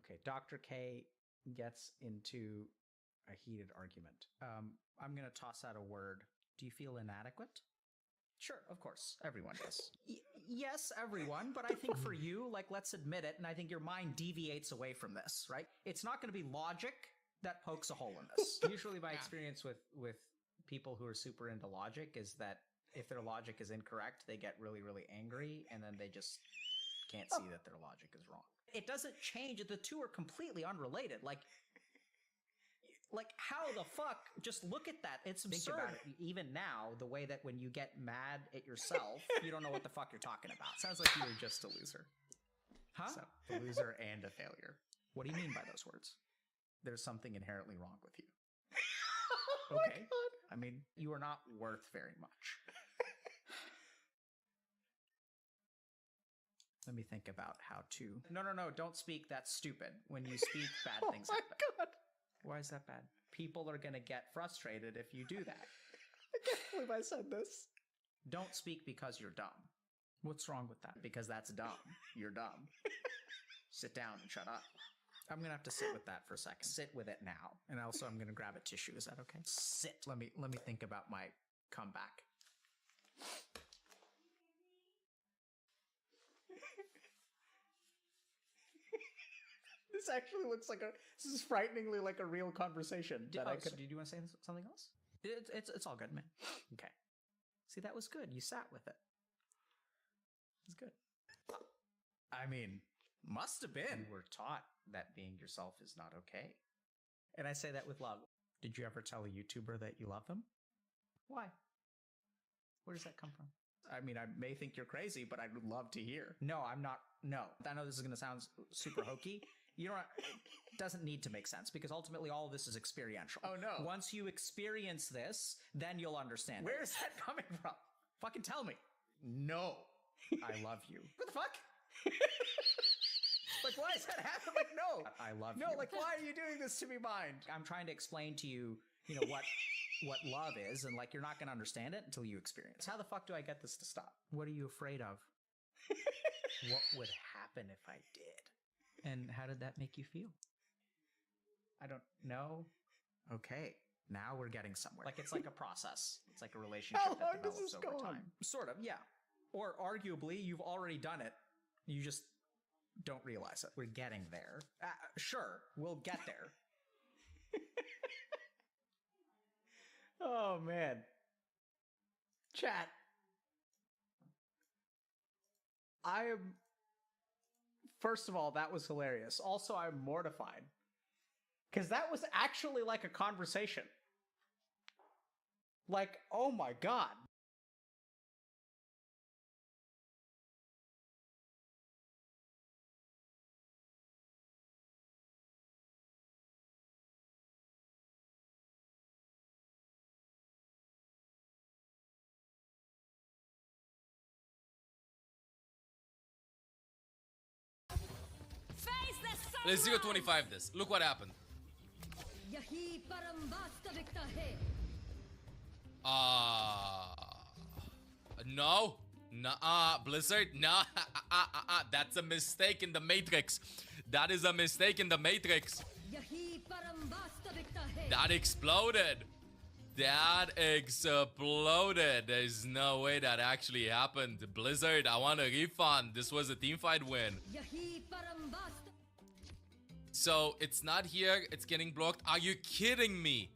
Okay, Dr. K gets into a heated argument. I'm going to toss out a word. Do you feel inadequate? Sure, of course. Everyone does. Yes, everyone, but I think for you, like, let's admit it, and I think your mind deviates away from this, right? It's not going to be logic that pokes a hole in this. Usually my experience with people who are super into logic is that if their logic is incorrect, they get really, really angry, and then they just can't see that their logic is wrong. It doesn't change. The two are completely unrelated. Like how the fuck? Just look at that. It's absurd. Think about it. Even now, the way that when you get mad at yourself, you don't know what the fuck you're talking about. Sounds like you were just a loser. Huh? So, a loser and a failure. What do you mean by those words? There's something inherently wrong with you. Okay. I mean, you are not worth very much. Let me think about how to... No, don't speak. That's stupid. When you speak, bad things happen. God. Why is that bad? People are going to get frustrated if you do that. I can't believe I said this. Don't speak because you're dumb. What's wrong with that? Because that's dumb. You're dumb. Sit down and shut up. I'm going to have to sit with that for a second. Sit with it now. And also I'm going to grab a tissue. Is that okay? Sit. Let me think about my comeback. This actually looks like this is frighteningly like a real conversation. Did you want to say something else? It's all good, man. Okay. See, that was good. You sat with it. It's good. I mean, must have been. You were taught that being yourself is not okay. And I say that with love. Did you ever tell a YouTuber that you love them? Why? Where does that come from? I mean, I may think you're crazy, but I'd love to hear. No, I'm not. No. I know this is going to sound super hokey. You know what? It doesn't need to make sense because ultimately all of this is experiential. Oh, no. Once you experience this, then you'll understand. Where is that coming from? Fucking tell me. No. I love you. What the fuck? Like, why is that happening? Like, no. I love you. No, like, why are you doing this to me, mind? I'm trying to explain to you, what love is, and, like, you're not going to understand it until you experience. How the fuck do I get this to stop? What are you afraid of? What would happen if I did? And how did that make you feel? I don't know. Okay. Now we're getting somewhere. Like, it's like a process. It's like a relationship that develops over time. Sort of, yeah. Or arguably, you've already done it. You just don't realize it. We're getting there. Sure, we'll get there. Oh man. Chat. I am. First of all, that was hilarious. Also, I'm mortified. Because that was actually like a conversation. Like, oh my god. Let's 0-25 this. Look what happened. No. Nuh-uh. Blizzard, no. That's a mistake in the Matrix. That is a mistake in the Matrix. That exploded. That exploded. There's no way that actually happened. Blizzard, I want a refund. This was a teamfight win. So it's not here, it's getting blocked. Are you kidding me?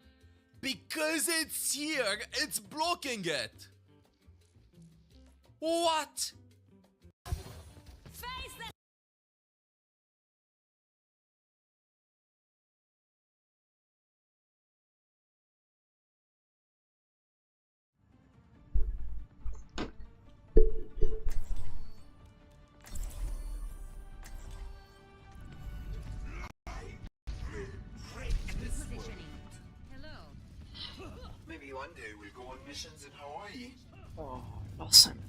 Because it's here, it's blocking it. What? Maybe one day we'll go on missions in Hawaii. Oh, awesome.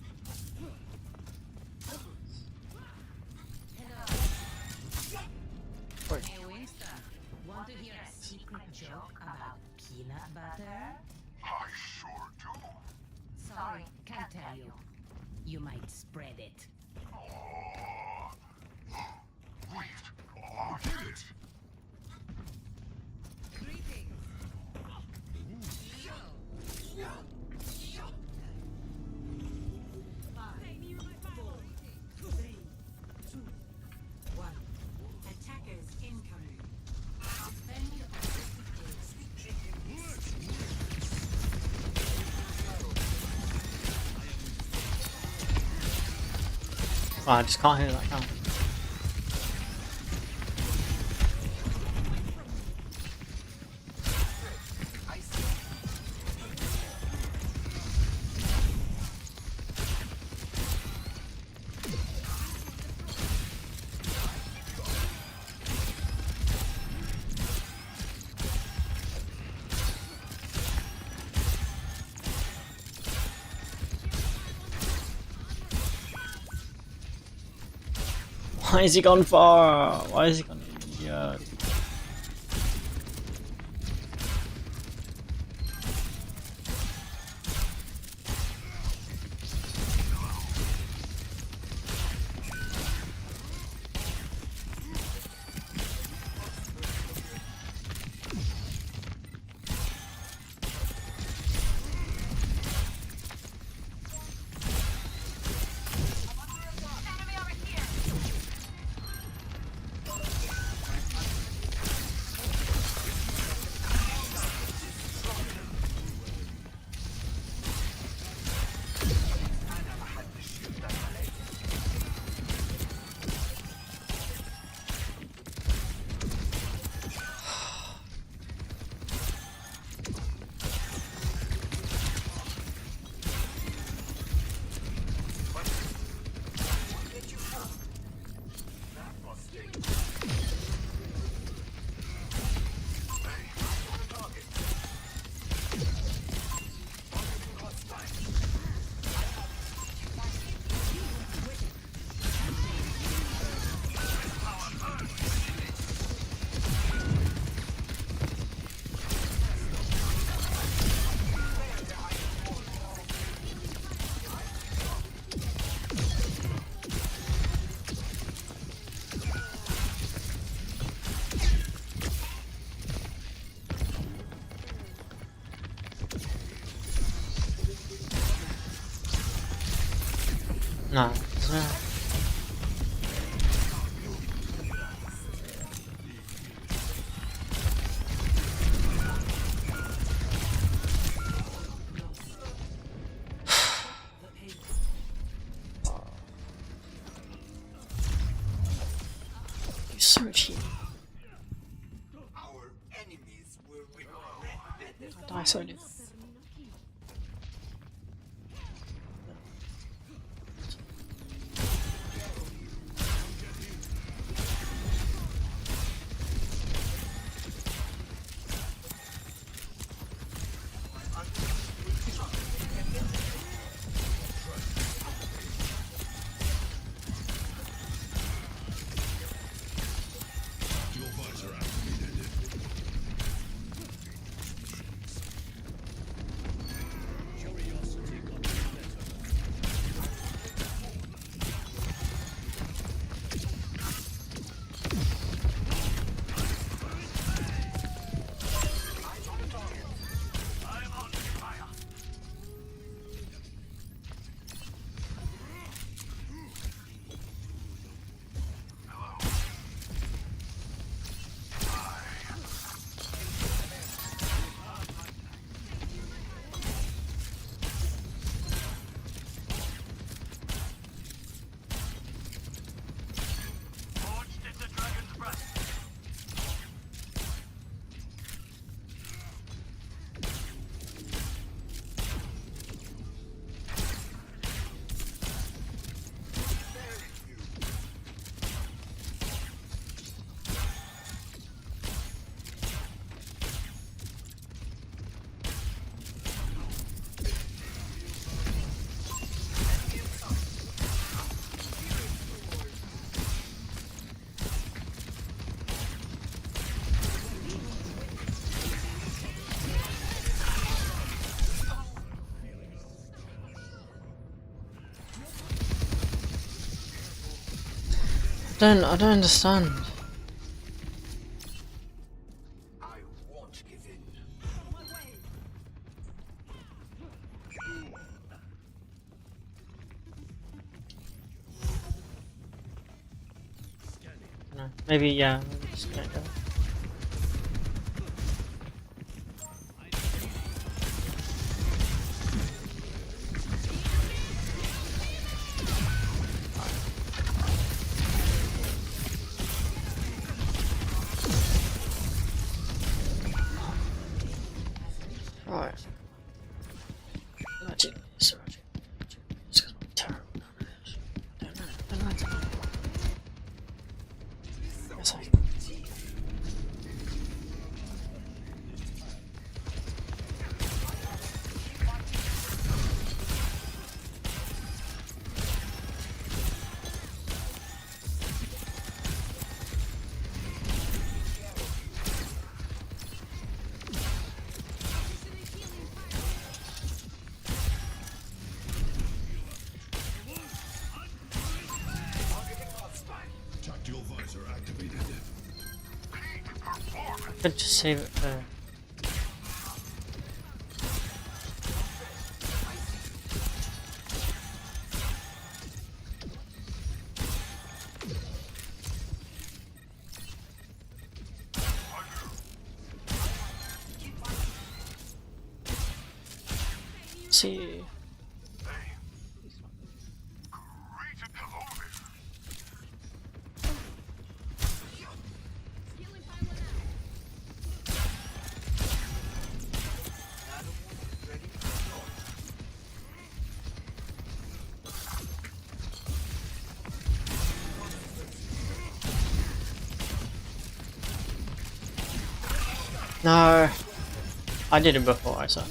Hey Winston, want to hear a secret joke about peanut butter? I sure do. Sorry, can't tell you. You might spread it. Wait, I get it. Oh, I just can't hear that now. Why is he gone far? Why is he gone? Yeah. No. He's so cheap. Our enemies will regret I die so little. I don't understand. I won't give in. No, maybe yeah. Maybe just gonna go. Right. Magic. Sorry. It's gonna be terrible. I don't know. Yes, Tactical visor activated. could just save it for. See. No, I did it before, I saw.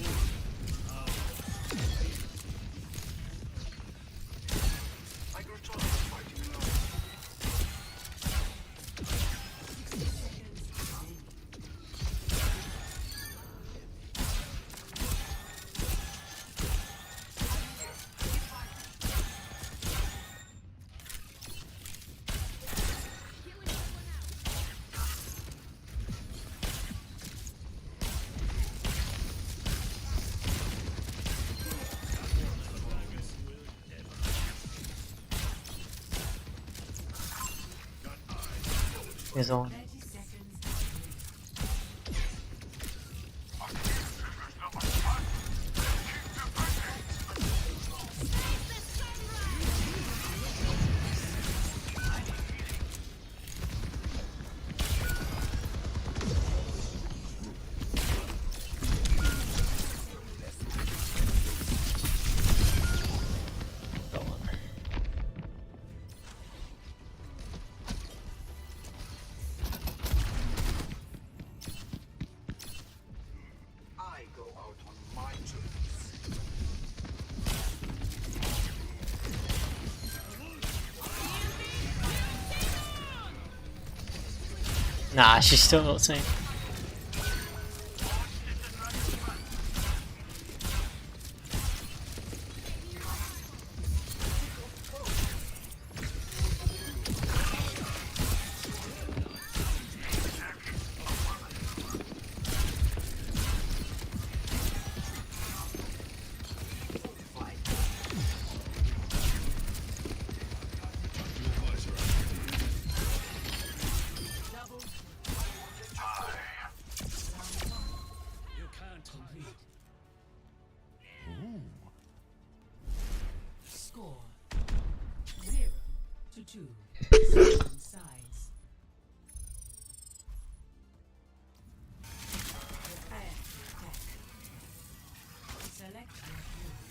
He's on. Nah, she's still ulting. Score 0-2. Same size. Prepare to attack. Select your move.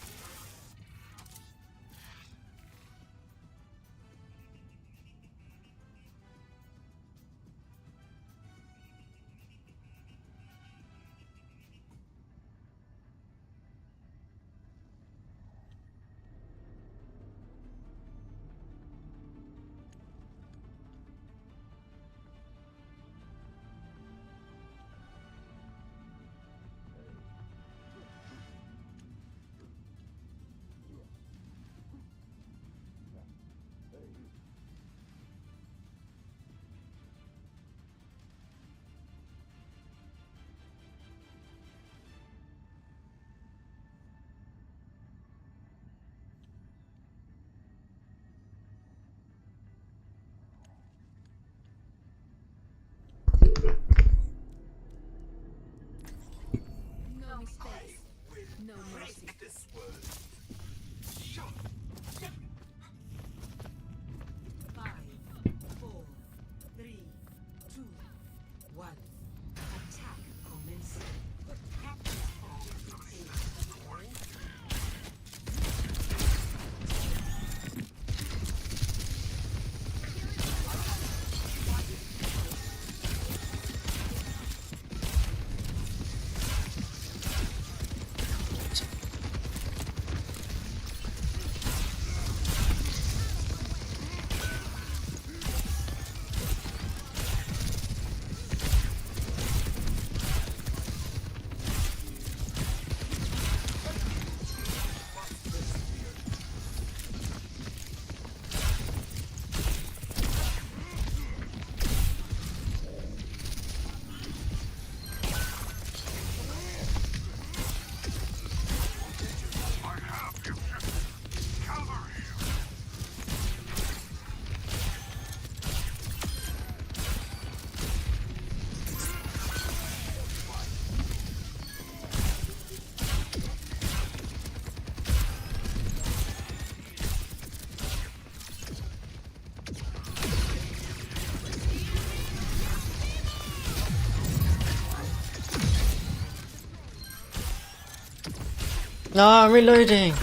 No mistakes. No mercy. Five, 4, 3, 2, 1. Attack commencing. No, I'm reloading.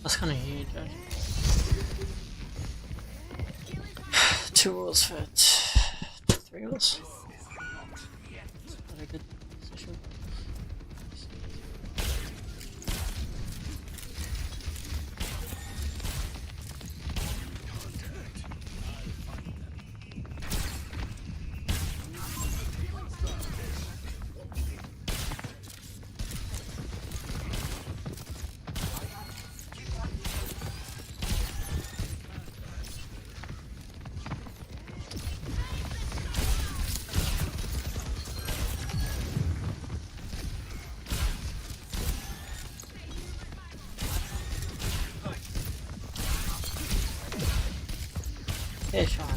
That's kind of huge, actually. 2 rolls for 3 rolls. Not a good position. Yeah, Sean.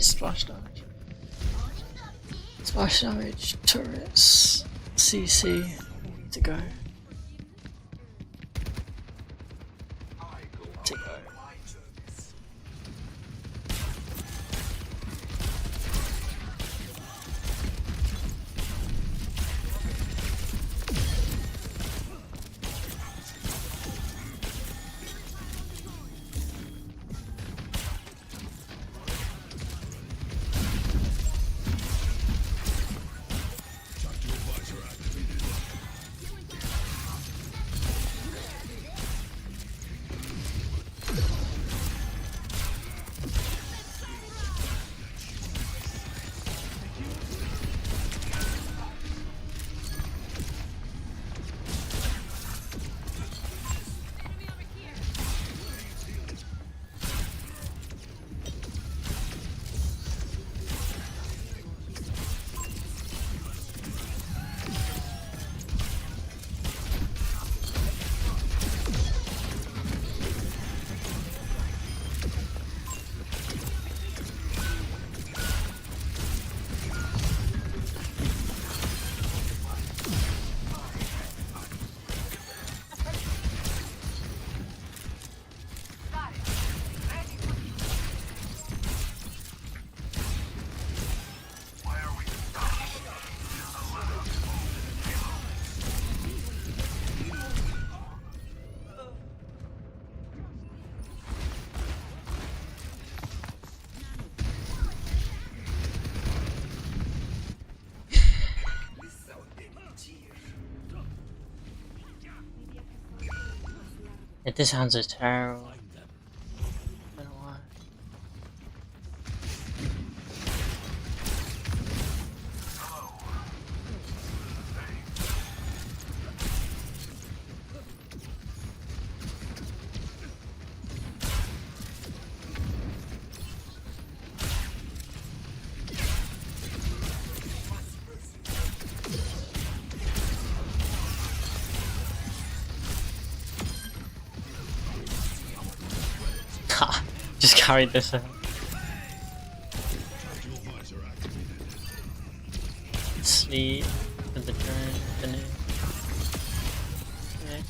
Splash damage. Splash damage, turrets, CC, to go. To go. Yeah, this sounds are terrible. I don't know why. Just carried this out. Sleep with the turn, finish. Okay.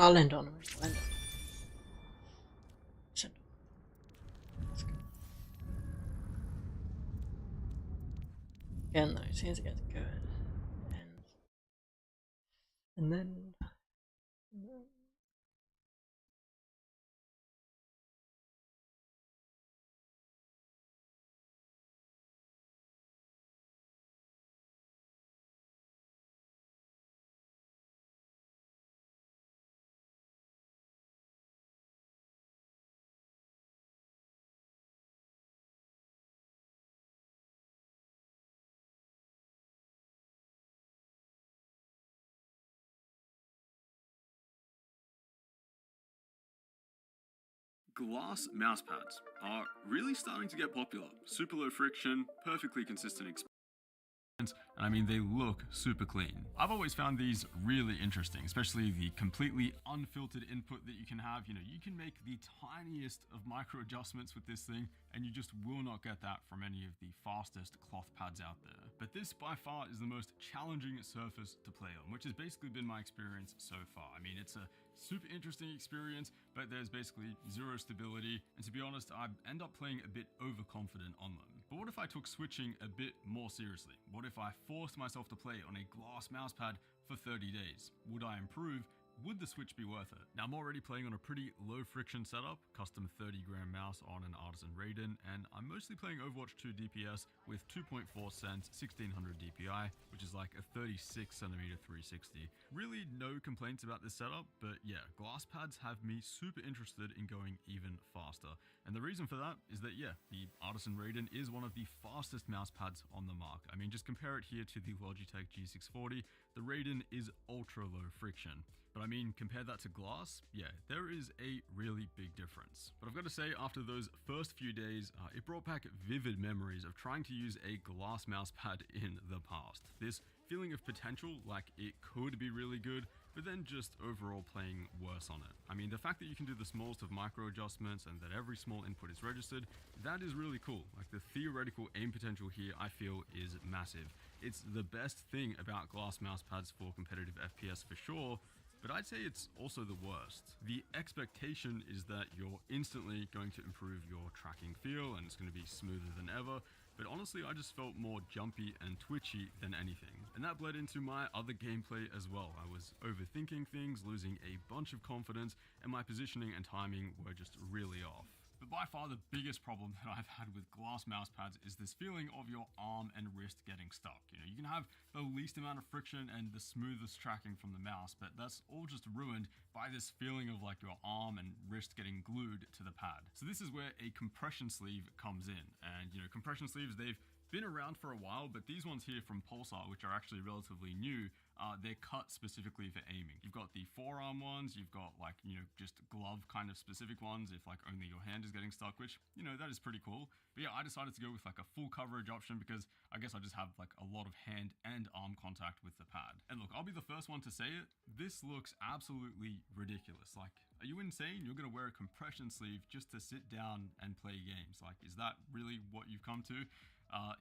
I'll end on it. I'll end on it. Send it. Again, though, as soon as it gets good, it ends. And then Glass mousepads are really starting to get popular. Super low friction, perfectly consistent experience. And I mean, they look super clean. I've always found these really interesting, especially the completely unfiltered input that you can have. You know, you can make the tiniest of micro adjustments with this thing, and you just will not get that from any of the fastest cloth pads out there. But this by far is the most challenging surface to play on, which has basically been my experience so far. I mean, it's a super interesting experience, but there's basically zero stability, and to be honest, I end up playing a bit overconfident on them. But what if I took switching a bit more seriously? What if I forced myself to play on a glass mousepad for 30 days? Would I improve? Would the switch be worth it? Now, I'm already playing on a pretty low friction setup, custom 30-gram mouse on an Artisan Raiden, and I'm mostly playing Overwatch 2 DPS with 2.4 cents, 1600 DPI, which is like a 36cm 360. Really no complaints about this setup, but yeah, glass pads have me super interested in going even faster. And the reason for that is that, yeah, the Artisan Raiden is one of the fastest mouse pads on the market. I mean, just compare it here to the Logitech G640. The Raiden is ultra low friction. But I mean, compare that to glass, yeah, there is a really big difference. But I've got to say, after those first few days, it brought back vivid memories of trying to use a glass mouse pad in the past. This feeling of potential, like it could be really good, but then just overall playing worse on it. I mean, the fact that you can do the smallest of micro adjustments and that every small input is registered, that is really cool. Like, the theoretical aim potential here, I feel, is massive. It's the best thing about glass mouse pads for competitive FPS for sure, but I'd say it's also the worst. The expectation is that you're instantly going to improve your tracking feel and it's going to be smoother than ever, but honestly, I just felt more jumpy and twitchy than anything. And that bled into my other gameplay as well. I was overthinking things, losing a bunch of confidence, and my positioning and timing were just really off. But by far the biggest problem that I've had with glass mouse pads is this feeling of your arm and wrist getting stuck. You know, you can have the least amount of friction and the smoothest tracking from the mouse, but that's all just ruined by this feeling of like your arm and wrist getting glued to the pad. So this is where a compression sleeve comes in. And you know, compression sleeves, they've been around for a while, but these ones here from Pulsar, which are actually relatively new, they're cut specifically for aiming. You've got the forearm ones, you've got like, you know, just glove kind of specific ones if like only your hand is getting stuck, which, you know, that is pretty cool. But yeah, I decided to go with like a full coverage option because I guess I just have like a lot of hand and arm contact with the pad. And look, I'll be the first one to say it, this looks absolutely ridiculous. Like, are you insane? You're gonna wear a compression sleeve just to sit down and play games. Like, is that really what you've come to?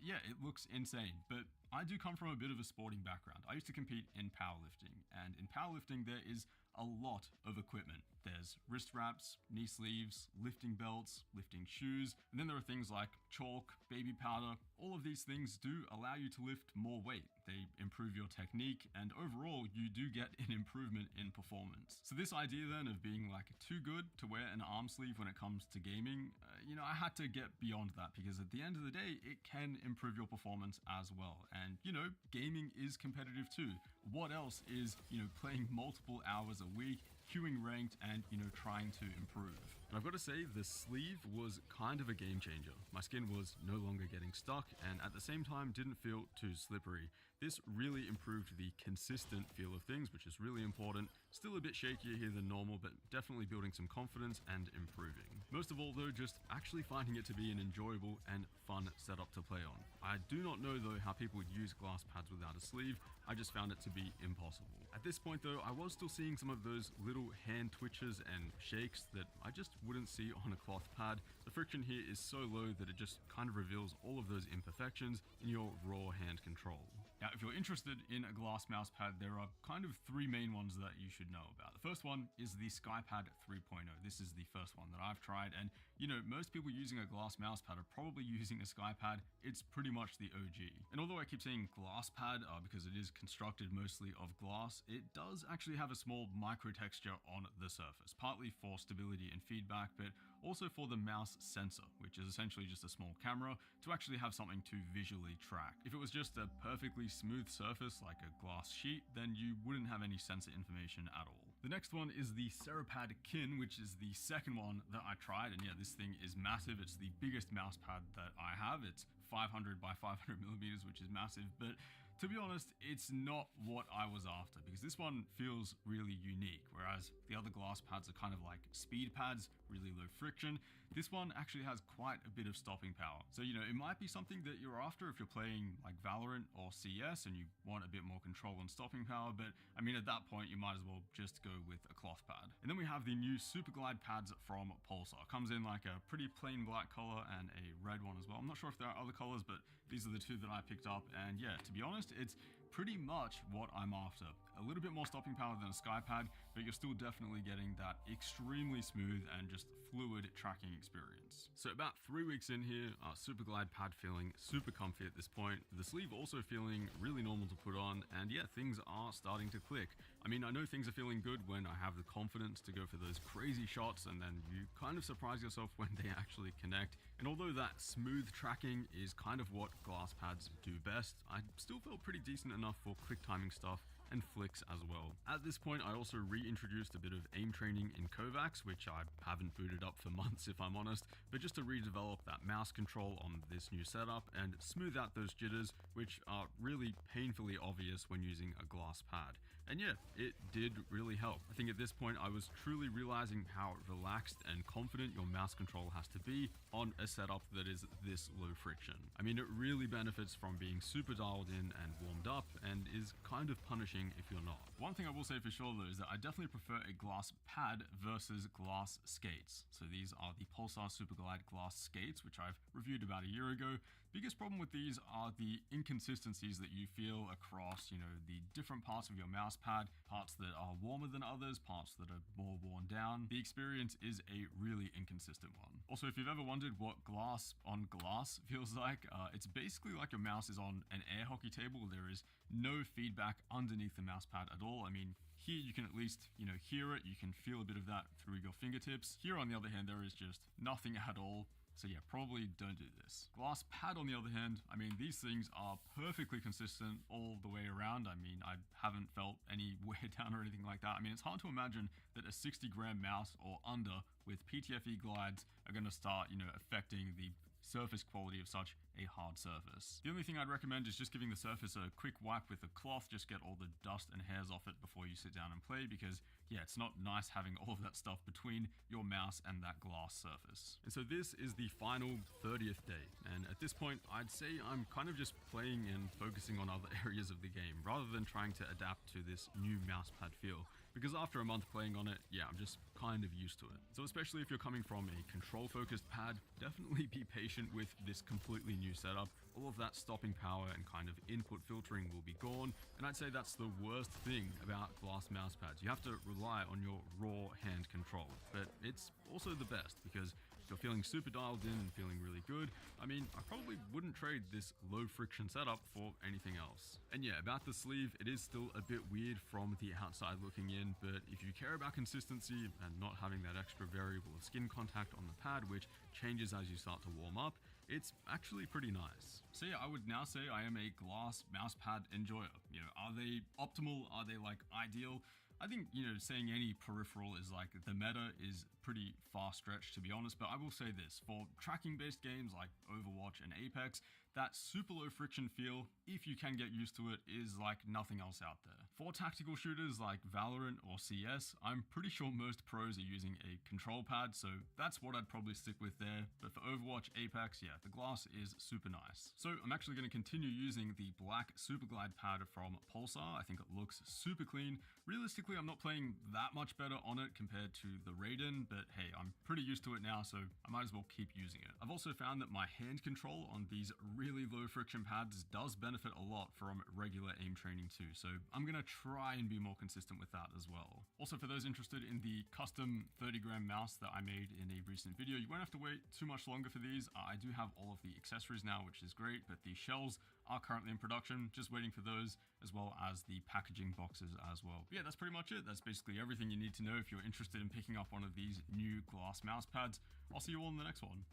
Yeah, it looks insane, but I do come from a bit of a sporting background. I used to compete in powerlifting, and in powerlifting there is a lot of equipment. There's wrist wraps, knee sleeves, lifting belts, lifting shoes, and then there are things like chalk, baby powder. All of these things do allow you to lift more weight. They improve your technique, and overall you do get an improvement in performance. So this idea then of being like too good to wear an arm sleeve when it comes to gaming, you know, I had to get beyond that because at the end of the day, it can improve your performance as well. And, you know, gaming is competitive too. What else is, you know, playing multiple hours a week, queuing ranked, and, you know, trying to improve. And I've got to say, the sleeve was kind of a game changer. My skin was no longer getting stuck, and at the same time didn't feel too slippery. This really improved the consistent feel of things, which is really important. Still a bit shakier here than normal, but definitely building some confidence and improving. Most of all though, just actually finding it to be an enjoyable and fun setup to play on. I do not know though how people would use glass pads without a sleeve. I just found it to be impossible. At this point though, I was still seeing some of those little hand twitches and shakes that I just wouldn't see on a cloth pad. The friction here is so low that it just kind of reveals all of those imperfections in your raw hand control. Now, if you're interested in a glass mouse pad, there are kind of three main ones that you should know about. The first one is the SkyPad 3.0. This is the first one that I've tried, and you know, most people using a glass mouse pad are probably using a SkyPad. It's pretty much the OG. And although I keep saying glass pad because it is constructed mostly of glass, it does actually have a small micro texture on the surface, partly for stability and feedback, but also for the mouse sensor, which is essentially just a small camera to actually have something to visually track. If it was just a perfectly smooth surface like a glass sheet, then you wouldn't have any sensor information at all. The next one is the Serapad Kin, which is the second one that I tried, and yeah, this thing is massive. It's the biggest mouse pad that I have. It's 500 by 500 millimeters, which is massive, but to be honest, it's not what I was after, because this one feels really unique, whereas the other glass pads are kind of like speed pads, really low friction. This one actually has quite a bit of stopping power. So, you know, it might be something that you're after if you're playing like Valorant or CS and you want a bit more control and stopping power, but I mean, at that point, you might as well just go with a cloth pad. And then we have the new Super Glide pads from Pulsar. Comes in like a pretty plain black color and a red one as well. I'm not sure if there are other colors, but these are the two that I picked up. And yeah, to be honest, it's pretty much what I'm after. A little bit more stopping power than a Skypad, but you're still definitely getting that extremely smooth and just fluid tracking experience. So about 3 weeks in here, Super Glide pad feeling super comfy at this point. The sleeve also feeling really normal to put on, and yeah, things are starting to click. I mean, I know things are feeling good when I have the confidence to go for those crazy shots, and then you kind of surprise yourself when they actually connect. And although that smooth tracking is kind of what glass pads do best, I still felt pretty decent enough for quick timing stuff and flicks as well. At this point, I also reintroduced a bit of aim training in Kovacs, which I haven't booted up for months if I'm honest, but just to redevelop that mouse control on this new setup and smooth out those jitters, which are really painfully obvious when using a glass pad. And yeah, it did really help. I think at this point I was truly realizing how relaxed and confident your mouse control has to be on a setup that is this low friction. I mean, it really benefits from being super dialed in and warmed up, and is kind of punishing if you're not. One thing I will say for sure though is that I definitely prefer a glass pad versus glass skates. So these are the Pulsar Super Glide glass skates, which I've reviewed about a year ago. Biggest problem with these are the inconsistencies that you feel across, you know, the different parts of your mouse pad, parts that are warmer than others, parts that are more worn down. The experience is a really inconsistent one. Also, if you've ever wondered what glass on glass feels like, it's basically like your mouse is on an air hockey table. There is no feedback underneath the mouse pad at all. I mean, here you can at least, you know, hear it. You can feel a bit of that through your fingertips. Here, on the other hand, there is just nothing at all. So yeah, probably don't do this. Glass pad on the other hand, I mean, these things are perfectly consistent all the way around. I mean, I haven't felt any wear down or anything like that. I mean, it's hard to imagine that a 60-gram mouse or under with PTFE glides are going to start, you know, affecting the surface quality of such a hard surface. The only thing I'd recommend is just giving the surface a quick wipe with a cloth, just get all the dust and hairs off it before you sit down and play, because yeah, it's not nice having all of that stuff between your mouse and that glass surface. And so this is the final 30th day, and at this point I'd say I'm kind of just playing and focusing on other areas of the game rather than trying to adapt to this new mousepad feel, because after a month playing on it, yeah, I'm just kind of used to it. So especially if you're coming from a control focused pad, definitely be patient with this completely new setup. All of that stopping power and kind of input filtering will be gone, and I'd say that's the worst thing about glass mouse pads. You have to rely on your raw hand control, but it's also the best because if you're feeling super dialed in and feeling really good, I mean, I probably wouldn't trade this low friction setup for anything else. And yeah, about the sleeve, it is still a bit weird from the outside looking in, but if you care about consistency and not having that extra variable of skin contact on the pad, which changes as you start to warm up, it's actually pretty nice. So yeah, I would now say I am a glass mousepad enjoyer. You know, are they optimal? Are they like ideal? I think, you know, saying any peripheral is like the meta is pretty far stretched, to be honest, but I will say this, for tracking based games like Overwatch and Apex, that super low friction feel, if you can get used to it, is like nothing else out there. For tactical shooters like Valorant or CS, I'm pretty sure most pros are using a control pad, so that's what I'd probably stick with there. But for Overwatch, Apex, yeah, the glass is super nice. So I'm actually going to continue using the black Super Glide pad from Pulsar. I think it looks super clean. Realistically, I'm not playing that much better on it compared to the Raiden, but hey, I'm pretty used to it now, so I might as well keep using it. I've also found that my hand control on these really low friction pads does benefit a lot from regular aim training too, so I'm gonna try and be more consistent with that as well. Also, for those interested in the custom 30-gram mouse that I made in a recent video, you won't have to wait too much longer for these. I do have all of the accessories now, which is great, but the shells are currently in production, just waiting for those, as well as the packaging boxes as well. But yeah, that's pretty much it. That's basically everything you need to know if you're interested in picking up one of these new glass mouse pads. I'll see you all in the next one.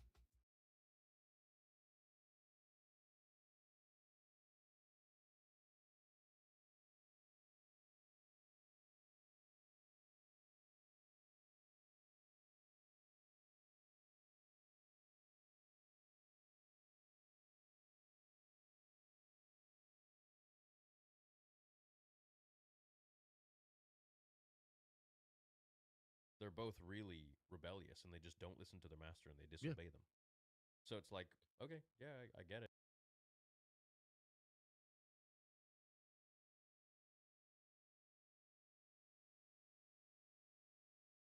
they're both really rebellious and they just don't listen to their master and they disobey them. So it's like, okay, yeah, I get it.